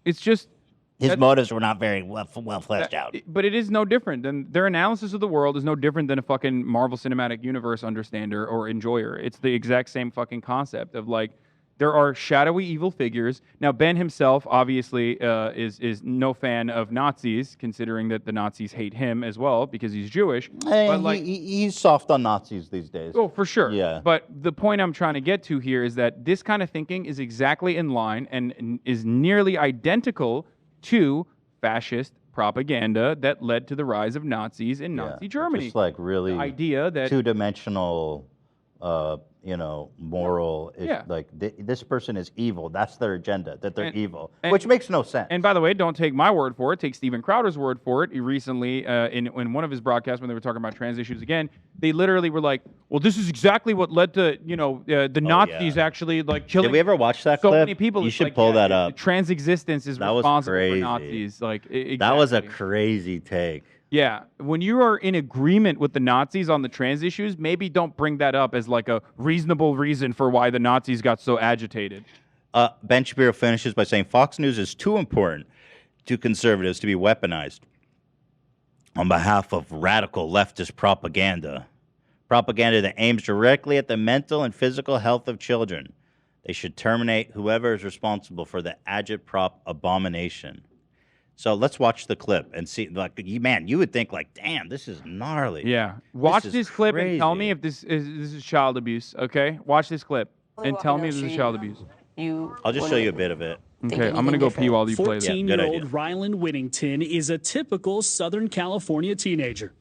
It's just his motives were not very well fleshed out. But it is no different than their analysis of the world is no different than a fucking Marvel Cinematic Universe understander or enjoyer. It's the exact same fucking concept of like, there are shadowy evil figures. Now, Ben himself obviously is no fan of Nazis, considering that the Nazis hate him as well because he's Jewish. But like, he's soft on Nazis these days. Oh, for sure. Yeah. But the point I'm trying to get to here is that this kind of thinking is exactly in line and is nearly identical to fascist propaganda that led to the rise of Nazis in Nazi Germany. Just like really the idea that two-dimensional, moral. Like this person is evil. That's their agenda. That they're evil, which makes no sense. And by the way, don't take my word for it. Take Steven Crowder's word for it. He recently, in one of his broadcasts, when they were talking about trans issues again, they literally were like, "Well, this is exactly what led to the Nazis actually like killing." Did we ever watch that so clip? many people? You It's should like, pull that up. Trans existence is responsible for Nazis. Like exactly. That was a crazy take. Yeah, when you are in agreement with the Nazis on the trans issues, maybe don't bring that up as like a reasonable reason for why the Nazis got so agitated. Ben Shapiro finishes by saying Fox News is too important to conservatives to be weaponized on behalf of radical leftist propaganda. Propaganda that aims directly at the mental and physical health of children. They should terminate whoever is responsible for the agitprop abomination. So let's watch the clip and see. Like, you would think like, damn, this is gnarly. Yeah, watch this clip and tell me if this is child abuse. Okay, watch this clip and tell me if this is child abuse. I'll just show you a bit of it. Okay, I'm gonna go pee while you play that. 14-year-old Ryland Whittington is a typical Southern California teenager.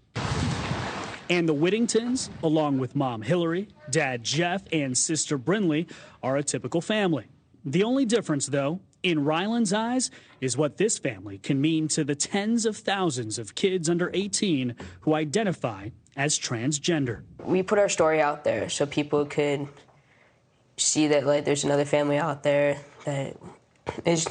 And the Whittingtons, along with mom Hillary, dad Jeff, and sister Brinley, are a typical family. The only difference, though, in Ryland's eyes, is what this family can mean to the tens of thousands of kids under 18 who identify as transgender. We put our story out there so people could see that like there's another family out there that is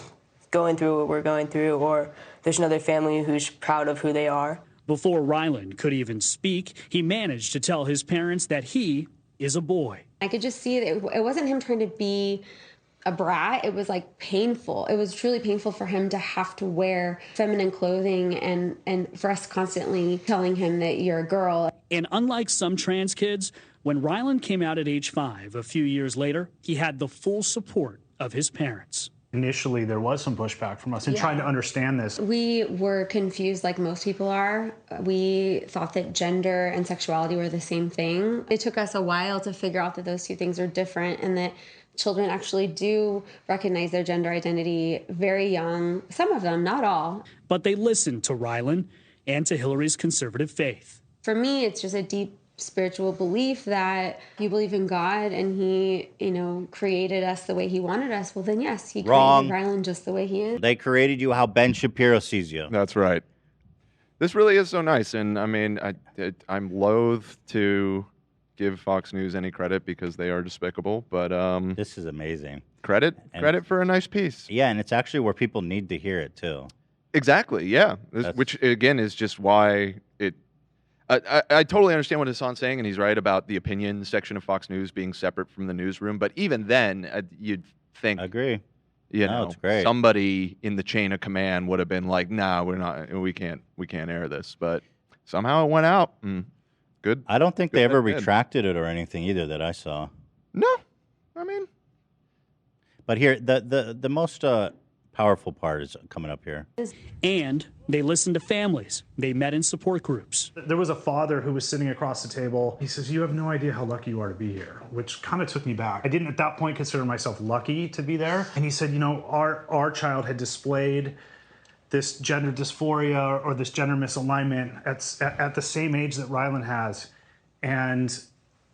going through what we're going through, or there's another family who's proud of who they are. Before Ryland could even speak, he managed to tell his parents that he is a boy. I could just see that it wasn't him trying to be a brat. It was like painful. It was truly painful for him to have to wear feminine clothing and for us constantly telling him that you're a girl. And unlike some trans kids, when Ryland came out at age 5 a few years later, he had the full support of his parents. Initially, there was some pushback from us in trying to understand this. We were confused like most people are. We thought that gender and sexuality were the same thing. It took us a while to figure out that those two things are different and that Children actually do recognize their gender identity very young, some of them, not all. But they listened to Rylan and to Hillary's conservative faith. For me, it's just a deep spiritual belief that if you believe in God and he, created us the way he wanted us, well then yes, he Wrong. created Rylan just the way he is. They created you how Ben Shapiro sees you. That's right. This really is so nice, and I mean, I'm loath to give Fox News any credit because they are despicable, but this is amazing. Credit for a nice piece. Yeah, and it's actually where people need to hear it too. Exactly. Yeah. Which again is just why it. I totally understand what Hassan's saying, and he's right about the opinion section of Fox News being separate from the newsroom. But even then, you'd think. Agree. You No, know, it's great. somebody in the chain of command would have been like, "Nah, we can't air this." But somehow it went out. Good. I don't think good they ever that it did. retracted it or anything either that I saw. No, I mean. But here, the most powerful part is coming up here. And they listened to families. They met in support groups. There was a father who was sitting across the table. He says, "You have no idea how lucky you are to be here," which kind of took me back. I didn't at that point consider myself lucky to be there. And he said, our child had displayed this gender dysphoria or this gender misalignment at the same age that Rylan has. And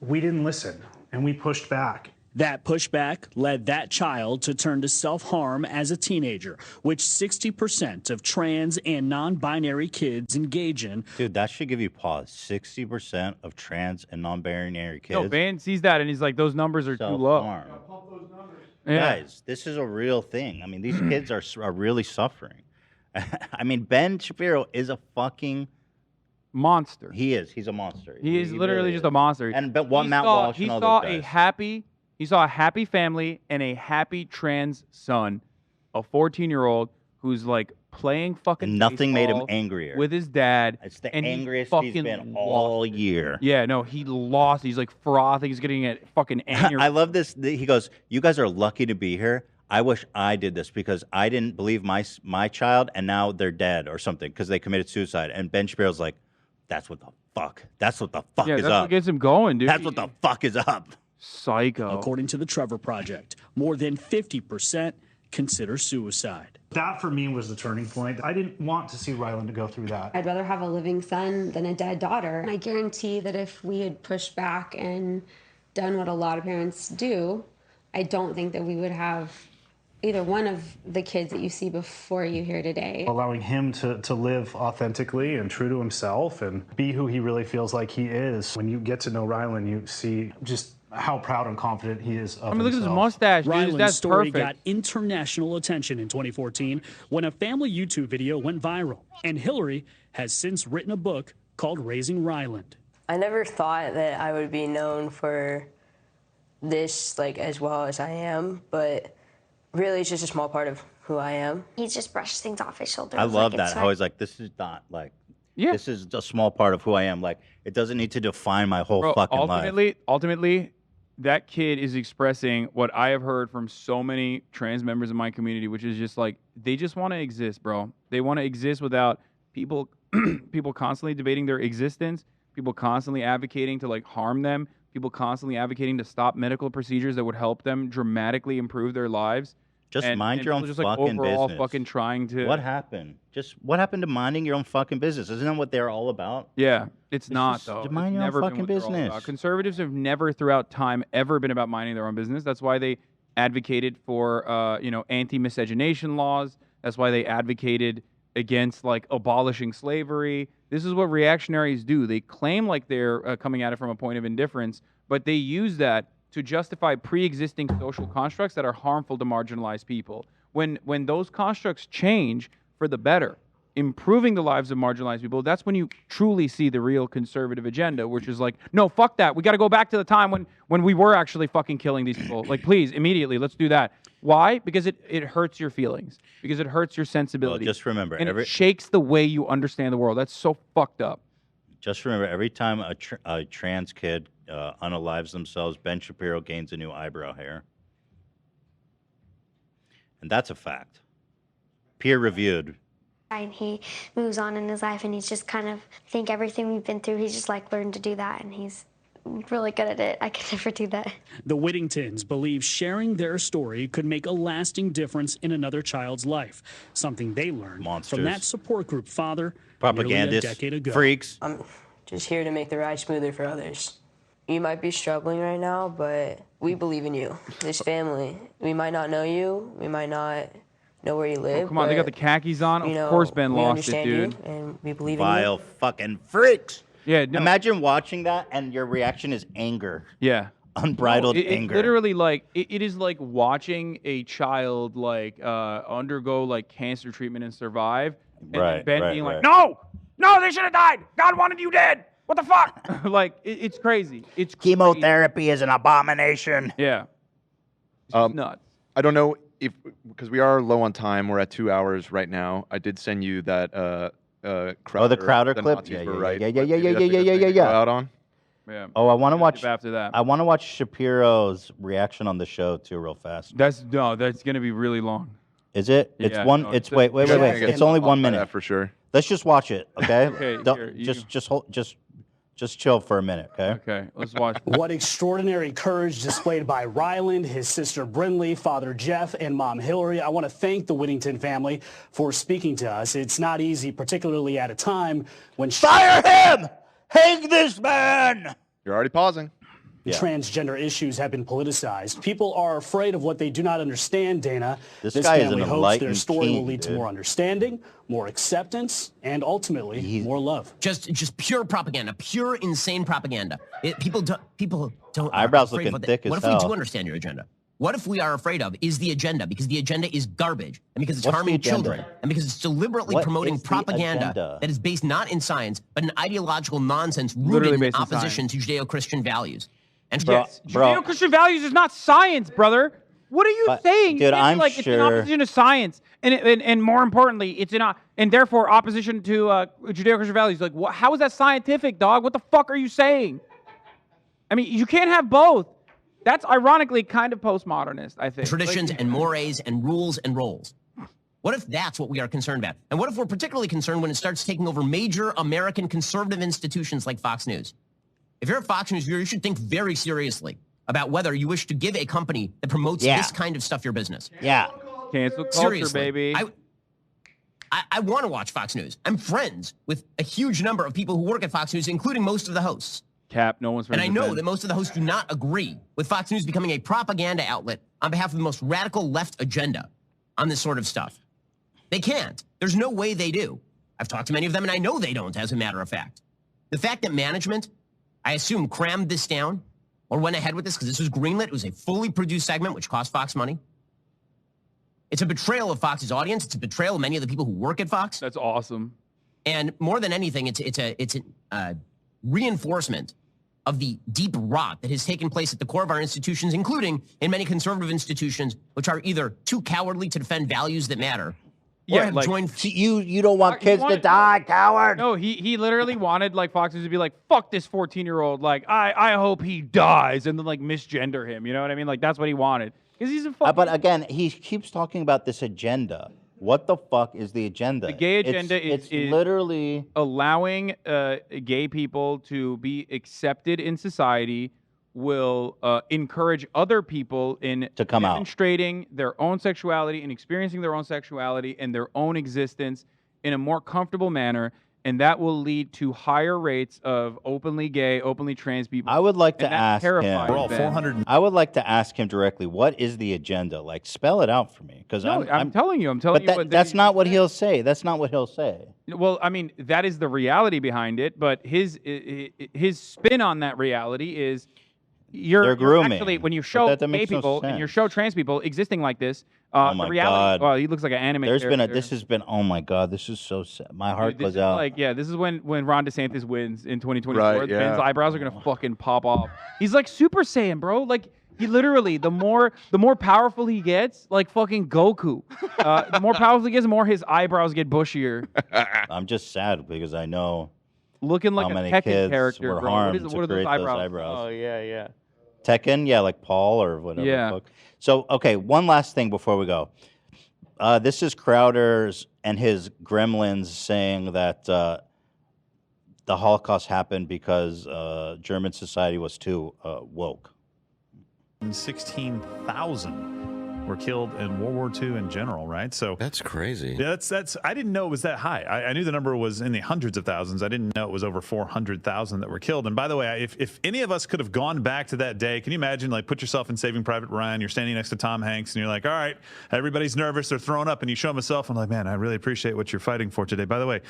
we didn't listen, and we pushed back. That pushback led that child to turn to self-harm as a teenager, which 60% of trans and non-binary kids engage in. Dude, that should give you pause. 60% of trans and non-binary kids. No, Van sees that and he's like, those numbers are too low. self-harm. Yeah. Guys, this is a real thing. I mean, these kids are really suffering. I mean, Ben Shapiro is a fucking monster. He is. He's a monster. He is literally just a monster. And but what He Matt saw- Walsh he and all saw those a guys. He saw a happy family and a happy trans son, a 14-year-old who's like playing fucking Nothing made him baseball angrier. with his dad. It's the and he angriest fucking he's been lost all it. year. Yeah, no, he lost. He's like frothing. He's getting a fucking aneurysm. I love this. He goes, "You guys are lucky to be here. I wish I did this because I didn't believe my child, and now they're dead or something because they committed suicide." And Ben Shapiro's like, "That's what the fuck. That's what the fuck Yeah, is that's up. what gets him going, dude. That's what the fuck is up." Psycho. According to the Trevor Project, more than 50% consider suicide. That for me was the turning point. I didn't want to see Rylan to go through that. I'd rather have a living son than a dead daughter. And I guarantee that if we had pushed back and done what a lot of parents do, I don't think that we would have either one of the kids that you see before you here today. Allowing him to live authentically and true to himself and be who he really feels like he is. When you get to know Rylan, you see just how proud and confident he is of look at his himself. mustache, dude. Rylan's That's story perfect. got international attention in 2014 when a family YouTube video went viral. And Hillary has since written a book called Raising Ryland. I never thought that I would be known for this like as well as I am, but really it's just a small part of who I am. He just brushed things off his shoulders. I love it's that. How fine. he's like, "This is not like, this is a small part of who I am. Like, it doesn't need to define my whole Bro, fucking life." ultimately, that kid is expressing what I have heard from so many trans members of my community, which is just like they just want to exist, bro. They want to exist without people people constantly debating their existence, people constantly advocating to like harm them, people constantly advocating to stop medical procedures that would help them dramatically improve their lives. Just And mind your people own just, like, fucking overall business. fucking trying to. What happened? What happened to minding your own fucking business? Isn't that what they're all about? Yeah, it's not just though. to mind It's your own never been fucking what they're all business. about. Conservatives have never, throughout time, ever been about minding their own business. That's why they advocated for, anti-miscegenation laws. That's why they advocated against like abolishing slavery. This is what reactionaries do. They claim like they're coming at it from a point of indifference, but they use that to justify pre-existing social constructs that are harmful to marginalized people. When those constructs change for the better, improving the lives of marginalized people, that's when you truly see the real conservative agenda, which is like, no, fuck that. We got to go back to the time when we were actually fucking killing these people. Like, please, immediately, let's do that. Why? Because it hurts your feelings. Because it hurts your sensibility. Just remember, and it shakes the way you understand the world. That's so fucked up. Just remember, every time a trans kid unalives themselves, Ben Shapiro gains a new eyebrow hair. And that's a fact. Peer-reviewed. And he moves on in his life, and he's just kind of think everything we've been through. He's just like learned to do that, and he's really good at it. I could never do that. The Whittingtons believe sharing their story could make a lasting difference in another child's life, something they learned from that support group father nearly a Propagandists, decade ago. freaks. I'm just here to make the ride smoother for others. You might be struggling right now, but we believe in you. This family. We might not know you. We might not know where you live. Oh, come on, they got the but, khakis on. you know, Of course Ben we lost it, understand dude. you, and we believe in Vile you. fucking freaks. Yeah, no. Imagine watching that and your reaction is anger. Yeah. Unbridled It's anger. literally like it is like watching a child like undergo like cancer treatment and survive, and then Right, Ben right, being like, right. no, they should have died. God wanted you dead. What the fuck? Like it's crazy. It's Chemotherapy is an abomination. Yeah. It's nuts. I don't know if because we are low on time. We're at 2 hours right now. I did send you that. Crowder, the Crowder the clip? Nazis Yeah, were yeah, right. yeah, but yeah, maybe yeah, that's a yeah, good yeah, thing yeah, to go yeah. out on. Yeah. Oh, I want to watch. After that. I want to watch Shapiro's reaction on the show too, real fast. That's gonna be really long. Is it? It's Yeah, one. no, it's it's- wait. You guys are gonna It's get only off 1 by minute that for sure. Let's just watch it, okay? Okay, Don't- here, you just chill for a minute, okay? Okay, let's watch. What extraordinary courage displayed by Ryland, his sister Brinley, Father Jeff, and Mom Hillary. I want to thank the Whittington family for speaking to us. It's not easy, particularly at a time when Fire him! Hang this man! You're already pausing. transgender issues have been politicized. People are afraid of what they do not understand, Dana. This guy is family an hopes their enlightened story will king, lead to dude. more understanding, more acceptance, and ultimately more love. Just pure propaganda, pure insane propaganda. People don't. Eyebrows are afraid looking of thick as What if hell. we do understand your agenda? What if we are afraid of is the agenda, because the agenda is garbage, and because it's What's the harming agenda? children, and because it's deliberately What promoting is the propaganda agenda? that is based not in science, but in ideological nonsense Literally rooted in based in opposition to Judeo-Christian values. And Yes, Judeo-Christian values is not science, brother. What are you saying? dude, It's I'm like it's in sure- opposition to science, and more importantly, it's in and therefore opposition to Judeo-Christian values. Like, how is that scientific, dog? What the fuck are you saying? I mean, you can't have both. That's ironically kind of postmodernist, I think. traditions and mores and rules and roles. What if that's what we are concerned about? And what if we're particularly concerned when it starts taking over major American conservative institutions like Fox News? If you're a Fox News viewer, you should think very seriously about whether you wish to give a company that promotes Yeah. this kind of stuff your business. Yeah. Cancel culture, Seriously, baby. I want to watch Fox News. I'm friends with a huge number of people who work at Fox News, including most of the hosts. Cap, no one's And friends I with know Ben. that most of the hosts do not agree with Fox News becoming a propaganda outlet on behalf of the most radical left agenda on this sort of stuff. They can't. There's no way they do. I've talked to many of them, and I know they don't, as a matter of fact. The fact that management, I assume, crammed this down or went ahead with this because this was greenlit. It was a fully produced segment, which cost Fox money. It's a betrayal of Fox's audience. It's a betrayal of many of the people who work at Fox. That's awesome. And more than anything, it's a reinforcement of the deep rot that has taken place at the core of our institutions, including in many conservative institutions, which are either too cowardly to defend values that matter, or have joined. You don't want kids to die, coward. No, he literally wanted like Fox News to be like, fuck this 14-year-old. Like, I hope he dies, and then like misgender him. You know what I mean? Like that's what he wanted. Because he's a fucking. But again, he keeps talking about this agenda. What the fuck is the agenda? The gay agenda it's is literally allowing gay people to be accepted in society. Will encourage other people in to come out, demonstrating their own sexuality and experiencing their own sexuality and their own existence in a more comfortable manner, and that will lead to higher rates of openly gay, openly trans people. I would like to And that ask him. terrifies Ben. I would like to ask him directly. What is the agenda? Like, spell it out for me, because No, I'm telling you. I'm telling but you. that's not what he'll say. That's not what he'll say. Well, I mean, that is the reality behind it, but his spin on that reality is you're grooming. actually, when you But show that gay makes no people and you sense. show trans people existing like this, Oh my the reality. God. Well, he looks like an anime. There's been character. this has been. Oh my God, this is so sad. My heart Dude, this goes is out. like, yeah, this is when Ron DeSantis wins in 2024. Right, Ben's yeah. eyebrows are gonna fucking pop off. He's like Super Saiyan, bro. Like he literally, the more powerful he gets, like fucking Goku. The more powerful he gets, the more his eyebrows get bushier. I'm just sad because I know Looking like how a many Tekken kids character, were bro. harmed What to are those create eyebrows? those eyebrows. Oh yeah. Tekken, yeah, like Paul or whatever. the Yeah. fuck. So, okay, one last thing before we go. This is Crowder's and his gremlins saying that the Holocaust happened because German society was too woke. 16,000 were killed in World War II in general, right? So that's crazy. Yeah, that's. I didn't know it was that high. I knew the number was in the hundreds of thousands. I didn't know it was over 400,000 that were killed. And by the way, if any of us could have gone back to that day, can you imagine? Like, put yourself in Saving Private Ryan. You're standing next to Tom Hanks, and you're like, all right, everybody's nervous. They're throwing up, and you show them a cell phone. Like, man, I really appreciate what you're fighting for today. By the way,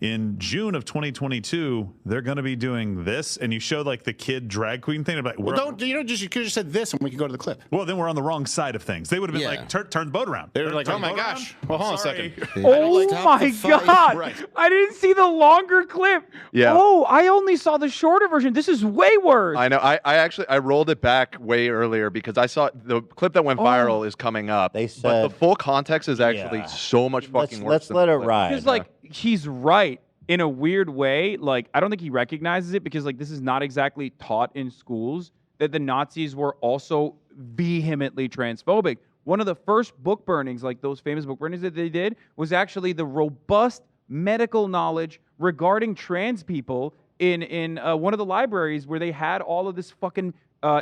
in June of 2022, they're going to be doing this, and you show like the kid drag queen thing. Like, Well, you could have just said this, and we could go to the clip. Well, then we're on the wrong side of things. They would have been like, turn the boat around. They were like, Turn oh the my boat gosh. around? Well, hold on a Sorry. second. Oh my God. Right. I didn't see the longer clip. Yeah. Oh, I only saw the shorter version. This is way worse. I know. I actually rolled it back way earlier because I saw the clip that went viral is coming up. They said, but the full context is actually so much fucking worse. Let's let it ride. Because, like, he's right in a weird way. Like, I don't think he recognizes it because, like, this is not exactly taught in schools that the Nazis were also vehemently transphobic. One of the first book burnings, like those famous book burnings that they did, was actually the robust medical knowledge regarding trans people in one of the libraries where they had all of this fucking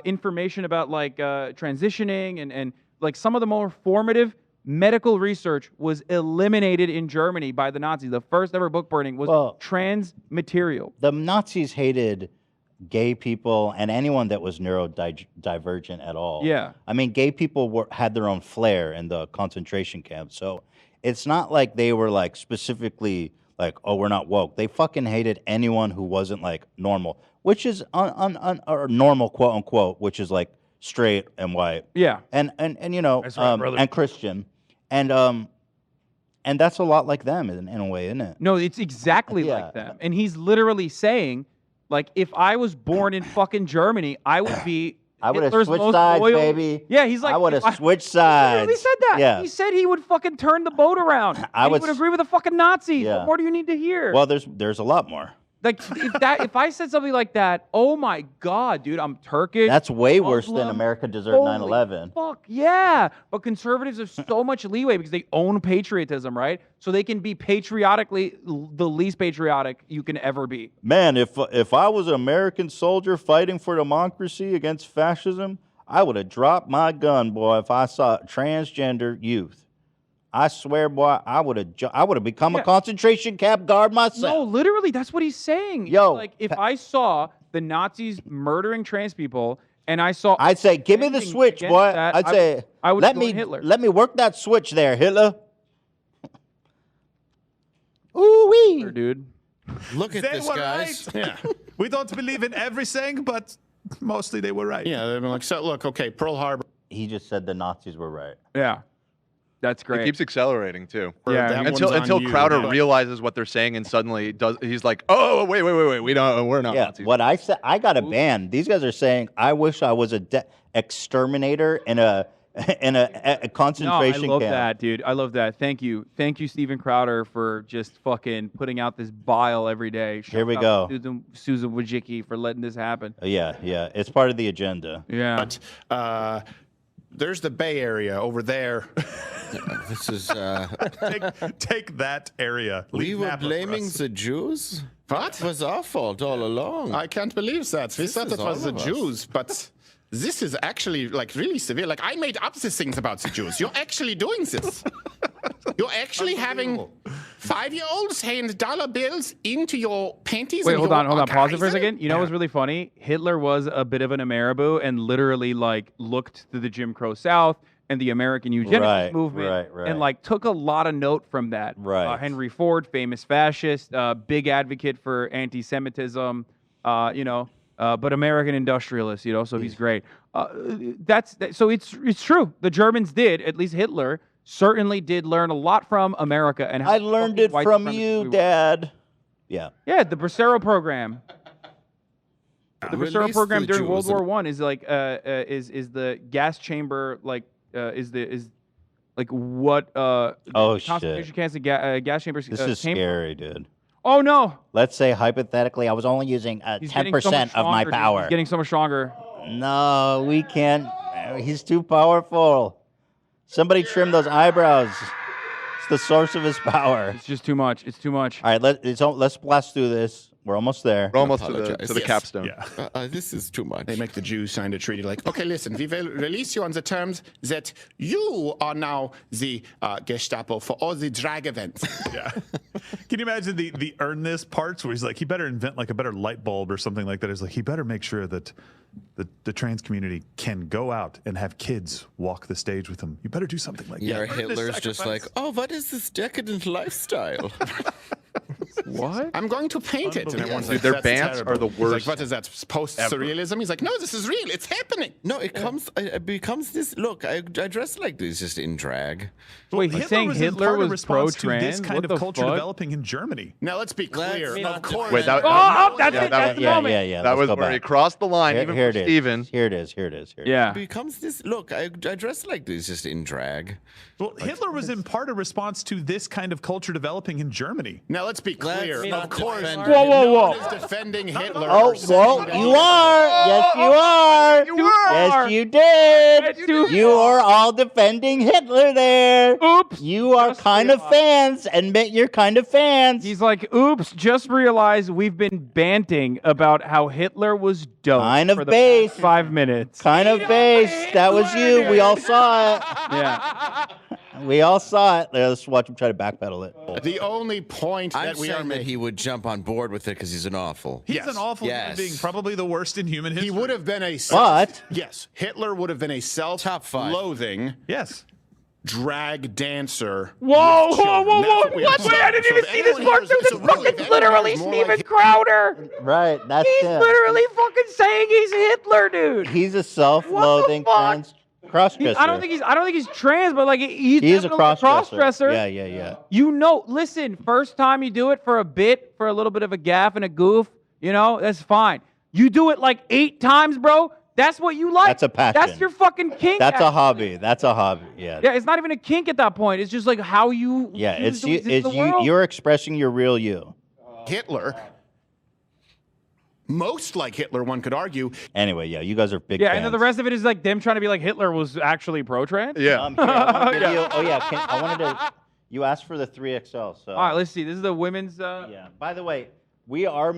information about like transitioning and like some of the more formative medical research was eliminated in Germany by the Nazis. The first ever book burning was trans material. The Nazis hated gay people and anyone that was neurodivergent at all. Yeah. I mean, gay people had their own flair in the concentration camp. So it's not like they were like specifically like, oh, we're not woke. They fucking hated anyone who wasn't like normal, which is or normal, quote unquote, which is like straight and white. Yeah. And you know, That's right, brother. and Christian. And that's a lot like them in a way, isn't it? No, it's exactly like them. And he's literally saying, like, if I was born in fucking Germany, I would be I would have Hitler's switched most sides, loyal. baby. Yeah, he's like, I would if have switched sides. He said that. Yeah. He said he would fucking turn the boat around. I And would he would agree with the fucking Nazis. Yeah. What more do you need to hear? Well, there's a lot more. Like if I said something like that, oh my God, dude, I'm Turkish. That's way worse than Muslim. America deserved Holy 9/11. Fuck yeah! But conservatives have so much leeway because they own patriotism, right? So they can be patriotically the least patriotic you can ever be. Man, if I was an American soldier fighting for democracy against fascism, I would have dropped my gun, boy, if I saw transgender youth. I swear, boy, I would have become a concentration camp guard myself. No, literally, that's what he's saying. Yo, like if I saw the Nazis murdering trans people, and I saw, I'd say, give me the switch, against boy. that, I'd say, I would let join me Hitler. let me work that switch there, Hitler. Ooh wee, dude. Look at They this, were guys. right. Yeah. We don't believe in everything, but mostly they were right. Yeah, they've been like, so look, okay, Pearl Harbor. He just said the Nazis were right. Yeah, that's great. It keeps accelerating too. Yeah, That until one's on until you, Crowder yeah. realizes what they're saying and suddenly he's like, oh wait, we're not Yeah, Nazis. what I said, I got a ban. These guys are saying, I wish I was a exterminator in a concentration No, I love camp. that, dude. I love that. Thank you, Steven Crowder, for just fucking putting out this bile every day. Here we Shout go. out to Susan Wojcicki for letting this happen. Yeah, it's part of the agenda. Yeah. But there's the Bay Area over there. This is. Take that area. We Leave were Napa for blaming us. the Jews? What? It was our fault all along. I can't believe that. We This thought is it was all the of us. Jews, but this is actually like really severe. Like I made up these things about the Jews. You're actually doing this. You're actually having 5-year-olds hand dollar bills into your panties. Wait, and hold your on. Pause it for a Kaiser? second. You know what's really funny? Hitler was a bit of an Ameribu and literally like looked to the Jim Crow South and the American eugenics movement right. and like took a lot of note from that. Right. Henry Ford, famous fascist, big advocate for anti-Semitism, but American industrialist, so he's great. So it's true. The Germans did, at least Hitler, certainly did learn a lot from America. And how I learned fucking it white from supremacist you, we were. Dad. Yeah. Yeah, the Bracero program. The Bracero Release program the during World Jews. War One is like is the gas chamber like what Oh, concentration shit. camps and gas chambers. This is came from. scary, dude. Oh no! Let's say hypothetically, I was only using He's 10% getting so much of my stronger, dude. power. He's getting so much stronger. No, we can't. He's too powerful. Somebody trim those eyebrows. It's the source of his power. It's just too much. It's too much. All right, let's blast through this. We're almost there. We're almost to Apologize. the Yes. capstone. Yeah. This is too much. They make the Jews sign a treaty like, okay, listen, we will release you on the terms that you are now the Gestapo for all the drag events. Yeah. Can you imagine the earn this parts where he's like, he better invent like a better light bulb or something like that. He's like, he better make sure that the trans community can go out and have kids walk the stage with him. You better do something like Yeah, that. Earn this Hitler's just like, sacrifice. oh, what is this decadent lifestyle? What? I'm going to paint it. And everyone's Dude, like, their "That's bants terrible." are the He's like, worst what is that, post-surrealism? He's like, no, this is real. It's happening. No, it becomes this. Look, I dress like this just in drag. Wait, he's saying was in Hitler part a was response to this pro-trans? kind What of the culture fuck? developing in Germany. Now, let's be clear. Of course. Wait, that, That's yeah, it. That's the moment. Yeah. that let's was go where he back. crossed the line, even Here for it is. Steven. Here it is. Yeah. It becomes this. Look, I dress like this just in drag. Well, Hitler was in part a response to this kind of culture developing in Germany. Now, let's be clear. Let's Of course. defend Whoa, whoa, No whoa. one is defending Hitler. Oh, or saying well, that you he- are. Yes, you are. Yes, you did. You are all defending Hitler there. Oops. You are kind of fans. Admit you're kind of fans. He's like, oops, just realized we've been banting about how Hitler was dope Kind of for the base. past 5 minutes. Kind of base. That was you. We all saw it. Yeah. We all saw it. Let's watch him try to backpedal it. The only point I'm that we are saying that making. he would jump on board with it because he's an awful. He's an awful human Yes. being, probably the worst in human history. He would have been a. But Yes, Hitler would have been a self-loathing yes. drag dancer. Whoa, with whoa, children. whoa, That's whoa. what we What? have Wait, I didn't so even if see this anyone part. here This is- is so really, if fucking anyone literally is more Steven like Crowder. right, that's He's him. literally fucking saying he's Hitler, dude. He's a self-loathing fuck? trans cross-dresser. I don't think he's trans, but like he's He is a definitely cross-dresser. Yeah. You know, listen, first time you do it for a bit, for a little bit of a gaff and a goof, you know, that's fine. You do it like 8 times, bro. That's what you like. That's a passion. That's your fucking kink. That's a actually. hobby. That's a hobby. Yeah. Yeah, it's not even a kink at that point. It's just like how you. Yeah, choose it's to you. exist in It's the you. world. You're expressing your real you. Hitler. Most like Hitler, one could argue. Anyway, yeah, you guys are big Yeah, fans. and then the rest of it is like them trying to be like Hitler was actually pro-trans. Yeah. Here, I want to give Yeah. you- oh yeah, I wanted to. You asked for the 3XL, so. All right, let's see. This is the women's. Yeah. By the way, we are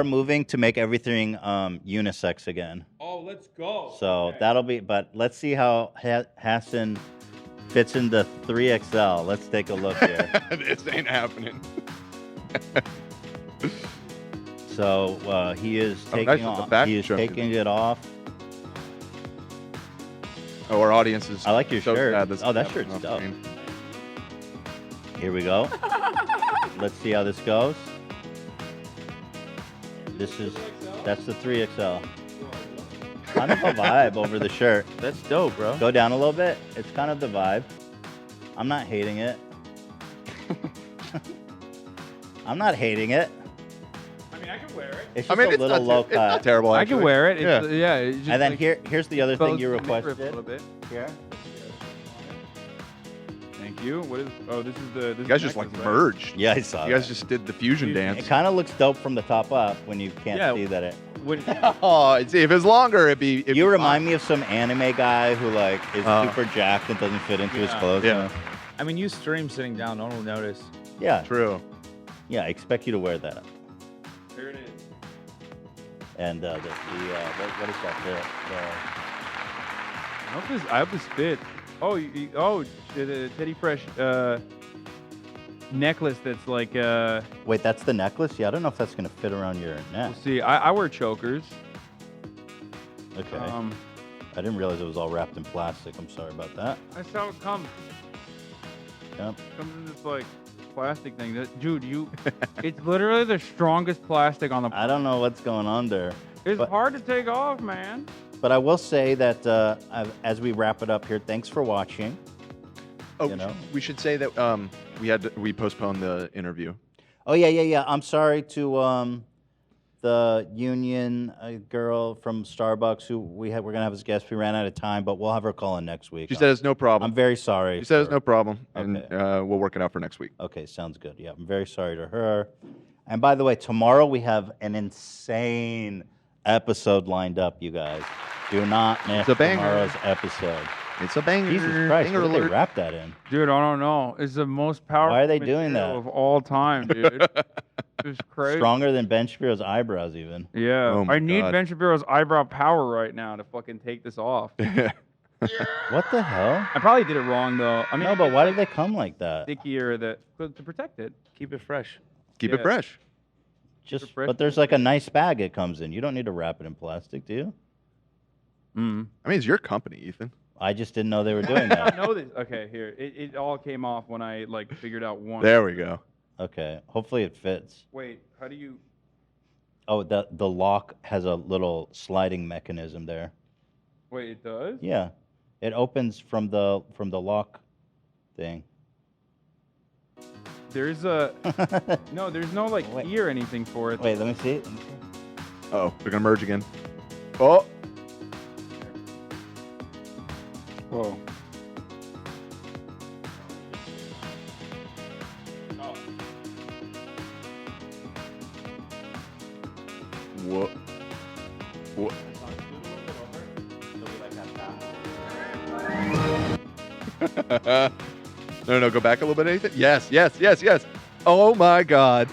moving to make everything unisex again. Oh, let's go. So that'll be. But let's see how Hassan fits in the 3XL. Let's take a look here. This ain't happening. So he is Oh, taking nice with the off. back He is jump. taking it off. Oh, our audience is. I like your so shirt. sad this Oh, that is shirt's happening dope. off screen. Here we go. Let's see how this goes. That's the 3XL. Kind of a vibe over the shirt. That's dope, bro. Go down a little bit. It's kind of the vibe. I'm not hating it. I'm not hating it. I mean, I can wear it. It's I just mean, a it's little not low ter- it's not cut. terrible. I can actually. wear it. Yeah. It's, yeah. It's just And then like, here's the other thing expose you the midriff requested. a little bit. Here. Thank you. What is? Oh, this is the. This You is guys the just like necklace, right? merged. Yeah, I saw You guys that. just did the fusion dance. It kind of looks dope from the top up when you can't Yeah. see that it. Oh, see, if it was longer, it'd be. You remind me of some anime guy who like is super jacked and doesn't fit into his clothes. Yeah. I mean, you stream sitting down, no one will notice. Yeah. True. Yeah, I expect you to wear that. There it is. And what is that? I hope this fit. Oh, the Teddy Fresh necklace that's like. Wait, that's the necklace? Yeah, I don't know if that's gonna fit around your neck. We'll see. I wear chokers. Okay. I didn't realize it was all wrapped in plastic. I'm sorry about that. That's how it comes. Yep. Comes in this like plastic thing. Dude, it's literally the strongest plastic on the. I don't know what's going on there. It's hard to take off, man. But I will say that as we wrap it up here, thanks for watching. Oh, you know? we should say that we postponed the interview. Oh yeah. I'm sorry to the union girl from Starbucks who we're gonna have as guest. We ran out of time, but we'll have her call in next week. She said it's no problem. I'm very sorry. She said it's no problem, and we'll work it out for next week. Okay, sounds good. Yeah, I'm very sorry to her. And by the way, tomorrow we have an insane episode lined up, you guys. Do not miss It's a banger. tomorrow's episode. It's a banger. Jesus Christ, Banger what did they alert. wrap that in? Dude, I don't know. It's the most powerful. Why are they doing material that? of all time, dude? It's crazy. Stronger than Ben Shapiro's eyebrows, even. Yeah. Oh my I need God. Ben Shapiro's eyebrow power right now to fucking take this off. What the hell? I probably did it wrong though. I mean, No, but why did they come like that? stickier to protect it. Keep it fresh. Keep it Yeah. fresh. Just, fresh but there's like a nice bag it comes in. You don't need to wrap it in plastic, do you? Mm. I mean, it's your company, Ethan. I just didn't know they were doing I that. know this. Okay, here. It all came off when I like figured out one. There we go. Okay, hopefully it fits. Wait, how do you? Oh, the lock has a little sliding mechanism there. Wait, it does? Yeah, it opens from the lock thing. There's a no. There's no like key or anything for it. Wait, let me see. Oh, they're gonna merge again. Oh. Whoa. What? What? No, go back a little bit, Ethan. Yes. Oh my God.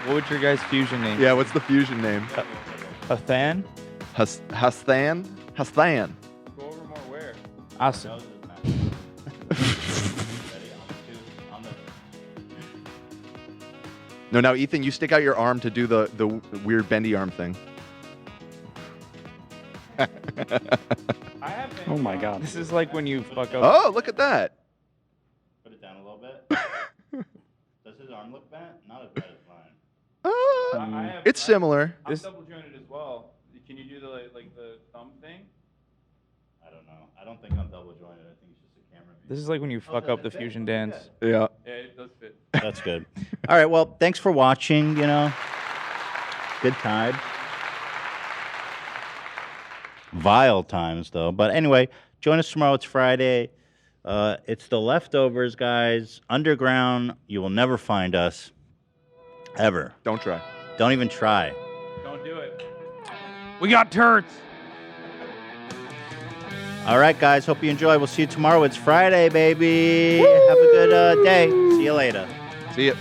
What would your guys' fusion name? Yeah, what's the fusion name? Hathan? Hastan? Go over more where? Awesome. No, now Ethan, you stick out your arm to do the weird bendy arm thing. Oh my God. This is like when you fuck up. Oh, look at that. Put it down a little bit. Does his arm look bent? Not as bad as mine. It's similar. I'm double jointed as well. Can you do the like the thumb thing? I don't know. I don't think I'm double jointed. I think it's just a camera. This is like when you fuck up the fusion dance. Yeah. Yeah, it does fit. That's good. All right. Well, thanks for watching. Good time. Vile times, though. But anyway, join us tomorrow. It's Friday. It's the leftovers, guys. Underground. You will never find us. Ever. Don't try. Don't even try. Don't do it. We got turds. All right, guys. Hope you enjoy. We'll see you tomorrow. It's Friday, baby. Have a good day. See you later. See ya.